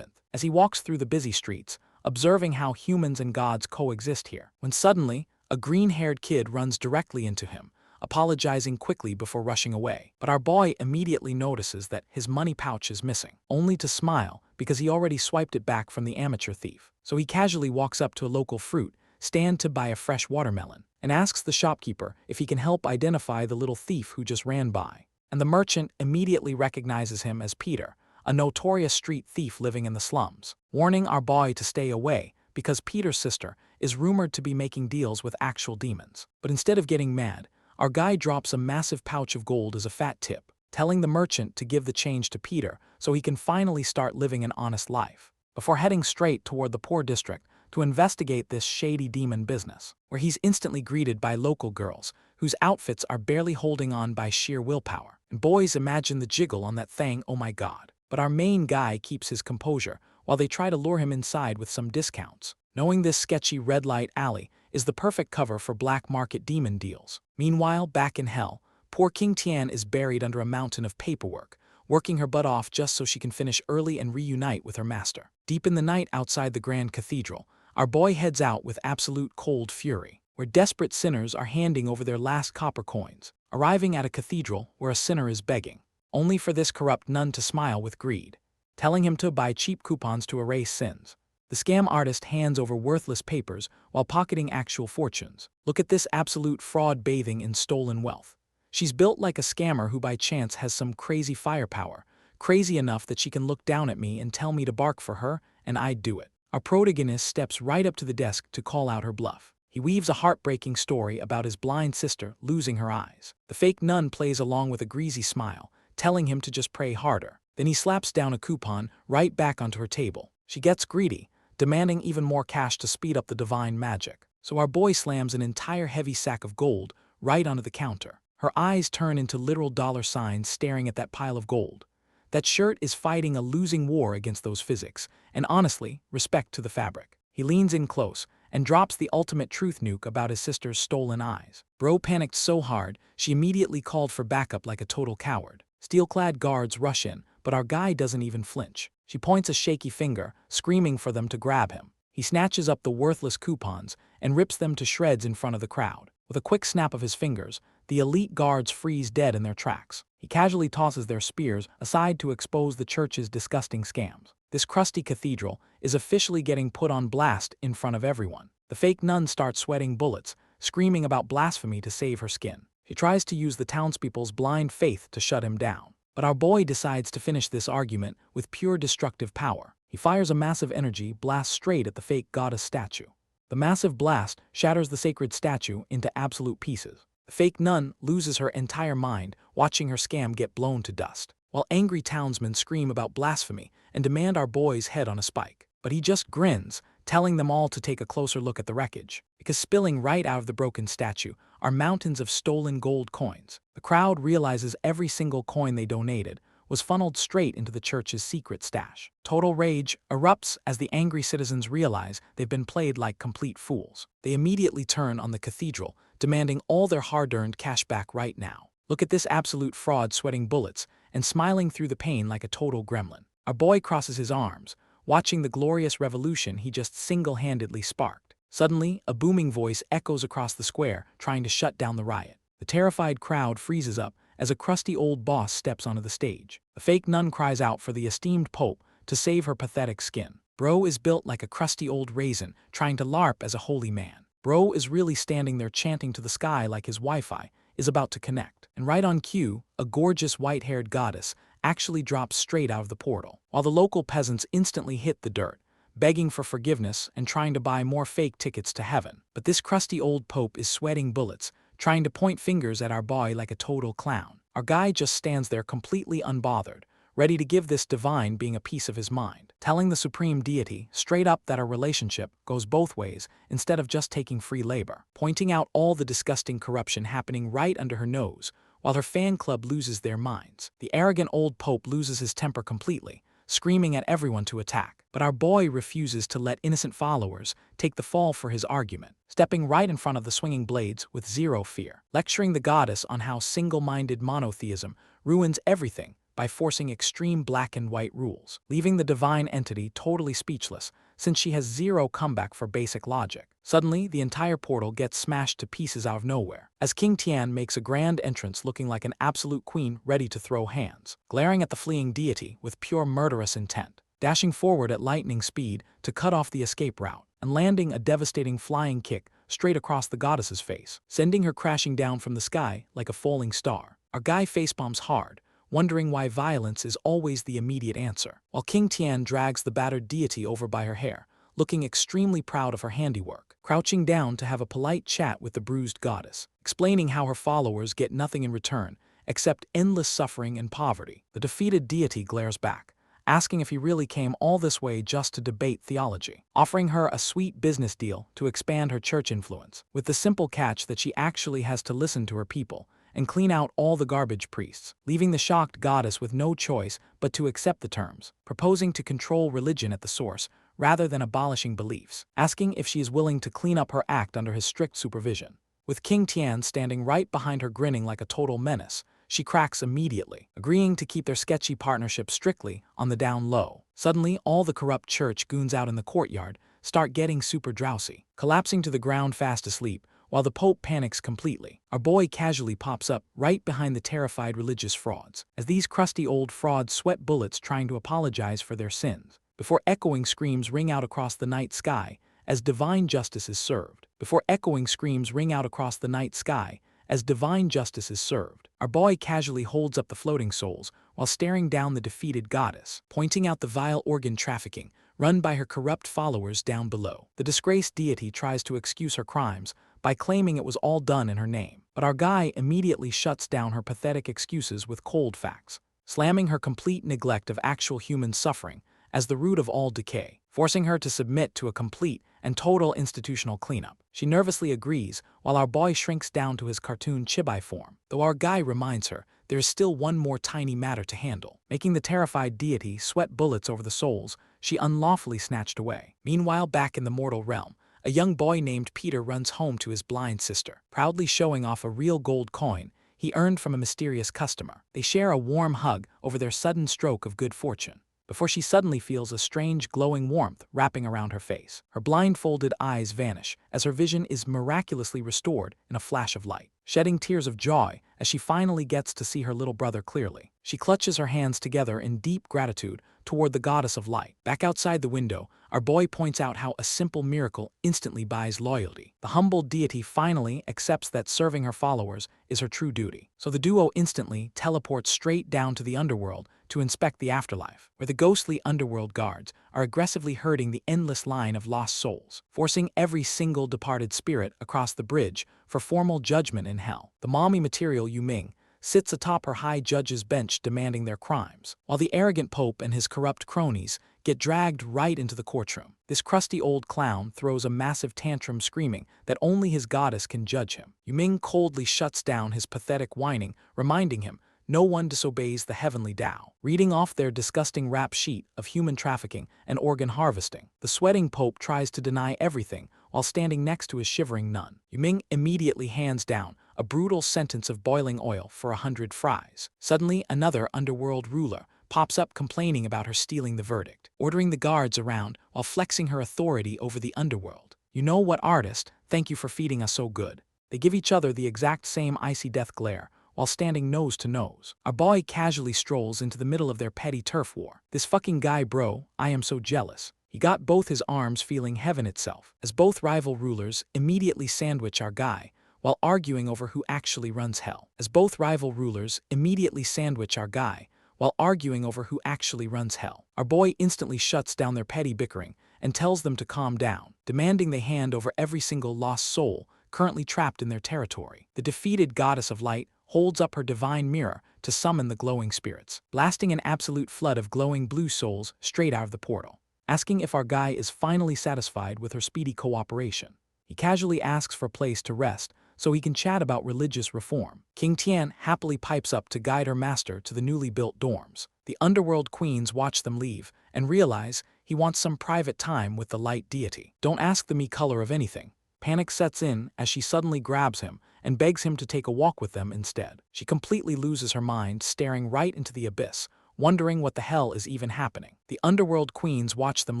As he walks through the busy streets, observing how humans and gods coexist here, when suddenly, a green-haired kid runs directly into him, apologizing quickly before rushing away. But our boy immediately notices that his money pouch is missing, only to smile because he already swiped it back from the amateur thief. So he casually walks up to a local fruit stand to buy a fresh watermelon and asks the shopkeeper if he can help identify the little thief who just ran by. And the merchant immediately recognizes him as Peter, a notorious street thief living in the slums, warning our boy to stay away because Peter's sister is rumored to be making deals with actual demons. But instead of getting mad, our guy drops a massive pouch of gold as a fat tip, telling the merchant to give the change to Peter so he can finally start living an honest life, before heading straight toward the poor district to investigate this shady demon business, where he's instantly greeted by local girls whose outfits are barely holding on by sheer willpower. And boys imagine the jiggle on that thing, oh my god. But our main guy keeps his composure while they try to lure him inside with some discounts, knowing this sketchy red light alley is the perfect cover for black market demon deals. Meanwhile, back in hell, poor King Tian is buried under a mountain of paperwork, working her butt off just so she can finish early and reunite with her master. Deep in the night outside the Grand Cathedral, our boy heads out with absolute cold fury, where desperate sinners are handing over their last copper coins, arriving at a cathedral where a sinner is begging, only for this corrupt nun to smile with greed, telling him to buy cheap coupons to erase sins. The scam artist hands over worthless papers while pocketing actual fortunes. Look at this absolute fraud bathing in stolen wealth. She's built like a scammer who by chance has some crazy firepower, crazy enough that she can look down at me and tell me to bark for her, and I'd do it. Our protagonist steps right up to the desk to call out her bluff. He weaves a heartbreaking story about his blind sister losing her eyes. The fake nun plays along with a greasy smile, telling him to just pray harder. Then he slaps down a coupon right back onto her table. She gets greedy, demanding even more cash to speed up the divine magic. So our boy slams an entire heavy sack of gold right onto the counter. Her eyes turn into literal dollar signs staring at that pile of gold. That shirt is fighting a losing war against those physics, and honestly, respect to the fabric. He leans in close and drops the ultimate truth nuke about his sister's stolen eyes. Bro panicked so hard, she immediately called for backup like a total coward. Steel-clad guards rush in, but our guy doesn't even flinch. She points a shaky finger, screaming for them to grab him. He snatches up the worthless coupons and rips them to shreds in front of the crowd. With a quick snap of his fingers, the elite guards freeze dead in their tracks. He casually tosses their spears aside to expose the church's disgusting scams. This crusty cathedral is officially getting put on blast in front of everyone. The fake nun starts sweating bullets, screaming about blasphemy to save her skin. She tries to use the townspeople's blind faith to shut him down. But our boy decides to finish this argument with pure destructive power. He fires a massive energy blast straight at the fake goddess statue. The massive blast shatters the sacred statue into absolute pieces. The fake nun loses her entire mind watching her scam get blown to dust, while angry townsmen scream about blasphemy and demand our boy's head on a spike. But he just grins, telling them all to take a closer look at the wreckage, because spilling right out of the broken statue are mountains of stolen gold coins. The crowd realizes every single coin they donated was funneled straight into the church's secret stash. Total rage erupts as the angry citizens realize they've been played like complete fools. They immediately turn on the cathedral, demanding all their hard-earned cash back right now. Look at this absolute fraud sweating bullets and smiling through the pain like a total gremlin. Our boy crosses his arms, watching the glorious revolution he just single-handedly sparked. Suddenly, a booming voice echoes across the square, trying to shut down the riot. The terrified crowd freezes up as a crusty old boss steps onto the stage. The fake nun cries out for the esteemed pope to save her pathetic skin. Bro is built like a crusty old raisin, trying to LARP as a holy man. Bro is really standing there chanting to the sky like his Wi-Fi is about to connect. And right on cue, a gorgeous white-haired goddess actually drops straight out of the portal, while the local peasants instantly hit the dirt, begging for forgiveness and trying to buy more fake tickets to heaven. But this crusty old pope is sweating bullets, trying to point fingers at our boy like a total clown. Our guy just stands there completely unbothered, ready to give this divine being a piece of his mind, telling the supreme deity straight up that our relationship goes both ways instead of just taking free labor, pointing out all the disgusting corruption happening right under her nose, while her fan club loses their minds. The arrogant old pope loses his temper completely, screaming at everyone to attack. But our boy refuses to let innocent followers take the fall for his argument, stepping right in front of the swinging blades with zero fear, lecturing the goddess on how single-minded monotheism ruins everything by forcing extreme black and white rules, leaving the divine entity totally speechless since she has zero comeback for basic logic. Suddenly, the entire portal gets smashed to pieces out of nowhere, as King Tian makes a grand entrance looking like an absolute queen ready to throw hands, glaring at the fleeing deity with pure murderous intent, dashing forward at lightning speed to cut off the escape route, and landing a devastating flying kick straight across the goddess's face, sending her crashing down from the sky like a falling star. Our guy facepalms hard, wondering why violence is always the immediate answer, while King Tian drags the battered deity over by her hair, looking extremely proud of her handiwork, crouching down to have a polite chat with the bruised goddess, explaining how her followers get nothing in return except endless suffering and poverty. The defeated deity glares back, asking if he really came all this way just to debate theology, offering her a sweet business deal to expand her church influence, with the simple catch that she actually has to listen to her people and clean out all the garbage priests, leaving the shocked goddess with no choice but to accept the terms, proposing to control religion at the source rather than abolishing beliefs, asking if she is willing to clean up her act under his strict supervision. With King Tian standing right behind her grinning like a total menace, she cracks immediately, agreeing to keep their sketchy partnership strictly on the down low. Suddenly, all the corrupt church goons out in the courtyard start getting super drowsy, collapsing to the ground fast asleep, while the Pope panics completely. Our boy casually pops up right behind the terrified religious frauds, as these crusty old frauds sweat bullets trying to apologize for their sins, before echoing screams ring out across the night sky as divine justice is served. Before echoing screams ring out across the night sky as divine justice is served, our boy casually holds up the floating souls while staring down the defeated goddess, pointing out the vile organ trafficking run by her corrupt followers down below. The disgraced deity tries to excuse her crimes by claiming it was all done in her name, but our guy immediately shuts down her pathetic excuses with cold facts, slamming her complete neglect of actual human suffering as the root of all decay, forcing her to submit to a complete and total institutional cleanup. She nervously agrees, while our boy shrinks down to his cartoon chibi form, though our guy reminds her there is still one more tiny matter to handle, making the terrified deity sweat bullets over the souls she unlawfully snatched away. Meanwhile, back in the mortal realm, a young boy named Peter runs home to his blind sister, proudly showing off a real gold coin he earned from a mysterious customer. They share a warm hug over their sudden stroke of good fortune, before she suddenly feels a strange glowing warmth wrapping around her face. Her blindfolded eyes vanish as her vision is miraculously restored in a flash of light, shedding tears of joy as she finally gets to see her little brother clearly. She clutches her hands together in deep gratitude toward the goddess of light. Back outside the window, our boy points out how a simple miracle instantly buys loyalty. The humble deity finally accepts that serving her followers is her true duty, so the duo instantly teleports straight down to the underworld to inspect the afterlife, where the ghostly underworld guards are aggressively herding the endless line of lost souls, forcing every single departed spirit across the bridge for formal judgment in hell. The mommy material Yu Ming sits atop her high judge's bench demanding their crimes, while the arrogant Pope and his corrupt cronies get dragged right into the courtroom. This crusty old clown throws a massive tantrum screaming that only his goddess can judge him. Yu Ming coldly shuts down his pathetic whining, reminding him no one disobeys the heavenly Tao, reading off their disgusting rap sheet of human trafficking and organ harvesting. The sweating Pope tries to deny everything while standing next to his shivering nun. Yu Ming immediately hands down a brutal sentence of boiling oil for 100 fries. Suddenly, another underworld ruler pops up complaining about her stealing the verdict, ordering the guards around while flexing her authority over the underworld. You know what, artist? Thank you for feeding us so good. They give each other the exact same icy death glare while standing nose to nose. Our boy casually strolls into the middle of their petty turf war. This fucking guy, bro, I am so jealous. He got both his arms feeling heaven itself, as both rival rulers immediately sandwich our guy while arguing over who actually runs hell. As both rival rulers immediately sandwich our guy while arguing over who actually runs hell. Our boy instantly shuts down their petty bickering and tells them to calm down, demanding they hand over every single lost soul currently trapped in their territory. The defeated goddess of light holds up her divine mirror to summon the glowing spirits, blasting an absolute flood of glowing blue souls straight out of the portal, asking if our guy is finally satisfied with her speedy cooperation. He casually asks for a place to rest so he can chat about religious reform. King Tian happily pipes up to guide her master to the newly built dorms. The underworld queens watch them leave and realize he wants some private time with the light deity. Don't ask the me color of anything. Panic sets in as she suddenly grabs him and begs him to take a walk with them instead. She completely loses her mind, staring right into the abyss, wondering what the hell is even happening. The underworld queens watch them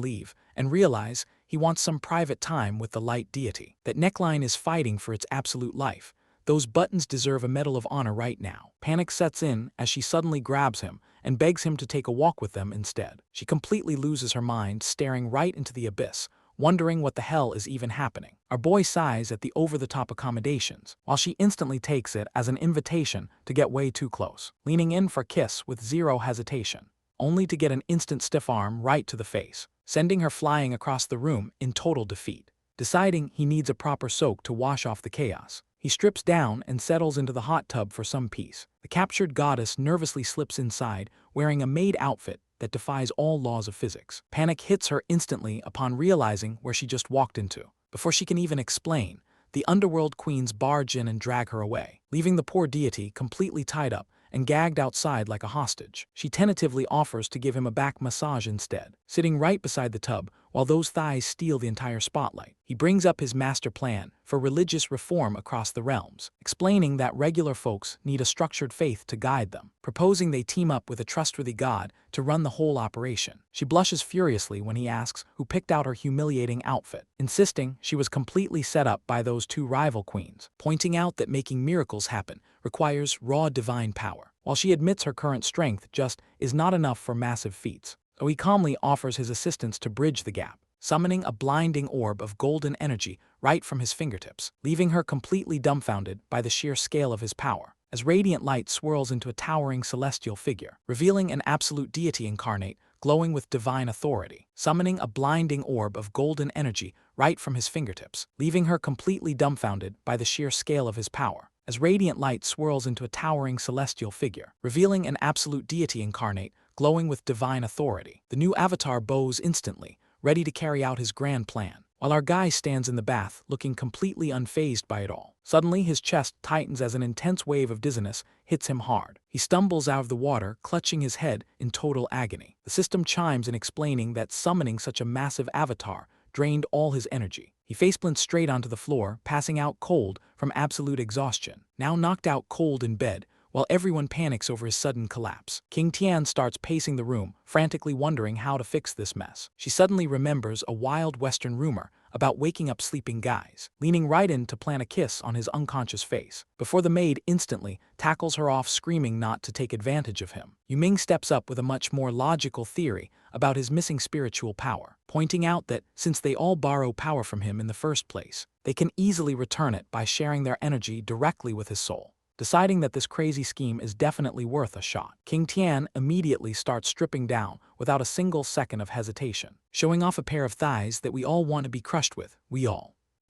leave and realize he wants some private time with the light deity. That neckline is fighting for its absolute life. Those buttons deserve a medal of honor right now. Panic sets in as she suddenly grabs him and begs him to take a walk with them instead. She completely loses her mind, staring right into the abyss, wondering what the hell is even happening. Our boy sighs at the over-the-top accommodations, while she instantly takes it as an invitation to get way too close, leaning in for a kiss with zero hesitation, only to get an instant stiff arm right to the face, sending her flying across the room in total defeat. Deciding he needs a proper soak to wash off the chaos, he strips down and settles into the hot tub for some peace. The captured goddess nervously slips inside, wearing a maid outfit that defies all laws of physics. Panic hits her instantly upon realizing where she just walked into. Before she can even explain, the underworld queens barge in and drag her away, leaving the poor deity completely tied up and gagged outside like a hostage. She tentatively offers to give him a back massage instead, sitting right beside the tub while those thighs steal the entire spotlight. He brings up his master plan for religious reform across the realms, explaining that regular folks need a structured faith to guide them, proposing they team up with a trustworthy god to run the whole operation. She blushes furiously when he asks who picked out her humiliating outfit, insisting she was completely set up by those two rival queens, pointing out that making miracles happen requires raw divine power, while she admits her current strength just is not enough for massive feats. So he calmly offers his assistance to bridge the gap, summoning a blinding orb of golden energy right from his fingertips, leaving her completely dumbfounded by the sheer scale of his power, as radiant light swirls into a towering celestial figure, revealing an absolute deity incarnate, glowing with divine authority, summoning a blinding orb of golden energy right from his fingertips, leaving her completely dumbfounded by the sheer scale of his power, as radiant light swirls into a towering celestial figure, revealing an absolute deity incarnate, glowing with divine authority. The new avatar bows instantly, ready to carry out his grand plan, while our guy stands in the bath, looking completely unfazed by it all. Suddenly, his chest tightens as an intense wave of dizziness hits him hard. He stumbles out of the water, clutching his head in total agony. The system chimes in explaining that summoning such a massive avatar drained all his energy. He faceplanted straight onto the floor, passing out cold from absolute exhaustion. Now knocked out cold in bed, while everyone panics over his sudden collapse, King Tian starts pacing the room, frantically wondering how to fix this mess. She suddenly remembers a wild Western rumor about waking up sleeping guys, leaning right in to plant a kiss on his unconscious face, before the maid instantly tackles her off, screaming not to take advantage of him. Yuming steps up with a much more logical theory about his missing spiritual power, pointing out that since they all borrow power from him in the first place, they can easily return it by sharing their energy directly with his soul. Deciding that this crazy scheme is definitely worth a shot, King Tian immediately starts stripping down without a single second of hesitation, showing off a pair of thighs that we all want to be crushed with,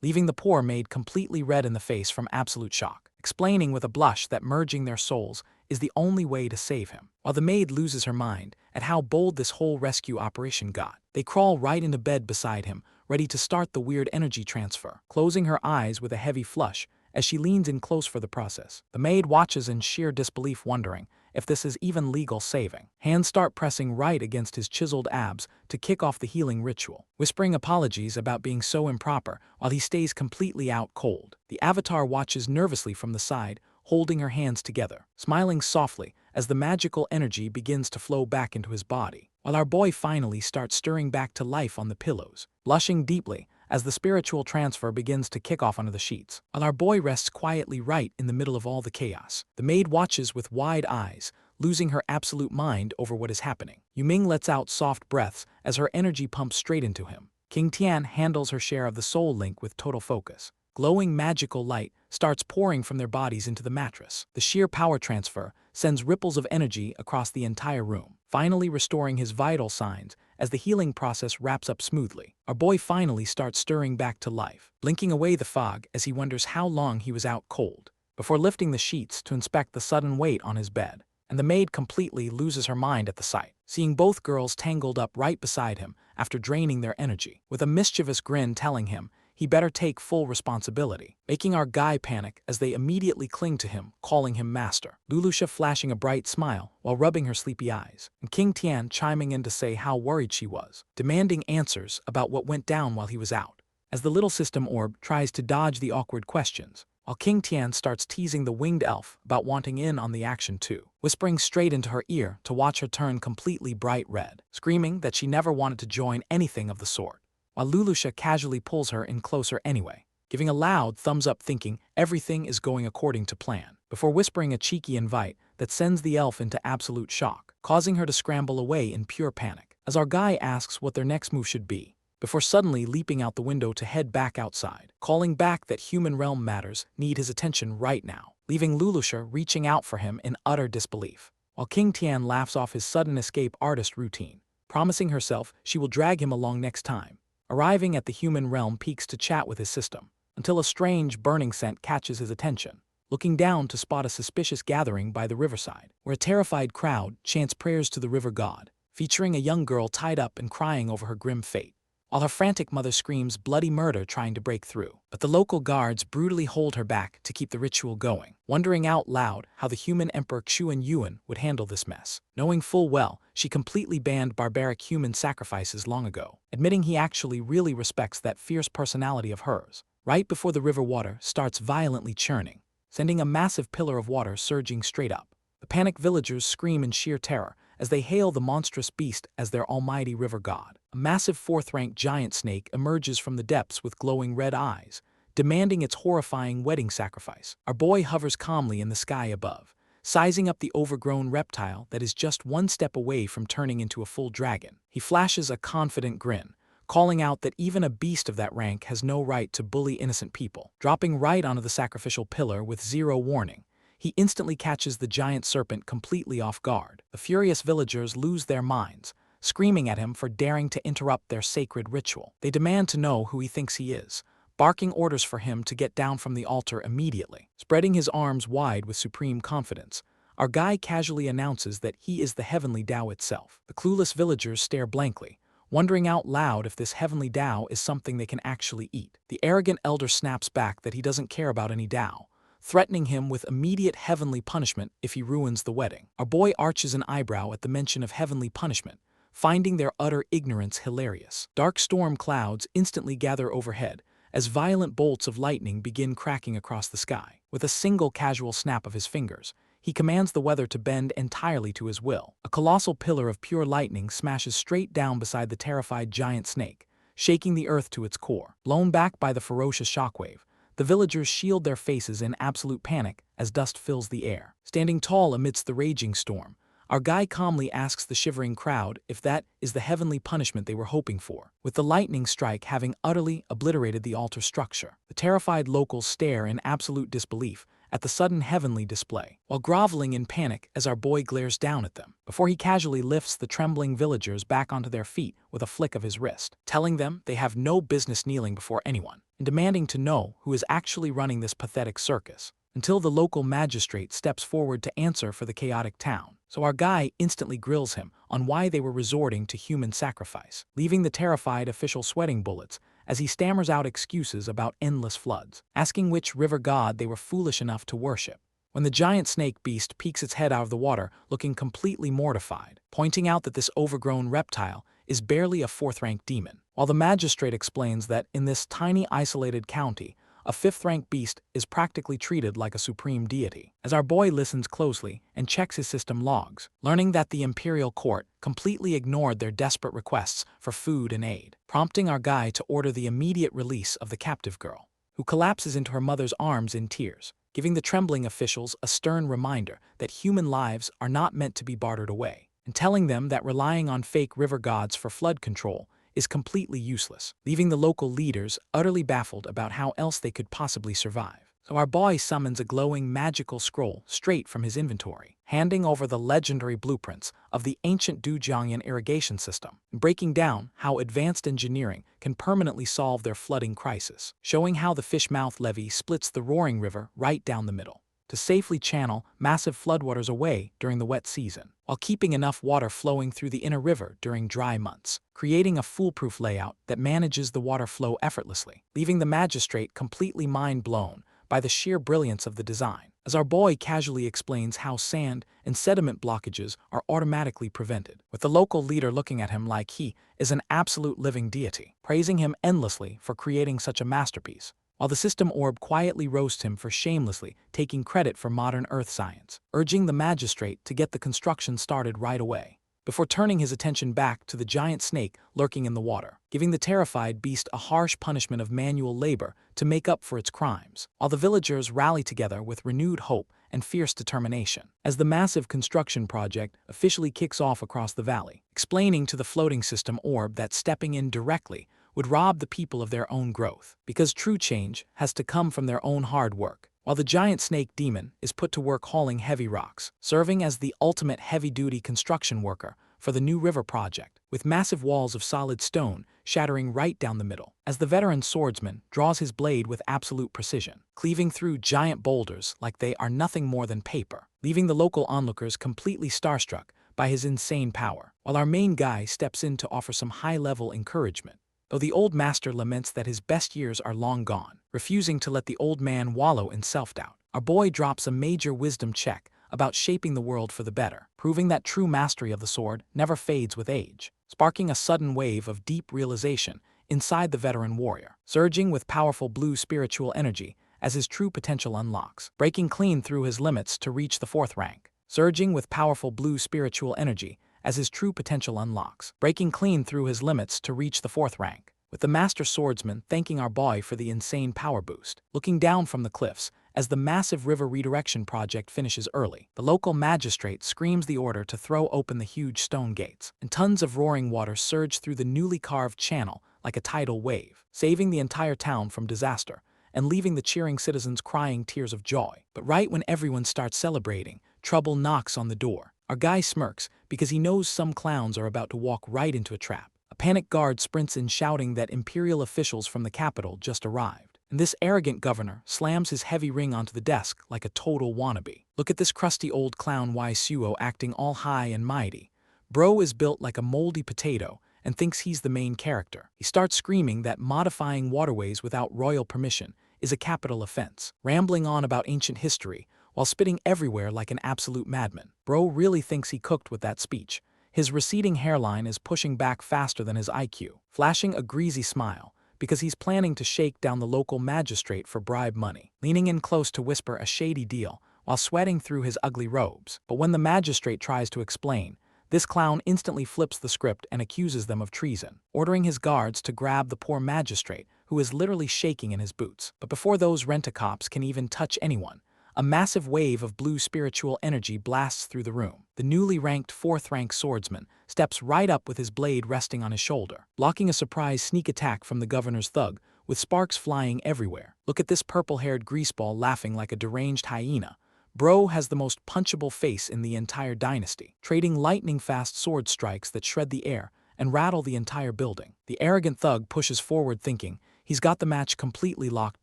leaving the poor maid completely red in the face from absolute shock, explaining with a blush that merging their souls is the only way to save him. While the maid loses her mind at how bold this whole rescue operation got, they crawl right into bed beside him, ready to start the weird energy transfer, closing her eyes with a heavy flush as she leans in close for the process. The maid watches in sheer disbelief, wondering if this is even legal saving. Hands start pressing right against his chiseled abs to kick off the healing ritual, whispering apologies about being so improper while he stays completely out cold. The avatar watches nervously from the side, holding her hands together, smiling softly as the magical energy begins to flow back into his body, while our boy finally starts stirring back to life on the pillows, blushing deeply as the spiritual transfer begins to kick off under the sheets, while our boy rests quietly right in the middle of all the chaos. The maid watches with wide eyes, losing her absolute mind over what is happening. Yuming lets out soft breaths as her energy pumps straight into him. King Tian handles her share of the soul link with total focus. Glowing magical light starts pouring from their bodies into the mattress. The sheer power transfer sends ripples of energy across the entire room, finally restoring his vital signs as the healing process wraps up smoothly. Our boy finally starts stirring back to life, blinking away the fog as he wonders how long he was out cold, before lifting the sheets to inspect the sudden weight on his bed. And the maid completely loses her mind at the sight, seeing both girls tangled up right beside him after draining their energy, with a mischievous grin telling him he better take full responsibility, making our guy panic as they immediately cling to him, calling him master. Lulusha flashing a bright smile while rubbing her sleepy eyes, and King Tian chiming in to say how worried she was, demanding answers about what went down while he was out. as the little system orb tries to dodge the awkward questions, while King Tian starts teasing the winged elf about wanting in on the action too, whispering straight into her ear to watch her turn completely bright red, screaming that she never wanted to join anything of the sort, while Lulusha casually pulls her in closer anyway, giving a loud thumbs up thinking everything is going according to plan, before whispering a cheeky invite that sends the elf into absolute shock, causing her to scramble away in pure panic, as our guy asks what their next move should be, before suddenly leaping out the window to head back outside, calling back that human realm matters need his attention right now, leaving Lulusha reaching out for him in utter disbelief, while King Tian laughs off his sudden escape artist routine, promising herself she will drag him along next time, arriving at the human realm peaks to chat with his system, until a strange burning scent catches his attention, looking down to spot a suspicious gathering by the riverside, where a terrified crowd chants prayers to the river god, featuring a young girl tied up and crying over her grim fate, while her frantic mother screams bloody murder trying to break through. But the local guards brutally hold her back to keep the ritual going, wondering out loud how the human Emperor Xuan Yuan would handle this mess, knowing full well she completely banned barbaric human sacrifices long ago, admitting he actually really respects that fierce personality of hers, right before the river water starts violently churning, sending a massive pillar of water surging straight up. The panicked villagers scream in sheer terror as they hail the monstrous beast as their almighty river god. A massive fourth-rank giant snake emerges from the depths with glowing red eyes, demanding its horrifying wedding sacrifice. Our boy hovers calmly in the sky above, sizing up the overgrown reptile that is just one step away from turning into a full dragon. He flashes a confident grin, calling out that even a beast of that rank has no right to bully innocent people. Dropping right onto the sacrificial pillar with zero warning, he instantly catches the giant serpent completely off guard. The furious villagers lose their minds, screaming at him for daring to interrupt their sacred ritual. They demand to know who he thinks he is, barking orders for him to get down from the altar immediately. Spreading his arms wide with supreme confidence, our guy casually announces that he is the heavenly Tao itself. The clueless villagers stare blankly, wondering out loud if this heavenly Tao is something they can actually eat. The arrogant elder snaps back that he doesn't care about any Tao, threatening him with immediate heavenly punishment if he ruins the wedding. Our boy arches an eyebrow at the mention of heavenly punishment, finding their utter ignorance hilarious. Dark storm clouds instantly gather overhead as violent bolts of lightning begin cracking across the sky. With a single casual snap of his fingers, he commands the weather to bend entirely to his will. A colossal pillar of pure lightning smashes straight down beside the terrified giant snake, shaking the earth to its core. Blown back by the ferocious shockwave, the villagers shield their faces in absolute panic as dust fills the air. Standing tall amidst the raging storm, our guy calmly asks the shivering crowd if that is the heavenly punishment they were hoping for, with the lightning strike having utterly obliterated the altar structure. The terrified locals stare in absolute disbelief at the sudden heavenly display, while groveling in panic as our boy glares down at them, before he casually lifts the trembling villagers back onto their feet with a flick of his wrist, telling them they have no business kneeling before anyone, and demanding to know who is actually running this pathetic circus, until the local magistrate steps forward to answer for the chaotic town. So our guy instantly grills him on why they were resorting to human sacrifice, leaving the terrified official sweating bullets as he stammers out excuses about endless floods, asking which river god they were foolish enough to worship, when the giant snake beast peeks its head out of the water looking completely mortified, pointing out that this overgrown reptile is barely a fourth-rank demon, while the magistrate explains that in this tiny isolated county, a fifth-rank beast is practically treated like a supreme deity. As our boy listens closely and checks his system logs, learning that the imperial court completely ignored their desperate requests for food and aid, prompting our guy to order the immediate release of the captive girl, who collapses into her mother's arms in tears, giving the trembling officials a stern reminder that human lives are not meant to be bartered away, and telling them that relying on fake river gods for flood control is completely useless, leaving the local leaders utterly baffled about how else they could possibly survive. So our boy summons a glowing magical scroll straight from his inventory, handing over the legendary blueprints of the ancient Dujiangyan irrigation system, breaking down how advanced engineering can permanently solve their flooding crisis, showing how the Fishmouth levee splits the roaring river right down the middle, to safely channel massive floodwaters away during the wet season, while keeping enough water flowing through the inner river during dry months, creating a foolproof layout that manages the water flow effortlessly, leaving the magistrate completely mind-blown by the sheer brilliance of the design. as our boy casually explains how sand and sediment blockages are automatically prevented, with the local leader looking at him like he is an absolute living deity, praising him endlessly for creating such a masterpiece, while the system orb quietly roasts him for shamelessly taking credit for modern earth science, urging the magistrate to get the construction started right away, before turning his attention back to the giant snake lurking in the water, giving the terrified beast a harsh punishment of manual labor to make up for its crimes, while the villagers rally together with renewed hope and fierce determination, as the massive construction project officially kicks off across the valley, explaining to the floating system orb that stepping in directly would rob the people of their own growth, because true change has to come from their own hard work, while the giant snake demon is put to work hauling heavy rocks, serving as the ultimate heavy-duty construction worker for the new river project, with massive walls of solid stone shattering right down the middle, as the veteran swordsman draws his blade with absolute precision, cleaving through giant boulders like they are nothing more than paper, leaving the local onlookers completely starstruck by his insane power, while our main guy steps in to offer some high-level encouragement, though the old master laments that his best years are long gone, refusing to let the old man wallow in self-doubt. Our boy drops a major wisdom check about shaping the world for the better, proving that true mastery of the sword never fades with age, sparking a sudden wave of deep realization inside the veteran warrior, surging with powerful blue spiritual energy as his true potential unlocks, breaking clean through his limits to reach the 4th rank, surging with powerful blue spiritual energy as his true potential unlocks, breaking clean through his limits to reach the 4th rank, with the master swordsman thanking our boy for the insane power boost, looking down from the cliffs as the massive river redirection project finishes early. The local magistrate screams the order to throw open the huge stone gates, and tons of roaring water surge through the newly carved channel like a tidal wave, saving the entire town from disaster and leaving the cheering citizens crying tears of joy. But right when everyone starts celebrating, trouble knocks on the door. Our guy smirks because he knows some clowns are about to walk right into a trap. A panicked guard sprints in shouting that imperial officials from the capital just arrived, and this arrogant governor slams his heavy ring onto the desk like a total wannabe. Look at this crusty old clown Ysuo acting all high and mighty. Bro is built like a moldy potato and thinks he's the main character. He starts screaming that modifying waterways without royal permission is a capital offense, rambling on about ancient history while spitting everywhere like an absolute madman. Bro really thinks he cooked with that speech. His receding hairline is pushing back faster than his IQ, flashing a greasy smile because he's planning to shake down the local magistrate for bribe money, leaning in close to whisper a shady deal while sweating through his ugly robes. But when the magistrate tries to explain, this clown instantly flips the script and accuses them of treason, ordering his guards to grab the poor magistrate, who is literally shaking in his boots. But before those rent-a-cops can even touch anyone, a massive wave of blue spiritual energy blasts through the room. The newly ranked 4th rank swordsman steps right up with his blade resting on his shoulder, blocking a surprise sneak attack from the governor's thug, with sparks flying everywhere. Look at this purple-haired greaseball laughing like a deranged hyena. Bro has the most punchable face in the entire dynasty, trading lightning-fast sword strikes that shred the air and rattle the entire building. The arrogant thug pushes forward thinking he's got the match completely locked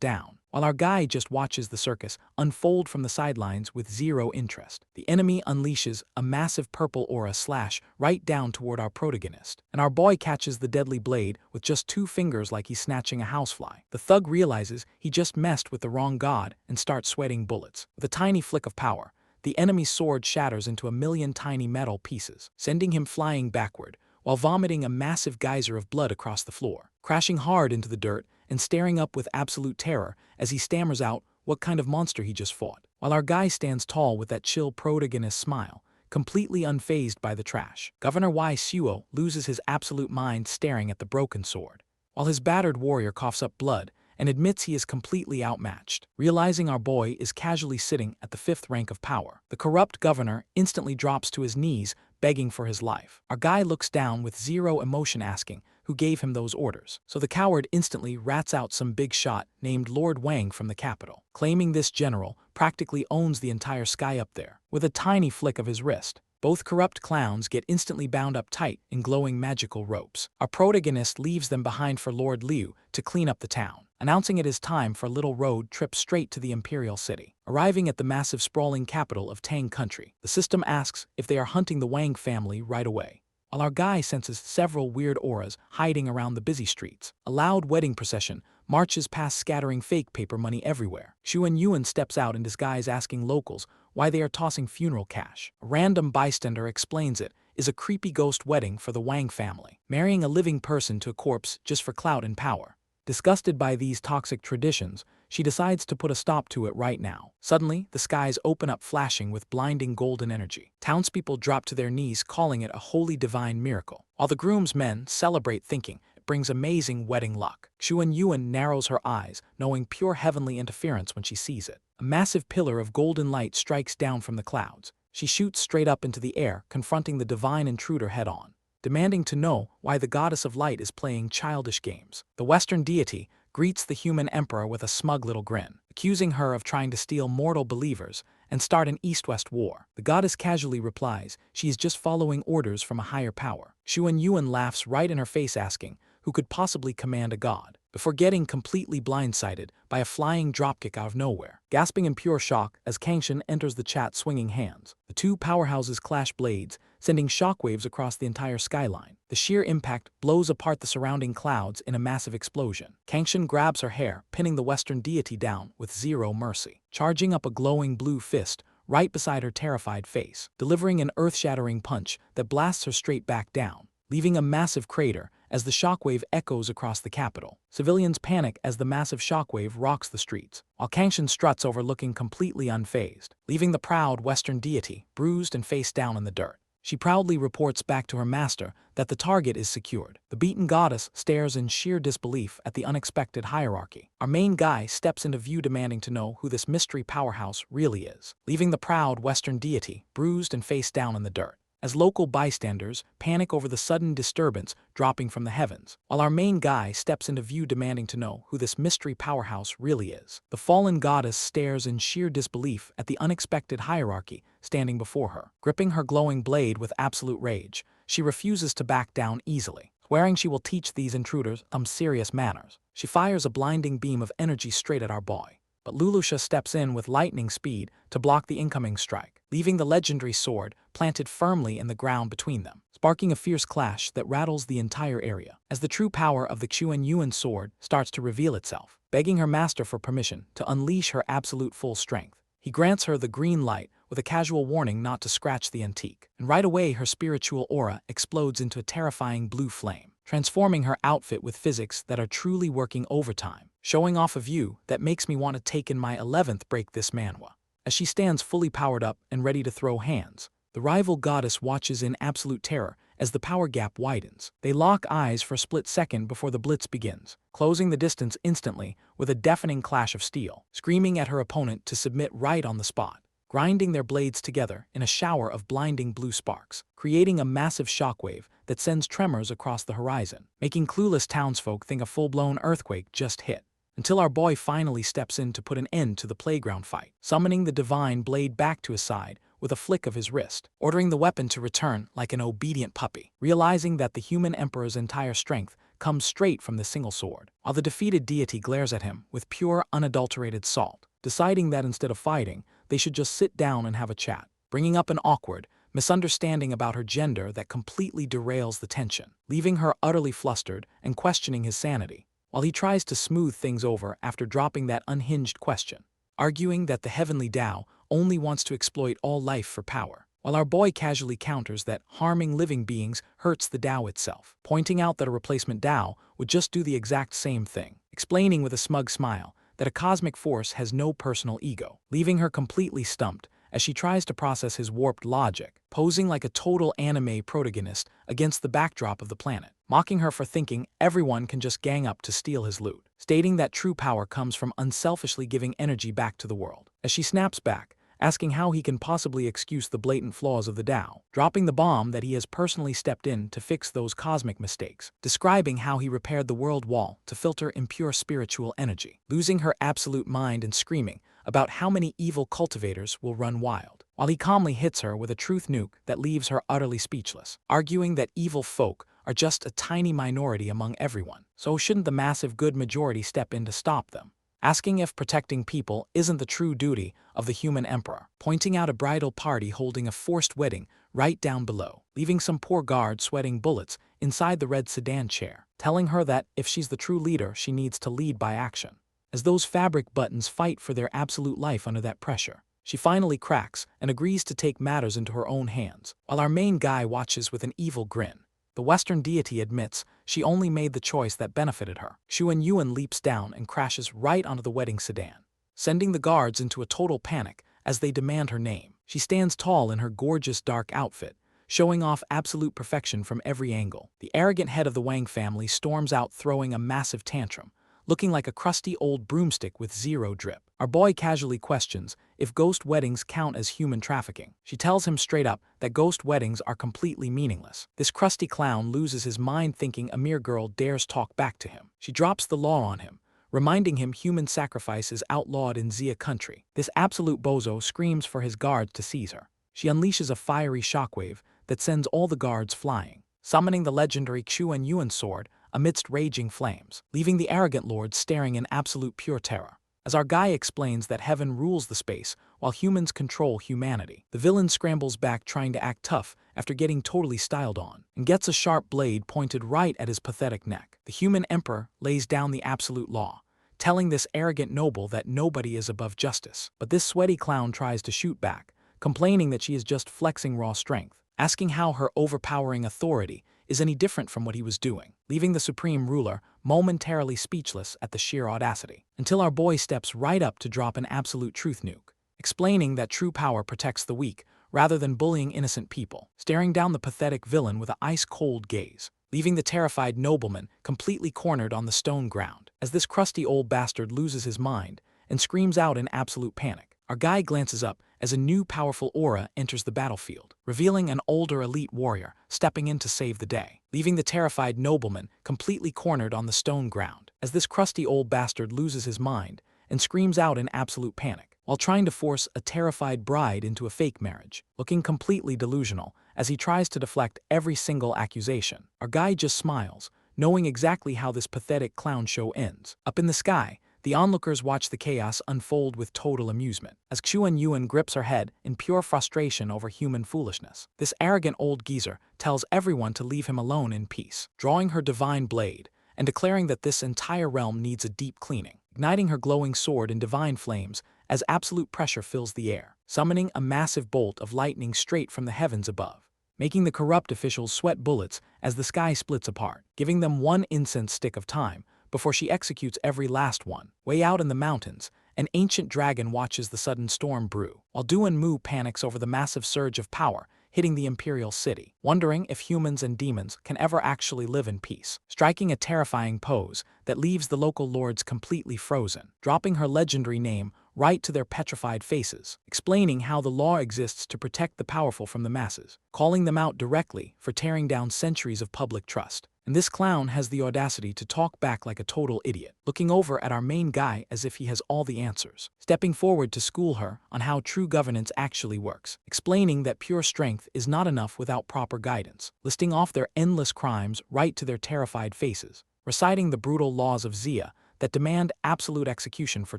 down, while our guy just watches the circus unfold from the sidelines with zero interest. The enemy unleashes a massive purple aura slash right down toward our protagonist, and our boy catches the deadly blade with just 2 fingers like he's snatching a housefly. The thug realizes he just messed with the wrong god and starts sweating bullets. With a tiny flick of power, the enemy's sword shatters into a million tiny metal pieces, sending him flying backward, while vomiting a massive geyser of blood across the floor, crashing hard into the dirt and staring up with absolute terror as he stammers out what kind of monster he just fought, while our guy stands tall with that chill protagonist smile, completely unfazed by the trash. Governor Ysuo loses his absolute mind staring at the broken sword, while his battered warrior coughs up blood and admits he is completely outmatched. Realizing our boy is casually sitting at the 5th rank of power, the corrupt governor instantly drops to his knees, begging for his life. Our guy looks down with zero emotion asking who gave him those orders, so the coward instantly rats out some big shot named Lord Wang from the capital, claiming this general practically owns the entire sky up there. With a tiny flick of his wrist, both corrupt clowns get instantly bound up tight in glowing magical ropes. Our protagonist leaves them behind for Lord Liu to clean up the town, announcing it is time for a little road trip straight to the imperial city. Arriving at the massive sprawling capital of Tang country, the system asks if they are hunting the Wang family right away, while our guy senses several weird auras hiding around the busy streets. A loud wedding procession marches past, scattering fake paper money everywhere. Xu and Yuan steps out in disguise, asking locals why they are tossing funeral cash. A random bystander explains it is a creepy ghost wedding for the Wang family, marrying a living person to a corpse just for clout and power. Disgusted by these toxic traditions, she decides to put a stop to it right now. Suddenly, the skies open up, flashing with blinding golden energy. Townspeople drop to their knees, calling it a holy divine miracle, while the groomsmen celebrate, thinking it brings amazing wedding luck. Xu and Yuan narrows her eyes, knowing pure heavenly interference when she sees it. A massive pillar of golden light strikes down from the clouds. She shoots straight up into the air, confronting the divine intruder head-on, demanding to know why the goddess of light is playing childish games. The Western deity greets the human emperor with a smug little grin, accusing her of trying to steal mortal believers and start an East-West war. The goddess casually replies she is just following orders from a higher power. Xu and Yuan laughs right in her face, asking who could possibly command a god, before getting completely blindsided by a flying dropkick out of nowhere. Gasping in pure shock as Kangshan enters the chat swinging hands, the two powerhouses clash blades, sending shockwaves across the entire skyline. The sheer impact blows apart the surrounding clouds in a massive explosion. Kangshan grabs her hair, pinning the Western deity down with zero mercy, charging up a glowing blue fist right beside her terrified face, delivering an earth-shattering punch that blasts her straight back down, leaving a massive crater as the shockwave echoes across the capital. Civilians panic as the massive shockwave rocks the streets, while Kangshan struts over looking completely unfazed, leaving the proud Western deity bruised and face down in the dirt. She proudly reports back to her master that the target is secured. The beaten goddess stares in sheer disbelief at the unexpected hierarchy. Our main guy steps into view, demanding to know who this mystery powerhouse really is, leaving the proud Western deity bruised and face down in the dirt, as local bystanders panic over the sudden disturbance dropping from the heavens, while our main guy steps into view, demanding to know who this mystery powerhouse really is. The fallen goddess stares in sheer disbelief at the unexpected hierarchy standing before her. Gripping her glowing blade with absolute rage, she refuses to back down easily, swearing she will teach these intruders some serious manners. She fires a blinding beam of energy straight at our boy, but Lulusha steps in with lightning speed to block the incoming strike, leaving the legendary sword planted firmly in the ground between them, sparking a fierce clash that rattles the entire area. As the true power of the Xu and Yuan sword starts to reveal itself, begging her master for permission to unleash her absolute full strength, he grants her the green light with a casual warning not to scratch the antique, and right away her spiritual aura explodes into a terrifying blue flame, transforming her outfit with physics that are truly working overtime, showing off a view that makes me want to take in my 11th break this manhwa. As she stands fully powered up and ready to throw hands, the rival goddess watches in absolute terror as the power gap widens. They lock eyes for a split second before the blitz begins, closing the distance instantly with a deafening clash of steel, screaming at her opponent to submit right on the spot, grinding their blades together in a shower of blinding blue sparks, creating a massive shockwave that sends tremors across the horizon, making clueless townsfolk think a full-blown earthquake just hit, until our boy finally steps in to put an end to the playground fight, summoning the divine blade back to his side with a flick of his wrist, ordering the weapon to return like an obedient puppy, realizing that the human emperor's entire strength comes straight from the single sword, while the defeated deity glares at him with pure, unadulterated salt, deciding that instead of fighting, they should just sit down and have a chat, bringing up an awkward misunderstanding about her gender that completely derails the tension, leaving her utterly flustered and questioning his sanity, while he tries to smooth things over after dropping that unhinged question, arguing that the heavenly Tao only wants to exploit all life for power, while our boy casually counters that harming living beings hurts the Tao itself, pointing out that a replacement Tao would just do the exact same thing, explaining with a smug smile that a cosmic force has no personal ego, leaving her completely stumped as she tries to process his warped logic, posing like a total anime protagonist against the backdrop of the planet, mocking her for thinking everyone can just gang up to steal his loot, stating that true power comes from unselfishly giving energy back to the world. As she snaps back, asking how he can possibly excuse the blatant flaws of the Tao, dropping the bomb that he has personally stepped in to fix those cosmic mistakes, describing how he repaired the world wall to filter impure spiritual energy, losing her absolute mind and screaming about how many evil cultivators will run wild, while he calmly hits her with a truth nuke that leaves her utterly speechless, arguing that evil folk are just a tiny minority among everyone, so shouldn't the massive good majority step in to stop them, asking if protecting people isn't the true duty of the human emperor, pointing out a bridal party holding a forced wedding right down below, leaving some poor guard sweating bullets inside the red sedan chair, telling her that if she's the true leader, she needs to lead by action. As those fabric buttons fight for their absolute life under that pressure, she finally cracks and agrees to take matters into her own hands, while our main guy watches with an evil grin. The Western deity admits she only made the choice that benefited her. Chuan-Yuan leaps down and crashes right onto the wedding sedan, sending the guards into a total panic as they demand her name. She stands tall in her gorgeous dark outfit, showing off absolute perfection from every angle. The arrogant head of the Wang family storms out throwing a massive tantrum, looking like a crusty old broomstick with zero drip. Our boy casually questions if ghost weddings count as human trafficking. She tells him straight up that ghost weddings are completely meaningless. This crusty clown loses his mind thinking a mere girl dares talk back to him. She drops the law on him, reminding him human sacrifice is outlawed in Xia country. This absolute bozo screams for his guards to seize her. She unleashes a fiery shockwave that sends all the guards flying, summoning the legendary Chuan-Yuan sword amidst raging flames, leaving the arrogant lord staring in absolute pure terror. As our guy explains that heaven rules the space while humans control humanity, the villain scrambles back trying to act tough after getting totally styled on, and gets a sharp blade pointed right at his pathetic neck. The human emperor lays down the absolute law, telling this arrogant noble that nobody is above justice. But this sweaty clown tries to shoot back, complaining that she is just flexing raw strength, asking how her overpowering authority is any different from what he was doing, leaving the supreme ruler momentarily speechless at the sheer audacity, until our boy steps right up to drop an absolute truth nuke, explaining that true power protects the weak rather than bullying innocent people, staring down the pathetic villain with an ice-cold gaze, leaving the terrified nobleman completely cornered on the stone ground, as this crusty old bastard loses his mind and screams out in absolute panic. Our guy glances up as a new powerful aura enters the battlefield, revealing an older elite warrior stepping in to save the day, leaving the terrified nobleman completely cornered on the stone ground, as this crusty old bastard loses his mind and screams out in absolute panic, while trying to force a terrified bride into a fake marriage, looking completely delusional as he tries to deflect every single accusation. Our guy just smiles, knowing exactly how this pathetic clown show ends. Up in the sky, the onlookers watch the chaos unfold with total amusement, as Chuan-Yuan grips her head in pure frustration over human foolishness. This arrogant old geezer tells everyone to leave him alone in peace, drawing her divine blade and declaring that this entire realm needs a deep cleaning, igniting her glowing sword in divine flames as absolute pressure fills the air, summoning a massive bolt of lightning straight from the heavens above, making the corrupt officials sweat bullets as the sky splits apart, giving them one incense stick of time before she executes every last one. Way out in the mountains, an ancient dragon watches the sudden storm brew, while Duan-Mu panics over the massive surge of power hitting the imperial city, wondering if humans and demons can ever actually live in peace, striking a terrifying pose that leaves the local lords completely frozen, dropping her legendary name right to their petrified faces, explaining how the law exists to protect the powerful from the masses, calling them out directly for tearing down centuries of public trust. And this clown has the audacity to talk back like a total idiot, looking over at our main guy as if he has all the answers, stepping forward to school her on how true governance actually works, explaining that pure strength is not enough without proper guidance, listing off their endless crimes right to their terrified faces, reciting the brutal laws of Xia that demand absolute execution for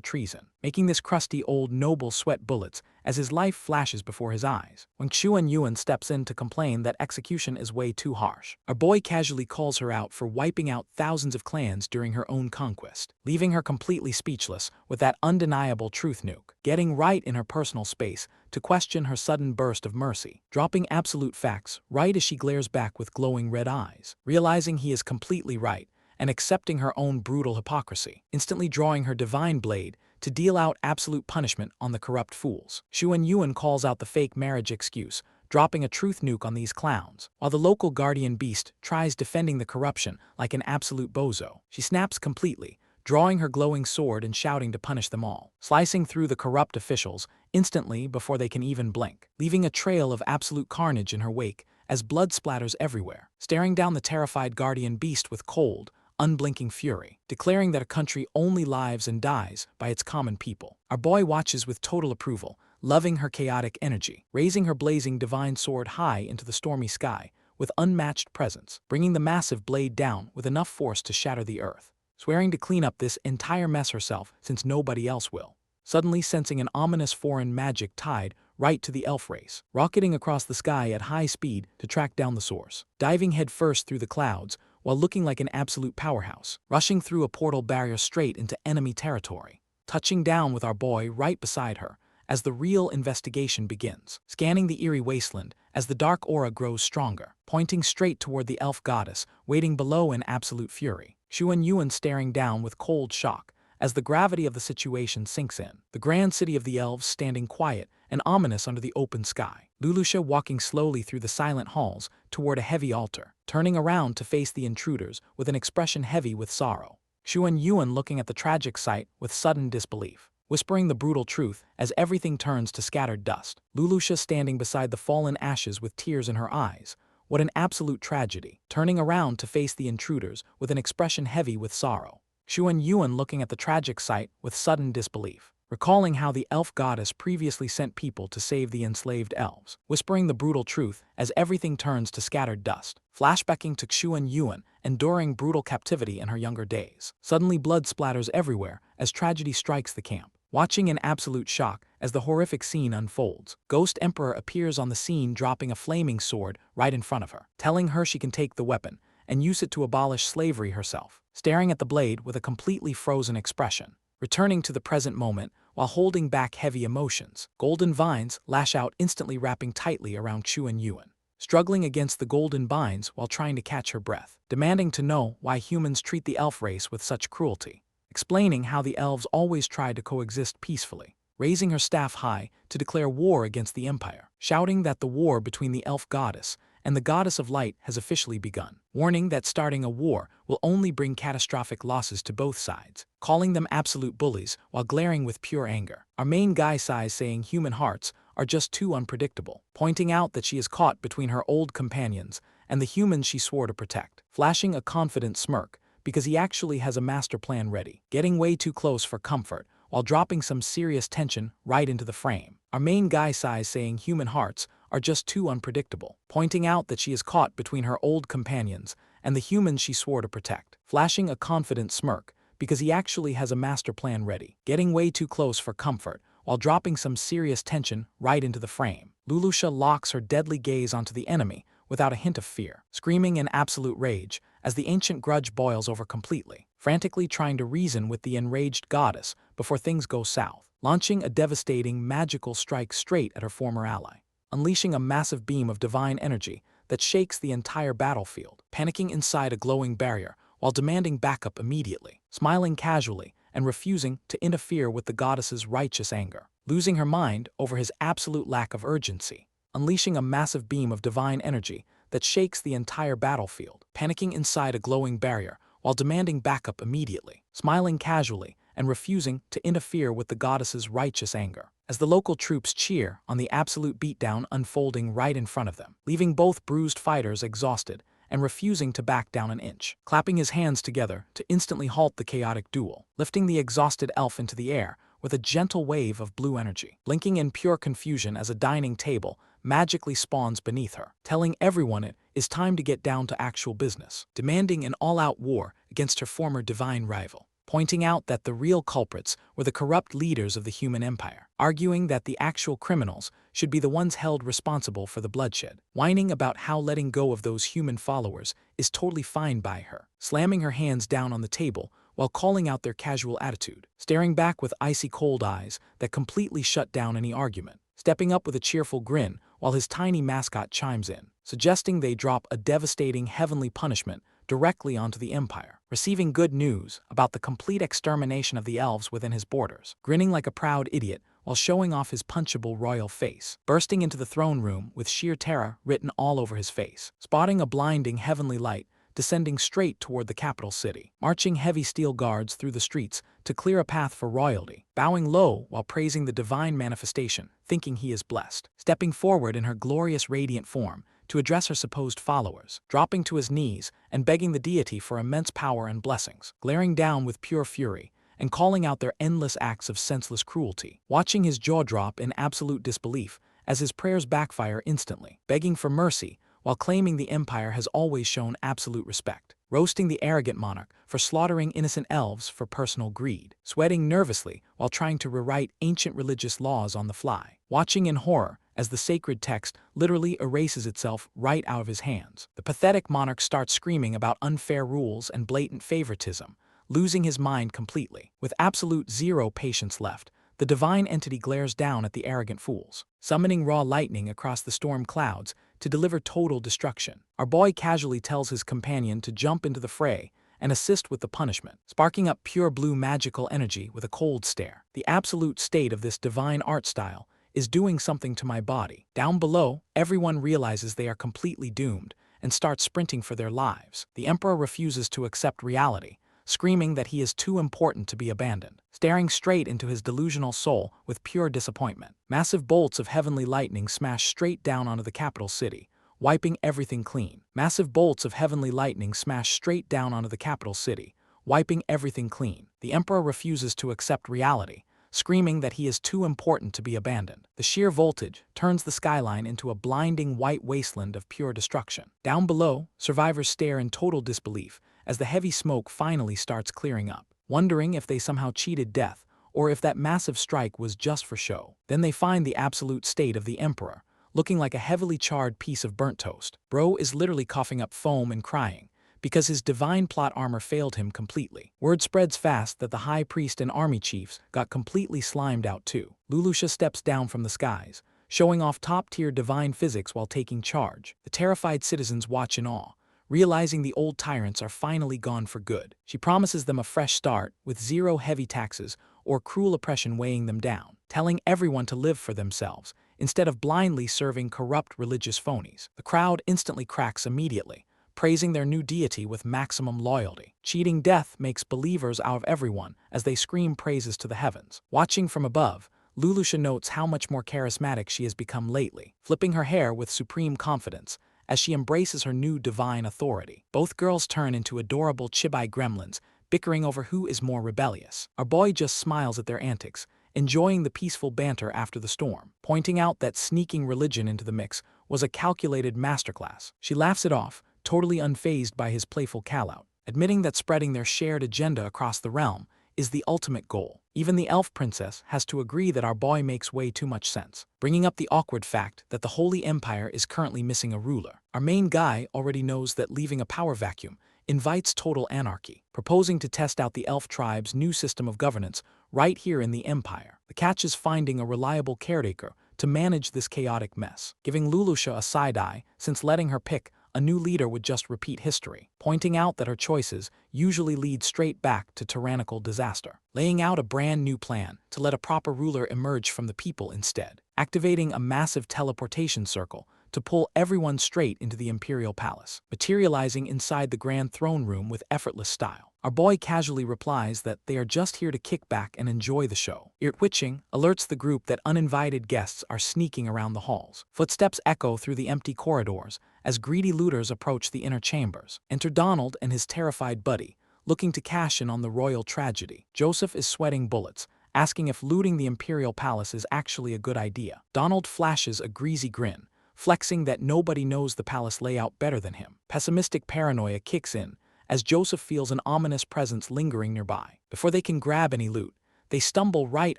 treason, making this crusty old noble sweat bullets as his life flashes before his eyes, when Chuan-Yuan steps in to complain that execution is way too harsh. Our boy casually calls her out for wiping out thousands of clans during her own conquest, leaving her completely speechless with that undeniable truth nuke, getting right in her personal space to question her sudden burst of mercy, dropping absolute facts right as she glares back with glowing red eyes, realizing he is completely right, and accepting her own brutal hypocrisy, instantly drawing her divine blade to deal out absolute punishment on the corrupt fools. Chuan-Yuan calls out the fake marriage excuse, dropping a truth nuke on these clowns, while the local guardian beast tries defending the corruption like an absolute bozo. She snaps completely, drawing her glowing sword and shouting to punish them all, slicing through the corrupt officials instantly before they can even blink, leaving a trail of absolute carnage in her wake as blood splatters everywhere, staring down the terrified guardian beast with cold, unblinking fury, declaring that a country only lives and dies by its common people. Our boy watches with total approval, loving her chaotic energy, raising her blazing divine sword high into the stormy sky with unmatched presence, bringing the massive blade down with enough force to shatter the earth, swearing to clean up this entire mess herself since nobody else will, suddenly sensing an ominous foreign magic tide right to the elf race, rocketing across the sky at high speed to track down the source, diving headfirst through the clouds while looking like an absolute powerhouse, rushing through a portal barrier straight into enemy territory, touching down with our boy right beside her as the real investigation begins, scanning the eerie wasteland as the dark aura grows stronger, pointing straight toward the elf goddess waiting below in absolute fury, Xuan Yuan staring down with cold shock as the gravity of the situation sinks in, the grand city of the elves standing quiet and ominous under the open sky, Lulusha walking slowly through the silent halls toward a heavy altar, turning around to face the intruders with an expression heavy with sorrow, Xuan Yuan looking at the tragic sight with sudden disbelief, whispering the brutal truth as everything turns to scattered dust, Lulusha standing beside the fallen ashes with tears in her eyes. What an absolute tragedy, turning around to face the intruders with an expression heavy with sorrow, Xuan Yuan looking at the tragic sight with sudden disbelief, recalling how the elf goddess previously sent people to save the enslaved elves, whispering the brutal truth as everything turns to scattered dust, flashbacking to Xuan Yuan enduring brutal captivity in her younger days. Suddenly blood splatters everywhere as tragedy strikes the camp. Watching in absolute shock as the horrific scene unfolds, Ghost Emperor appears on the scene dropping a flaming sword right in front of her, telling her she can take the weapon and use it to abolish slavery herself, staring at the blade with a completely frozen expression, returning to the present moment while holding back heavy emotions. Golden vines lash out instantly, wrapping tightly around Xuan Yuan, struggling against the golden vines while trying to catch her breath, demanding to know why humans treat the elf race with such cruelty, explaining how the elves always try to coexist peacefully, raising her staff high to declare war against the Empire, shouting that the war between the elf goddess and the goddess of light has officially begun, warning that starting a war will only bring catastrophic losses to both sides, calling them absolute bullies while glaring with pure anger. Our main guy sighs, saying human hearts are just too unpredictable, pointing out that she is caught between her old companions and the humans she swore to protect, flashing a confident smirk because he actually has a master plan ready, getting way too close for comfort while dropping some serious tension right into the frame. Our main guy sighs, saying human hearts are just too unpredictable, pointing out that she is caught between her old companions and the humans she swore to protect, flashing a confident smirk because he actually has a master plan ready, getting way too close for comfort while dropping some serious tension right into the frame. Lulusha locks her deadly gaze onto the enemy without a hint of fear, screaming in absolute rage as the ancient grudge boils over completely, frantically trying to reason with the enraged goddess before things go south, launching a devastating magical strike straight at her former ally, unleashing a massive beam of divine energy that shakes the entire battlefield, panicking inside a glowing barrier while demanding backup immediately, smiling casually and refusing to interfere with the goddess's righteous anger, losing her mind over his absolute lack of urgency, unleashing a massive beam of divine energy that shakes the entire battlefield, panicking inside a glowing barrier while demanding backup immediately, smiling casually and refusing to interfere with the goddess's righteous anger, as the local troops cheer on the absolute beatdown unfolding right in front of them, leaving both bruised fighters exhausted and refusing to back down an inch, clapping his hands together to instantly halt the chaotic duel, lifting the exhausted elf into the air with a gentle wave of blue energy, blinking in pure confusion as a dining table magically spawns beneath her, telling everyone it is time to get down to actual business, demanding an all-out war against her former divine rival, pointing out that the real culprits were the corrupt leaders of the human empire, arguing that the actual criminals should be the ones held responsible for the bloodshed, whining about how letting go of those human followers is totally fine by her, slamming her hands down on the table while calling out their casual attitude, staring back with icy cold eyes that completely shut down any argument, stepping up with a cheerful grin while his tiny mascot chimes in, suggesting they drop a devastating heavenly punishment directly onto the Empire, receiving good news about the complete extermination of the elves within his borders, grinning like a proud idiot while showing off his punchable royal face, bursting into the throne room with sheer terror written all over his face, spotting a blinding heavenly light descending straight toward the capital city, marching heavy steel guards through the streets to clear a path for royalty, bowing low while praising the divine manifestation, thinking he is blessed, stepping forward in her glorious radiant form to address her supposed followers, dropping to his knees and begging the deity for immense power and blessings, glaring down with pure fury and calling out their endless acts of senseless cruelty, watching his jaw drop in absolute disbelief as his prayers backfire instantly, begging for mercy while claiming the Empire has always shown absolute respect, roasting the arrogant monarch for slaughtering innocent elves for personal greed, sweating nervously while trying to rewrite ancient religious laws on the fly, watching in horror as the sacred text literally erases itself right out of his hands. The pathetic monarch starts screaming about unfair rules and blatant favoritism, losing his mind completely. With absolute zero patience left, the divine entity glares down at the arrogant fools, summoning raw lightning across the storm clouds to deliver total destruction. Our boy casually tells his companion to jump into the fray and assist with the punishment, sparking up pure blue magical energy with a cold stare. The absolute state of this divine art style is doing something to my body. Down below, everyone realizes they are completely doomed and starts sprinting for their lives. The Emperor refuses to accept reality, screaming that he is too important to be abandoned, staring straight into his delusional soul with pure disappointment. Massive bolts of heavenly lightning smash straight down onto the capital city, wiping everything clean. Massive bolts of heavenly lightning smash straight down onto the capital city, wiping everything clean. The Emperor refuses to accept reality, screaming that he is too important to be abandoned. The sheer voltage turns the skyline into a blinding white wasteland of pure destruction. Down below, survivors stare in total disbelief as the heavy smoke finally starts clearing up, wondering if they somehow cheated death or if that massive strike was just for show. Then they find the absolute state of the Emperor, looking like a heavily charred piece of burnt toast. Bro is literally coughing up foam and crying because his divine plot armor failed him completely. Word spreads fast that the high priest and army chiefs got completely slimed out too. Lulusha steps down from the skies, showing off top-tier divine physics while taking charge. The terrified citizens watch in awe, realizing the old tyrants are finally gone for good. She promises them a fresh start with zero heavy taxes or cruel oppression weighing them down, telling everyone to live for themselves instead of blindly serving corrupt religious phonies. The crowd instantly cracks immediately, praising their new deity with maximum loyalty. Cheating death makes believers out of everyone as they scream praises to the heavens. Watching from above, Lulusha notes how much more charismatic she has become lately, flipping her hair with supreme confidence as she embraces her new divine authority. Both girls turn into adorable chibi gremlins, bickering over who is more rebellious. Our boy just smiles at their antics, enjoying the peaceful banter after the storm, pointing out that sneaking religion into the mix was a calculated masterclass. She laughs it off, totally unfazed by his playful call-out, admitting that spreading their shared agenda across the realm is the ultimate goal. Even the elf princess has to agree that our boy makes way too much sense, bringing up the awkward fact that the Holy Empire is currently missing a ruler. Our main guy already knows that leaving a power vacuum invites total anarchy, proposing to test out the elf tribe's new system of governance right here in the Empire. The catch is finding a reliable caretaker to manage this chaotic mess, giving Lulusha a side-eye since letting her pick a new leader would just repeat history, pointing out that her choices usually lead straight back to tyrannical disaster, laying out a brand new plan to let a proper ruler emerge from the people instead, activating a massive teleportation circle to pull everyone straight into the imperial palace, materializing inside the grand throne room with effortless style. Our boy casually replies that they are just here to kick back and enjoy the show. Ear-twitching alerts the group that uninvited guests are sneaking around the halls. Footsteps echo through the empty corridors as greedy looters approach the inner chambers. Enter Donald and his terrified buddy, looking to cash in on the royal tragedy. Joseph is sweating bullets, asking if looting the imperial palace is actually a good idea. Donald flashes a greasy grin, flexing that nobody knows the palace layout better than him. Pessimistic paranoia kicks in as Joseph feels an ominous presence lingering nearby. Before they can grab any loot, they stumble right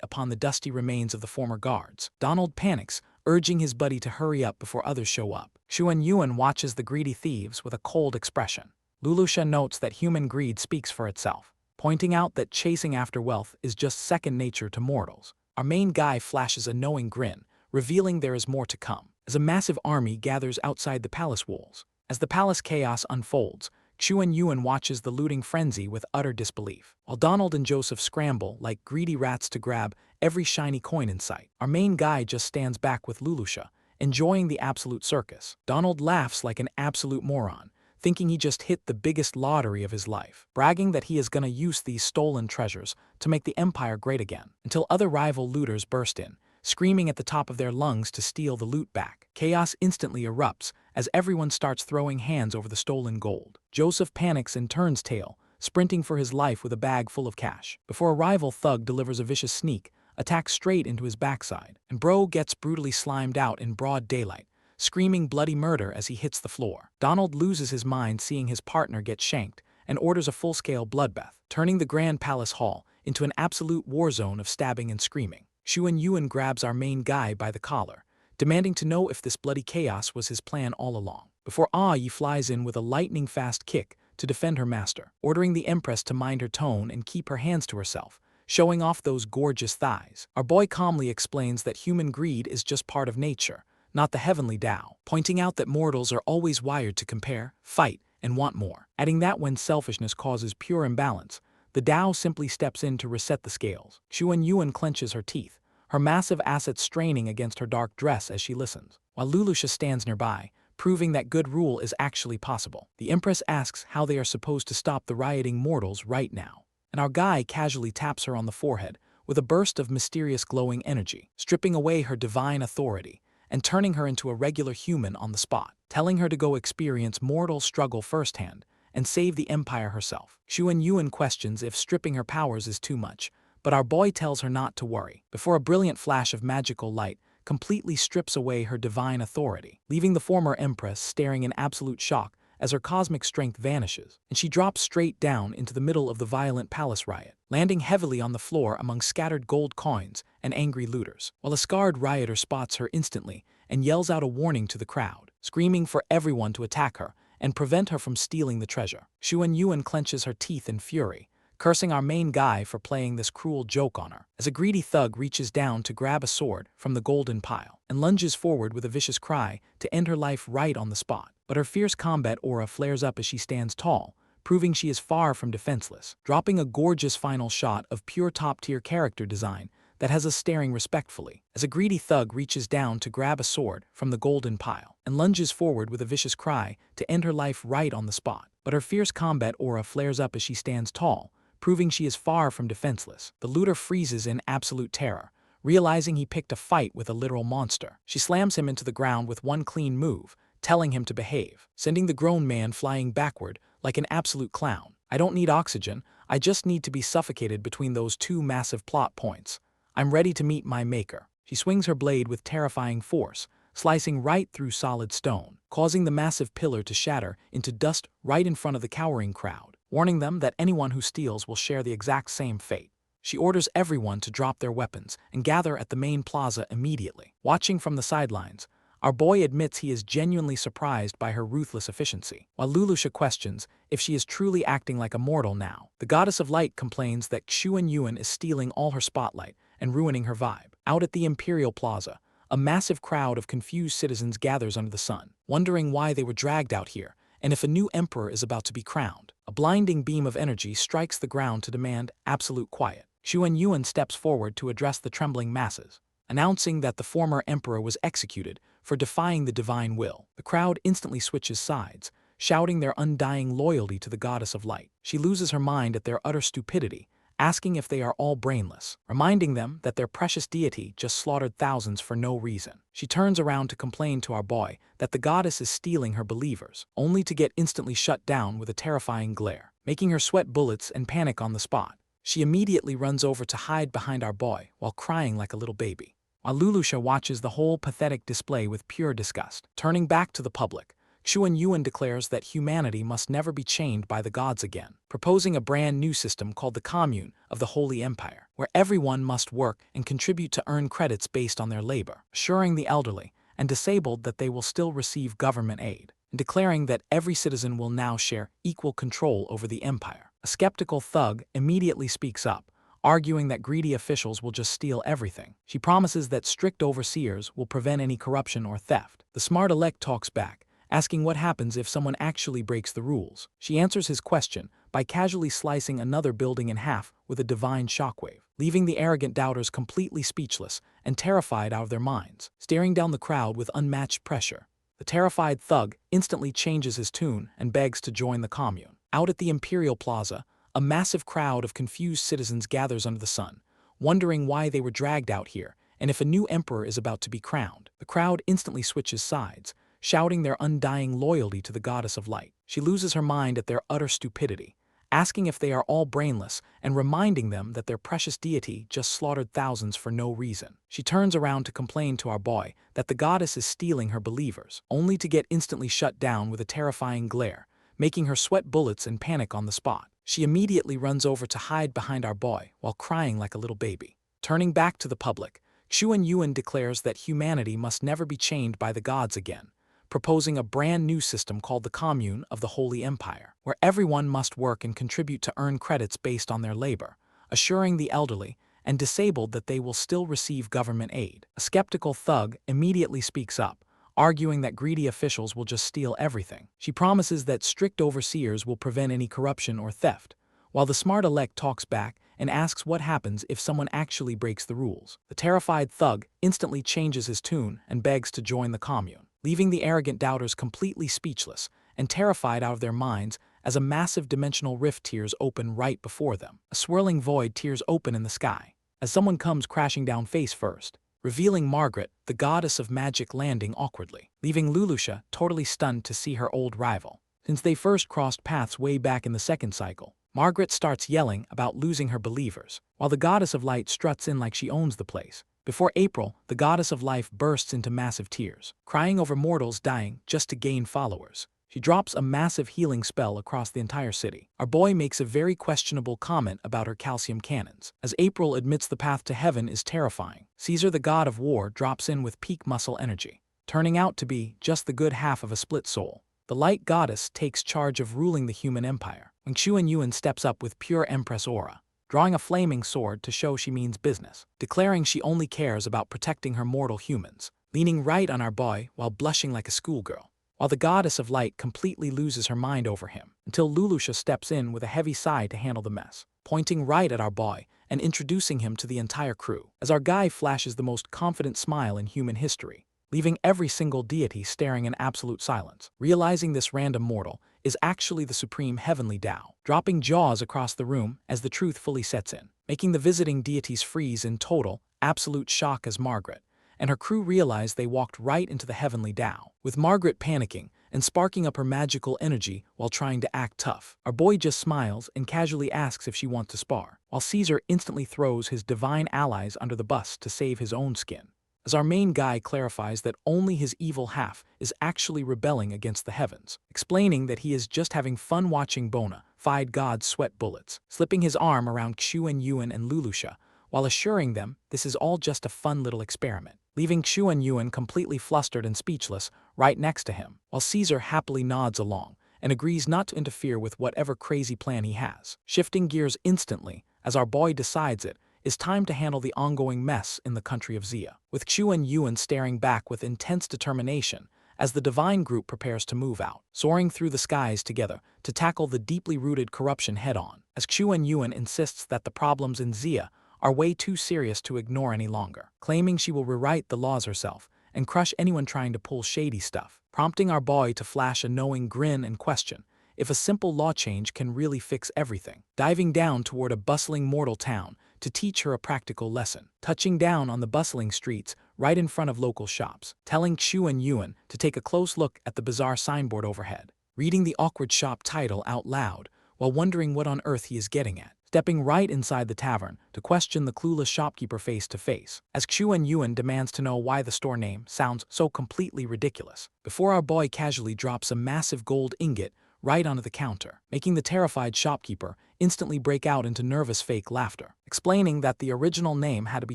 upon the dusty remains of the former guards. Donald panics, urging his buddy to hurry up before others show up. Xuan Yuan watches the greedy thieves with a cold expression. Lulusha notes that human greed speaks for itself, pointing out that chasing after wealth is just second nature to mortals. Our main guy flashes a knowing grin, revealing there is more to come, as a massive army gathers outside the palace walls. As the palace chaos unfolds, Xuan Yuan watches the looting frenzy with utter disbelief, while Donald and Joseph scramble like greedy rats to grab every shiny coin in sight. Our main guy just stands back with Lulusha, enjoying the absolute circus. Donald laughs like an absolute moron, thinking he just hit the biggest lottery of his life, bragging that he is gonna use these stolen treasures to make the Empire great again, until other rival looters burst in, screaming at the top of their lungs to steal the loot back. Chaos instantly erupts as everyone starts throwing hands over the stolen gold. Joseph panics and turns tail, sprinting for his life with a bag full of cash, before a rival thug delivers a vicious sneak attack straight into his backside, and Bro gets brutally slimed out in broad daylight, screaming bloody murder as he hits the floor. Donald loses his mind seeing his partner get shanked and orders a full-scale bloodbath, turning the Grand Palace Hall into an absolute war zone of stabbing and screaming. Xuan Yuan grabs our main guy by the collar, demanding to know if this bloody chaos was his plan all along. Before BABYYY flies in with a lightning-fast kick to defend her master, ordering the Empress to mind her tone and keep her hands to herself, showing off those gorgeous thighs. Our boy calmly explains that human greed is just part of nature, not the heavenly Tao, pointing out that mortals are always wired to compare, fight, and want more, adding that when selfishness causes pure imbalance, the Tao simply steps in to reset the scales. Xuan Yuan clenches her teeth, her massive assets straining against her dark dress as she listens, while Lulusha stands nearby, proving that good rule is actually possible. The Empress asks how they are supposed to stop the rioting mortals right now, and our guy casually taps her on the forehead with a burst of mysterious glowing energy, stripping away her divine authority and turning her into a regular human on the spot, telling her to go experience mortal struggle firsthand and save the empire herself. Xuan Yuan questions if stripping her powers is too much, but our boy tells her not to worry, before a brilliant flash of magical light completely strips away her divine authority, leaving the former Empress staring in absolute shock as her cosmic strength vanishes, and she drops straight down into the middle of the violent palace riot, landing heavily on the floor among scattered gold coins and angry looters, while a scarred rioter spots her instantly and yells out a warning to the crowd, screaming for everyone to attack her and prevent her from stealing the treasure. Xuan Yuan clenches her teeth in fury, cursing our main guy for playing this cruel joke on her, as a greedy thug reaches down to grab a sword from the golden pile and lunges forward with a vicious cry to end her life right on the spot. But her fierce combat aura flares up as she stands tall, proving she is far from defenseless, dropping a gorgeous final shot of pure top-tier character design that has us staring respectfully, as a greedy thug reaches down to grab a sword from the golden pile and lunges forward with a vicious cry to end her life right on the spot. But her fierce combat aura flares up as she stands tall, proving she is far from defenseless. The looter freezes in absolute terror, realizing he picked a fight with a literal monster. She slams him into the ground with one clean move, telling him to behave, sending the grown man flying backward like an absolute clown. I don't need oxygen, I just need to be suffocated between those two massive plot points. I'm ready to meet my maker. She swings her blade with terrifying force, slicing right through solid stone, causing the massive pillar to shatter into dust right in front of the cowering crowd, warning them that anyone who steals will share the exact same fate. She orders everyone to drop their weapons and gather at the main plaza immediately. Watching from the sidelines, our boy admits he is genuinely surprised by her ruthless efficiency, while Lulusha questions if she is truly acting like a mortal now. The goddess of light complains that Xuan Yuan is stealing all her spotlight and ruining her vibe. Out at the Imperial Plaza, a massive crowd of confused citizens gathers under the sun, wondering why they were dragged out here and if a new emperor is about to be crowned. A blinding beam of energy strikes the ground to demand absolute quiet. Xuan Yuan steps forward to address the trembling masses, announcing that the former emperor was executed for defying the divine will. The crowd instantly switches sides, shouting their undying loyalty to the goddess of light. She loses her mind at their utter stupidity, asking if they are all brainless, reminding them that their precious deity just slaughtered thousands for no reason. She turns around to complain to our boy that the goddess is stealing her believers, only to get instantly shut down with a terrifying glare, making her sweat bullets and panic on the spot. She immediately runs over to hide behind our boy while crying like a little baby, while Lulusha watches the whole pathetic display with pure disgust. Turning back to the public, Xuan Yuan declares that humanity must never be chained by the gods again, proposing a brand new system called the Commune of the Holy Empire, where everyone must work and contribute to earn credits based on their labor, assuring the elderly and disabled that they will still receive government aid, and declaring that every citizen will now share equal control over the empire. A skeptical thug immediately speaks up, arguing that greedy officials will just steal everything. She promises that strict overseers will prevent any corruption or theft. The smart elect talks back, asking what happens if someone actually breaks the rules. She answers his question by casually slicing another building in half with a divine shockwave, leaving the arrogant doubters completely speechless and terrified out of their minds. Staring down the crowd with unmatched pressure, the terrified thug instantly changes his tune and begs to join the commune. Out at the Imperial Plaza, a massive crowd of confused citizens gathers under the sun, wondering why they were dragged out here and if a new emperor is about to be crowned. The crowd instantly switches sides, shouting their undying loyalty to the goddess of light. She loses her mind at their utter stupidity, asking if they are all brainless and reminding them that their precious deity just slaughtered thousands for no reason. She turns around to complain to our boy that the goddess is stealing her believers, only to get instantly shut down with a terrifying glare, making her sweat bullets and panic on the spot. She immediately runs over to hide behind our boy while crying like a little baby, Turning back to the public, Xuan Yuan declares that humanity must never be chained by the gods again, proposing a brand new system called the Commune of the Holy Empire, where everyone must work and contribute to earn credits based on their labor, assuring the elderly and disabled that they will still receive government aid. A skeptical thug immediately speaks up, arguing that greedy officials will just steal everything. She promises that strict overseers will prevent any corruption or theft, while the smart elect talks back and asks what happens if someone actually breaks the rules. The terrified thug instantly changes his tune and begs to join the commune, leaving the arrogant doubters completely speechless and terrified out of their minds as a massive dimensional rift tears open right before them. A swirling void tears open in the sky, as someone comes crashing down face first, revealing Margaret, the goddess of magic, landing awkwardly, leaving Lulusha totally stunned to see her old rival. Since they first crossed paths way back in the second cycle, Margaret starts yelling about losing her believers, while the goddess of light struts in like she owns the place. Before April, the goddess of life bursts into massive tears, crying over mortals dying just to gain followers. She drops a massive healing spell across the entire city. Our boy makes a very questionable comment about her calcium cannons. As April admits the path to heaven is terrifying, Caesar, the god of war, drops in with peak muscle energy, turning out to be just the good half of a split soul. The light goddess takes charge of ruling the human empire, when Xuan Yuan steps up with pure Empress aura, drawing a flaming sword to show she means business, declaring she only cares about protecting her mortal humans, leaning right on our boy while blushing like a schoolgirl, while the goddess of light completely loses her mind over him, until Lulusha steps in with a heavy sigh to handle the mess, pointing right at our boy and introducing him to the entire crew, as our guy flashes the most confident smile in human history, leaving every single deity staring in absolute silence, realizing this random mortal is actually the supreme heavenly Tao, dropping jaws across the room as the truth fully sets in, making the visiting deities freeze in total, absolute shock as Margaret and her crew realize they walked right into the heavenly Tao, with Margaret panicking and sparking up her magical energy while trying to act tough. Our boy just smiles and casually asks if she wants to spar, while Caesar instantly throws his divine allies under the bus to save his own skin, as our main guy clarifies that only his evil half is actually rebelling against the heavens, explaining that he is just having fun watching bona fide gods sweat bullets, slipping his arm around Xuan Yuan and Lulusha, while assuring them this is all just a fun little experiment, leaving Xuan Yuan completely flustered and speechless right next to him, while Caesar happily nods along and agrees not to interfere with whatever crazy plan he has, shifting gears instantly as our boy decides it is time to handle the ongoing mess in the country of Xia, with Xuan Yuan staring back with intense determination as the divine group prepares to move out, soaring through the skies together to tackle the deeply rooted corruption head-on, as Xuan Yuan insists that the problems in Xia are way too serious to ignore any longer, claiming she will rewrite the laws herself and crush anyone trying to pull shady stuff, prompting our boy to flash a knowing grin and question if a simple law change can really fix everything, diving down toward a bustling mortal town to teach her a practical lesson, touching down on the bustling streets right in front of local shops, telling Xuan Yuan to take a close look at the bizarre signboard overhead, reading the awkward shop title out loud while wondering what on earth he is getting at, stepping right inside the tavern to question the clueless shopkeeper face to face, as Xuan Yuan demands to know why the store name sounds so completely ridiculous, before our boy casually drops a massive gold ingot right onto the counter, making the terrified shopkeeper instantly break out into nervous fake laughter, explaining that the original name had to be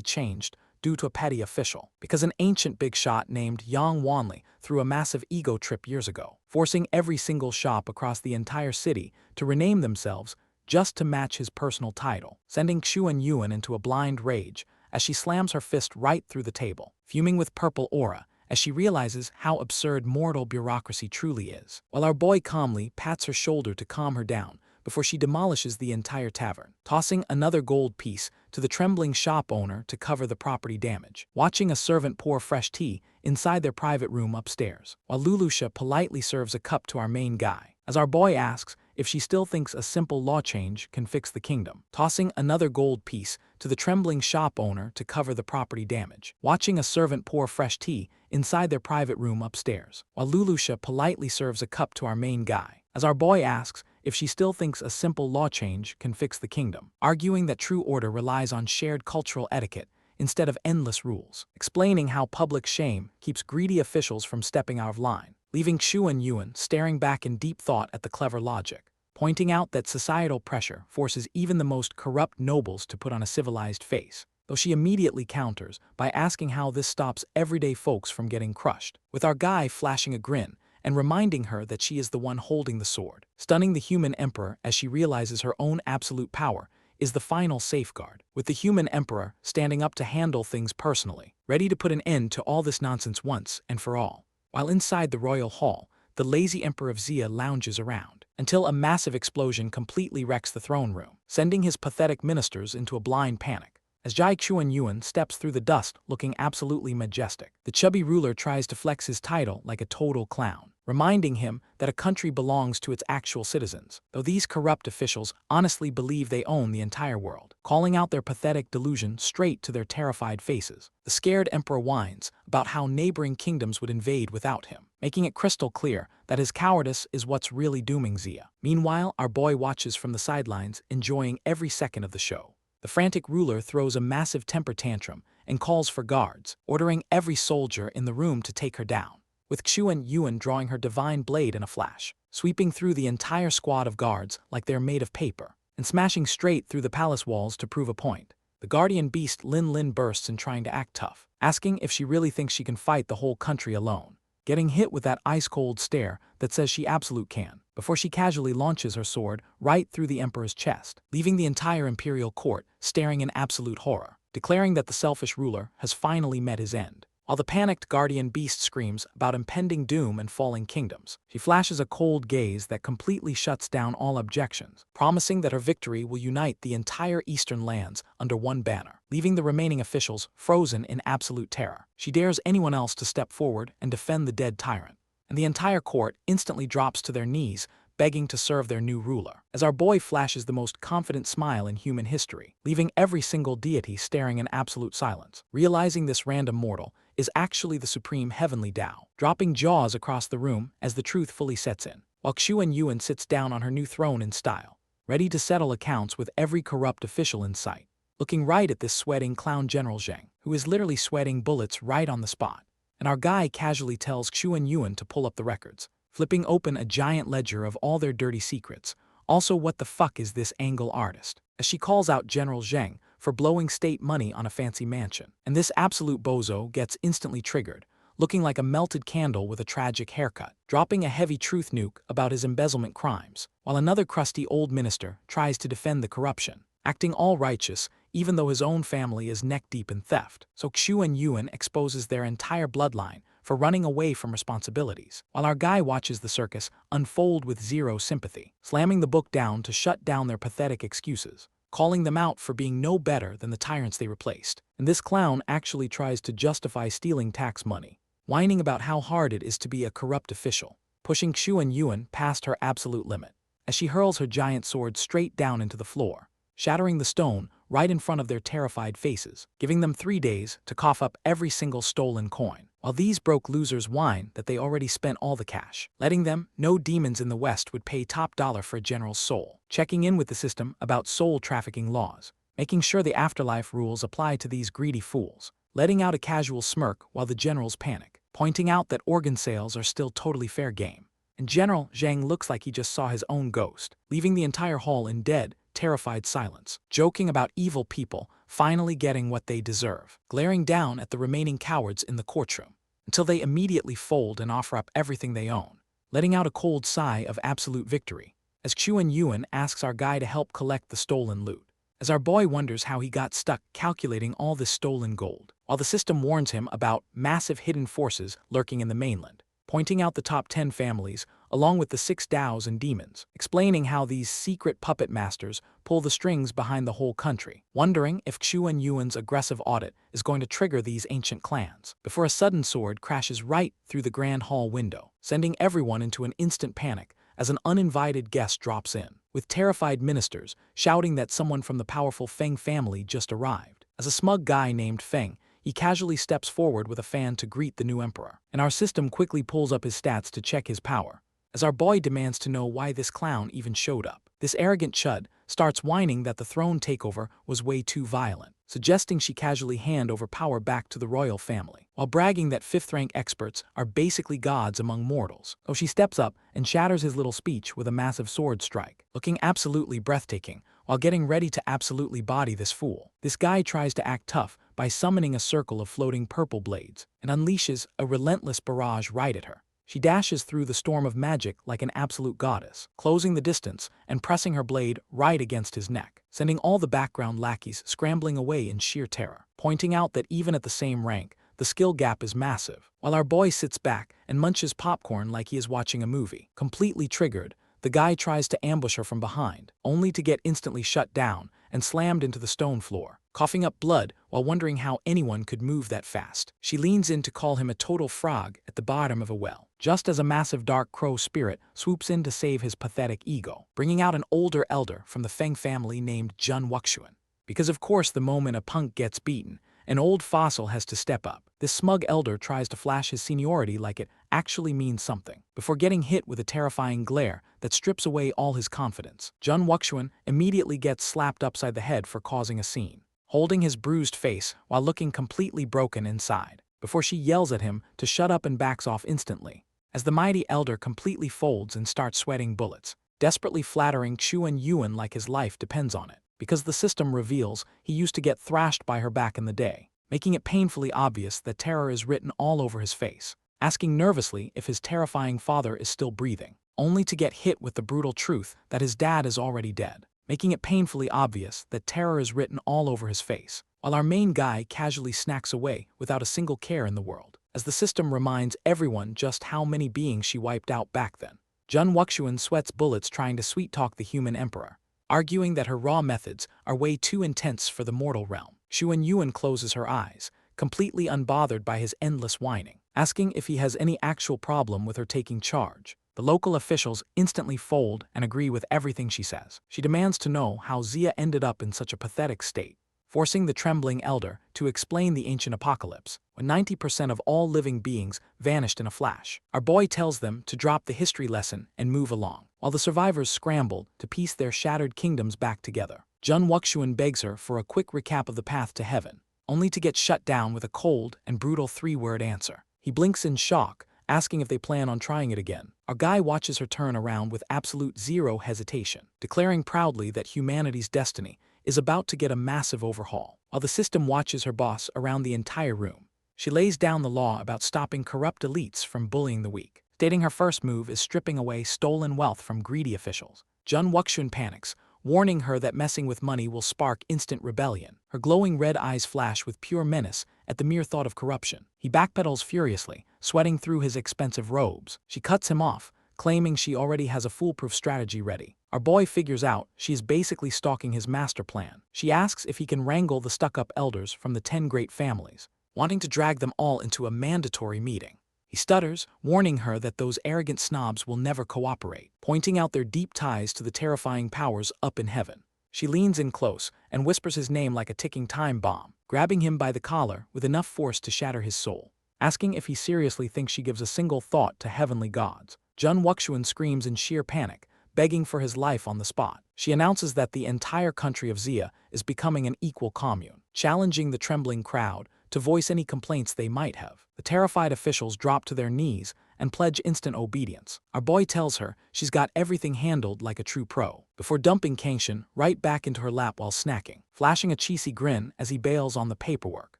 changed due to a petty official, because an ancient big shot named Yang Wanli threw a massive ego trip years ago, forcing every single shop across the entire city to rename themselves just to match his personal title, sending Xuan Yuan into a blind rage as she slams her fist right through the table, fuming with purple aura as she realizes how absurd mortal bureaucracy truly is, while our boy calmly pats her shoulder to calm her down before she demolishes the entire tavern, tossing another gold piece to the trembling shop owner to cover the property damage, watching a servant pour fresh tea inside their private room upstairs, while Lulusha politely serves a cup to our main guy, as our boy asks if she still thinks a simple law change can fix the kingdom, tossing another gold piece to the trembling shop owner to cover the property damage, watching a servant pour fresh tea inside their private room upstairs, while Lulusha politely serves a cup to our main guy, as our boy asks if she still thinks a simple law change can fix the kingdom, arguing that true order relies on shared cultural etiquette instead of endless rules, explaining how public shame keeps greedy officials from stepping out of line, leaving Xuan Yuan staring back in deep thought at the clever logic, pointing out that societal pressure forces even the most corrupt nobles to put on a civilized face, though she immediately counters by asking how this stops everyday folks from getting crushed, with our guy flashing a grin and reminding her that she is the one holding the sword, stunning the human emperor as she realizes her own absolute power is the final safeguard, with the human emperor standing up to handle things personally, ready to put an end to all this nonsense once and for all. While inside the royal hall, the lazy Emperor of Xia lounges around, until a massive explosion completely wrecks the throne room, sending his pathetic ministers into a blind panic. As Jai Chuan-Yuan steps through the dust looking absolutely majestic, the chubby ruler tries to flex his title like a total clown, reminding him that a country belongs to its actual citizens, though these corrupt officials honestly believe they own the entire world, calling out their pathetic delusion straight to their terrified faces. The scared emperor whines about how neighboring kingdoms would invade without him, making it crystal clear that his cowardice is what's really dooming Xia. Meanwhile, our boy watches from the sidelines, enjoying every second of the show. The frantic ruler throws a massive temper tantrum and calls for guards, ordering every soldier in the room to take her down, with Chuan-Yuan drawing her divine blade in a flash, sweeping through the entire squad of guards like they're made of paper, and smashing straight through the palace walls to prove a point. The guardian beast Lin Lin bursts in trying to act tough, asking if she really thinks she can fight the whole country alone, getting hit with that ice-cold stare that says she absolutely can, before she casually launches her sword right through the emperor's chest, leaving the entire imperial court staring in absolute horror, declaring that the selfish ruler has finally met his end. While the panicked guardian beast screams about impending doom and falling kingdoms, she flashes a cold gaze that completely shuts down all objections, promising that her victory will unite the entire eastern lands under one banner, leaving the remaining officials frozen in absolute terror. She dares anyone else to step forward and defend the dead tyrant, and the entire court instantly drops to their knees, begging to serve their new ruler, as our boy flashes the most confident smile in human history, leaving every single deity staring in absolute silence, realizing this random mortal is actually the supreme heavenly Tao, dropping jaws across the room as the truth fully sets in, while Chuan-Yuan sits down on her new throne in style, ready to settle accounts with every corrupt official in sight, looking right at this sweating clown General Zheng, who is literally sweating bullets right on the spot. And our guy casually tells Chuan-Yuan to pull up the records, flipping open a giant ledger of all their dirty secrets. Also, what the fuck is this angle artist? As she calls out General Zheng for blowing state money on a fancy mansion. And this absolute bozo gets instantly triggered, looking like a melted candle with a tragic haircut, dropping a heavy truth nuke about his embezzlement crimes, while another crusty old minister tries to defend the corruption, acting all righteous even though his own family is neck-deep in theft. So Chuan-Yuan exposes their entire bloodline for running away from responsibilities, while our guy watches the circus unfold with zero sympathy, slamming the book down to shut down their pathetic excuses, calling them out for being no better than the tyrants they replaced. And this clown actually tries to justify stealing tax money, whining about how hard it is to be a corrupt official, pushing Chuan-Yuan past her absolute limit, as she hurls her giant sword straight down into the floor, shattering the stone right in front of their terrified faces, giving them 3 days to cough up every single stolen coin, while these broke losers whine that they already spent all the cash, letting them know demons in the West would pay top dollar for a general's soul, checking in with the system about soul trafficking laws, making sure the afterlife rules apply to these greedy fools, letting out a casual smirk while the generals panic, pointing out that organ sales are still totally fair game. And General Zhang looks like he just saw his own ghost, leaving the entire hall in dead, terrified silence, joking about evil people finally getting what they deserve, glaring down at the remaining cowards in the courtroom, until they immediately fold and offer up everything they own, letting out a cold sigh of absolute victory, as Chuan-Yuan asks our guy to help collect the stolen loot, as our boy wonders how he got stuck calculating all this stolen gold, while the system warns him about massive hidden forces lurking in the mainland, pointing out the top 10 families, along with the 6 Daos and demons, explaining how these secret puppet masters pull the strings behind the whole country, wondering if Chuan-Yuan's aggressive audit is going to trigger these ancient clans, before a sudden sword crashes right through the grand hall window, sending everyone into an instant panic as an uninvited guest drops in, with terrified ministers shouting that someone from the powerful Feng family just arrived. As a smug guy named Feng, he casually steps forward with a fan to greet the new emperor, and our system quickly pulls up his stats to check his power, as our boy demands to know why this clown even showed up. This arrogant chud starts whining that the throne takeover was way too violent, suggesting she casually hand over power back to the royal family, while bragging that 5th-rank experts are basically gods among mortals. So she steps up and shatters his little speech with a massive sword strike, looking absolutely breathtaking, while getting ready to absolutely body this fool. This guy tries to act tough by summoning a circle of floating purple blades and unleashes a relentless barrage right at her. She dashes through the storm of magic like an absolute goddess, closing the distance and pressing her blade right against his neck, sending all the background lackeys scrambling away in sheer terror, pointing out that even at the same rank, the skill gap is massive. While our boy sits back and munches popcorn like he is watching a movie. Completely triggered, the guy tries to ambush her from behind, only to get instantly shut down and slammed into the stone floor, coughing up blood while wondering how anyone could move that fast. She leans in to call him a total frog at the bottom of a well, just as a massive dark crow spirit swoops in to save his pathetic ego, bringing out an older elder from the Feng family named Jun Wuxuan. Because of course the moment a punk gets beaten, an old fossil has to step up. This smug elder tries to flash his seniority like it actually means something, before getting hit with a terrifying glare that strips away all his confidence. Jun Wuxuan immediately gets slapped upside the head for causing a scene, holding his bruised face while looking completely broken inside, before she yells at him to shut up and backs off instantly, as the mighty elder completely folds and starts sweating bullets, desperately flattering Chuan Yuan like his life depends on it, because the system reveals he used to get thrashed by her back in the day, making it painfully obvious that terror is written all over his face, asking nervously if his terrifying father is still breathing, only to get hit with the brutal truth that his dad is already dead, making it painfully obvious that terror is written all over his face, while our main guy casually snacks away without a single care in the world, as the system reminds everyone just how many beings she wiped out back then. Jun Wuxuan sweats bullets trying to sweet-talk the human emperor, arguing that her raw methods are way too intense for the mortal realm. Chuan Yuan closes her eyes, completely unbothered by his endless whining, asking if he has any actual problem with her taking charge. The local officials instantly fold and agree with everything she says. She demands to know how Zia ended up in such a pathetic state, forcing the trembling elder to explain the ancient apocalypse, when 90% of all living beings vanished in a flash. Our boy tells them to drop the history lesson and move along, while the survivors scramble to piece their shattered kingdoms back together. Jun Wuxuan begs her for a quick recap of the path to heaven, only to get shut down with a cold and brutal three-word answer. He blinks in shock, asking if they plan on trying it again. Our guy watches her turn around with absolute zero hesitation, declaring proudly that humanity's destiny is about to get a massive overhaul, while the system watches her boss around the entire room. She lays down the law about stopping corrupt elites from bullying the weak, stating her first move is stripping away stolen wealth from greedy officials. Jun Wuxuan panics, warning her that messing with money will spark instant rebellion. Her glowing red eyes flash with pure menace at the mere thought of corruption. He backpedals furiously, sweating through his expensive robes. She cuts him off, claiming she already has a foolproof strategy ready. Our boy figures out she is basically stalking his master plan. She asks if he can wrangle the stuck-up elders from the 10 great families, wanting to drag them all into a mandatory meeting. He stutters, warning her that those arrogant snobs will never cooperate, pointing out their deep ties to the terrifying powers up in heaven. She leans in close and whispers his name like a ticking time bomb, grabbing him by the collar with enough force to shatter his soul, asking if he seriously thinks she gives a single thought to heavenly gods. Jun Wuxuan screams in sheer panic, begging for his life on the spot. She announces that the entire country of Zia is becoming an equal commune, challenging the trembling crowd to voice any complaints they might have. The terrified officials drop to their knees and pledge instant obedience. Our boy tells her she's got everything handled like a true pro, before dumping Kangshan right back into her lap while snacking, flashing a cheesy grin as he bails on the paperwork.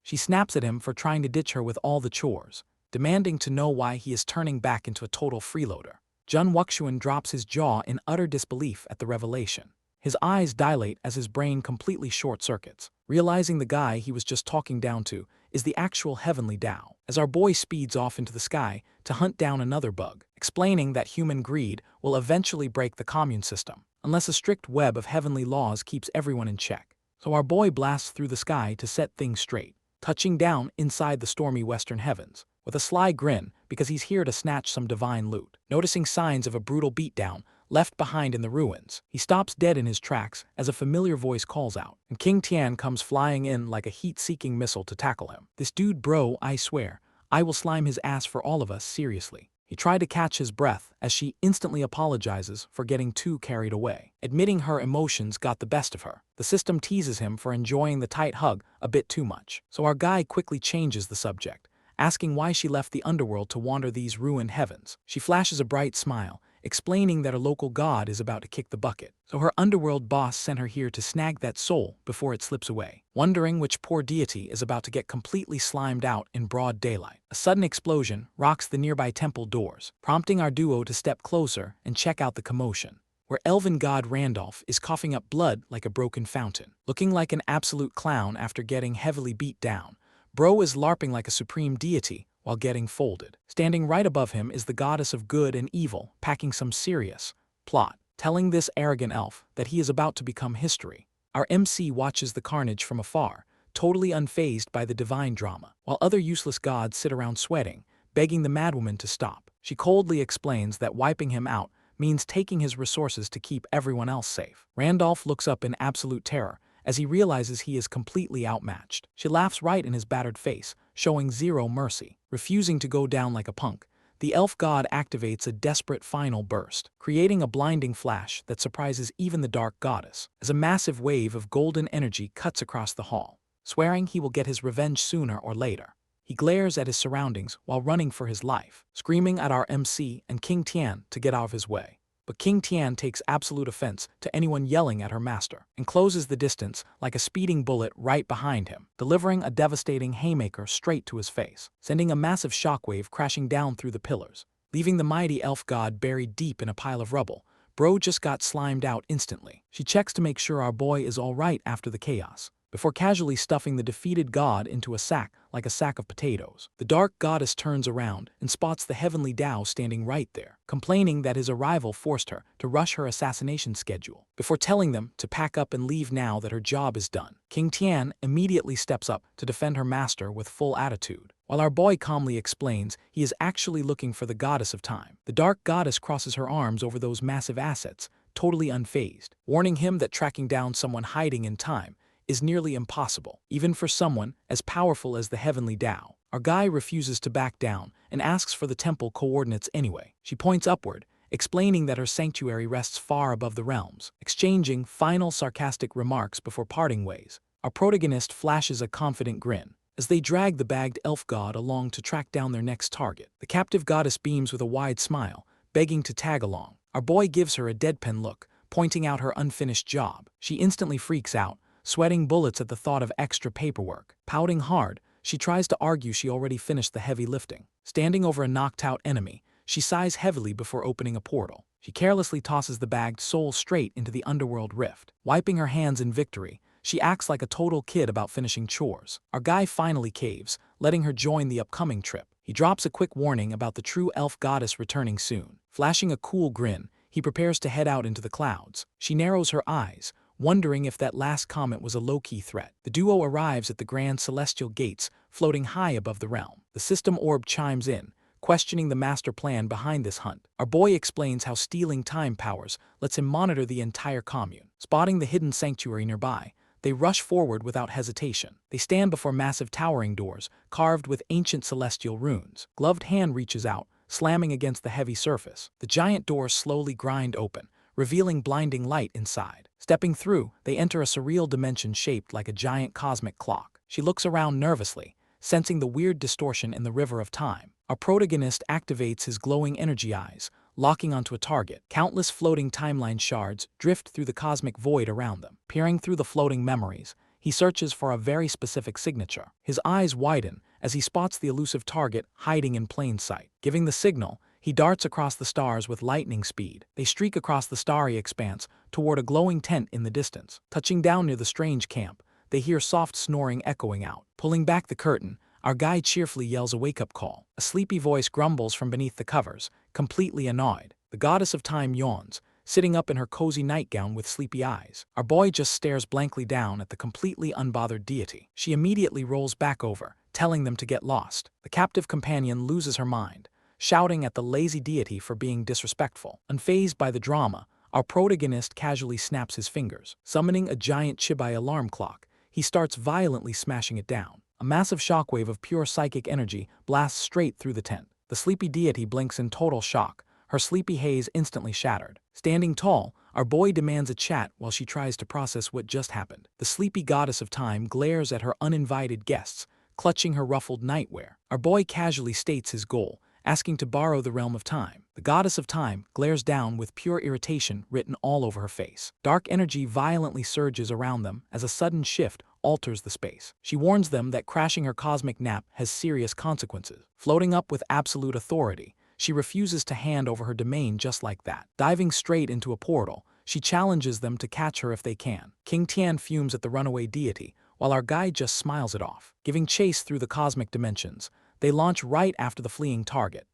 She snaps at him for trying to ditch her with all the chores, demanding to know why he is turning back into a total freeloader. Jun Wuxuan drops his jaw in utter disbelief at the revelation. His eyes dilate as his brain completely short-circuits, realizing the guy he was just talking down to is the actual heavenly Tao, as our boy speeds off into the sky to hunt down another bug, explaining that human greed will eventually break the commune system, unless a strict web of heavenly laws keeps everyone in check. So our boy blasts through the sky to set things straight, touching down inside the stormy western heavens, with a sly grin because he's here to snatch some divine loot. Noticing signs of a brutal beatdown left behind in the ruins, he stops dead in his tracks as a familiar voice calls out, and King Tian comes flying in like a heat-seeking missile to tackle him. This dude bro, I swear, I will slime his ass for all of us, seriously. He tried to catch his breath as she instantly apologizes for getting too carried away, admitting her emotions got the best of her. The system teases him for enjoying the tight hug a bit too much, so our guy quickly changes the subject, asking why she left the underworld to wander these ruined heavens. She flashes a bright smile, explaining that a local god is about to kick the bucket. So her underworld boss sent her here to snag that soul before it slips away, wondering which poor deity is about to get completely slimed out in broad daylight. A sudden explosion rocks the nearby temple doors, prompting our duo to step closer and check out the commotion, where elven god Randolph is coughing up blood like a broken fountain. Looking like an absolute clown after getting heavily beat down, Bro is larping like a supreme deity while getting folded. Standing right above him is the goddess of good and evil, packing some serious plot, telling this arrogant elf that he is about to become history. Our MC watches the carnage from afar, totally unfazed by the divine drama, while other useless gods sit around sweating, begging the madwoman to stop. She coldly explains that wiping him out means taking his resources to keep everyone else safe. Randolph looks up in absolute terror as he realizes he is completely outmatched. She laughs right in his battered face, showing zero mercy. Refusing to go down like a punk, the elf god activates a desperate final burst, creating a blinding flash that surprises even the dark goddess, as a massive wave of golden energy cuts across the hall. Swearing he will get his revenge sooner or later, he glares at his surroundings while running for his life, screaming at our MC and King Tian to get out of his way. But King Tian takes absolute offense to anyone yelling at her master and closes the distance like a speeding bullet right behind him, delivering a devastating haymaker straight to his face, sending a massive shockwave crashing down through the pillars, leaving the mighty elf god buried deep in a pile of rubble. Bro just got slimed out instantly. She checks to make sure our boy is all right after the chaos, before casually stuffing the defeated god into a sack like a sack of potatoes. The dark goddess turns around and spots the heavenly Tao standing right there, complaining that his arrival forced her to rush her assassination schedule, before telling them to pack up and leave now that her job is done. King Tian immediately steps up to defend her master with full attitude, while our boy calmly explains he is actually looking for the goddess of time. The dark goddess crosses her arms over those massive assets, totally unfazed, warning him that tracking down someone hiding in time is nearly impossible, even for someone as powerful as the heavenly Tao. Our guy refuses to back down and asks for the temple coordinates anyway. She points upward, explaining that her sanctuary rests far above the realms, exchanging final sarcastic remarks before parting ways. Our protagonist flashes a confident grin as they drag the bagged elf god along to track down their next target. The captive goddess beams with a wide smile, begging to tag along. Our boy gives her a deadpan look, pointing out her unfinished job. She instantly freaks out, sweating bullets at the thought of extra paperwork. Pouting hard, she tries to argue she already finished the heavy lifting. Standing over a knocked-out enemy, she sighs heavily before opening a portal. She carelessly tosses the bagged soul straight into the underworld rift. Wiping her hands in victory, she acts like a total kid about finishing chores. Our guy finally caves, letting her join the upcoming trip. He drops a quick warning about the true elf goddess returning soon. Flashing a cool grin, he prepares to head out into the clouds. She narrows her eyes, wondering if that last comment was a low-key threat. The duo arrives at the grand celestial gates floating high above the realm. The system orb chimes in, questioning the master plan behind this hunt. Our boy explains how stealing time powers lets him monitor the entire commune. Spotting the hidden sanctuary nearby, they rush forward without hesitation. They stand before massive towering doors carved with ancient celestial runes. Gloved hand reaches out, slamming against the heavy surface. The giant doors slowly grind open, revealing blinding light inside. Stepping through, they enter a surreal dimension shaped like a giant cosmic clock. She looks around nervously, sensing the weird distortion in the river of time. Our protagonist activates his glowing energy eyes, locking onto a target. Countless floating timeline shards drift through the cosmic void around them. Peering through the floating memories, he searches for a very specific signature. His eyes widen as he spots the elusive target hiding in plain sight. Giving the signal, he darts across the stars with lightning speed. They streak across the starry expanse toward a glowing tent in the distance. Touching down near the strange camp, they hear soft snoring echoing out. Pulling back the curtain, our guide cheerfully yells a wake-up call. A sleepy voice grumbles from beneath the covers, completely annoyed. The goddess of time yawns, sitting up in her cozy nightgown with sleepy eyes. Our boy just stares blankly down at the completely unbothered deity. She immediately rolls back over, telling them to get lost. The captive companion loses her mind, shouting at the lazy deity for being disrespectful. Unfazed by the drama, our protagonist casually snaps his fingers. Summoning a giant Chibai alarm clock, he starts violently smashing it down. A massive shockwave of pure psychic energy blasts straight through the tent. The sleepy deity blinks in total shock, her sleepy haze instantly shattered. Standing tall, our boy demands a chat while she tries to process what just happened. The sleepy goddess of time glares at her uninvited guests, clutching her ruffled nightwear. Our boy casually states his goal, asking to borrow the realm of time. The goddess of time glares down with pure irritation written all over her face. Dark energy violently surges around them as a sudden shift alters the space. She warns them that crashing her cosmic nap has serious consequences. Floating up with absolute authority, she refuses to hand over her domain just like that. Diving straight into a portal, she challenges them to catch her if they can. King Tian fumes at the runaway deity, while our guide just smiles it off. Giving chase through the cosmic dimensions, they launch right after the fleeing target.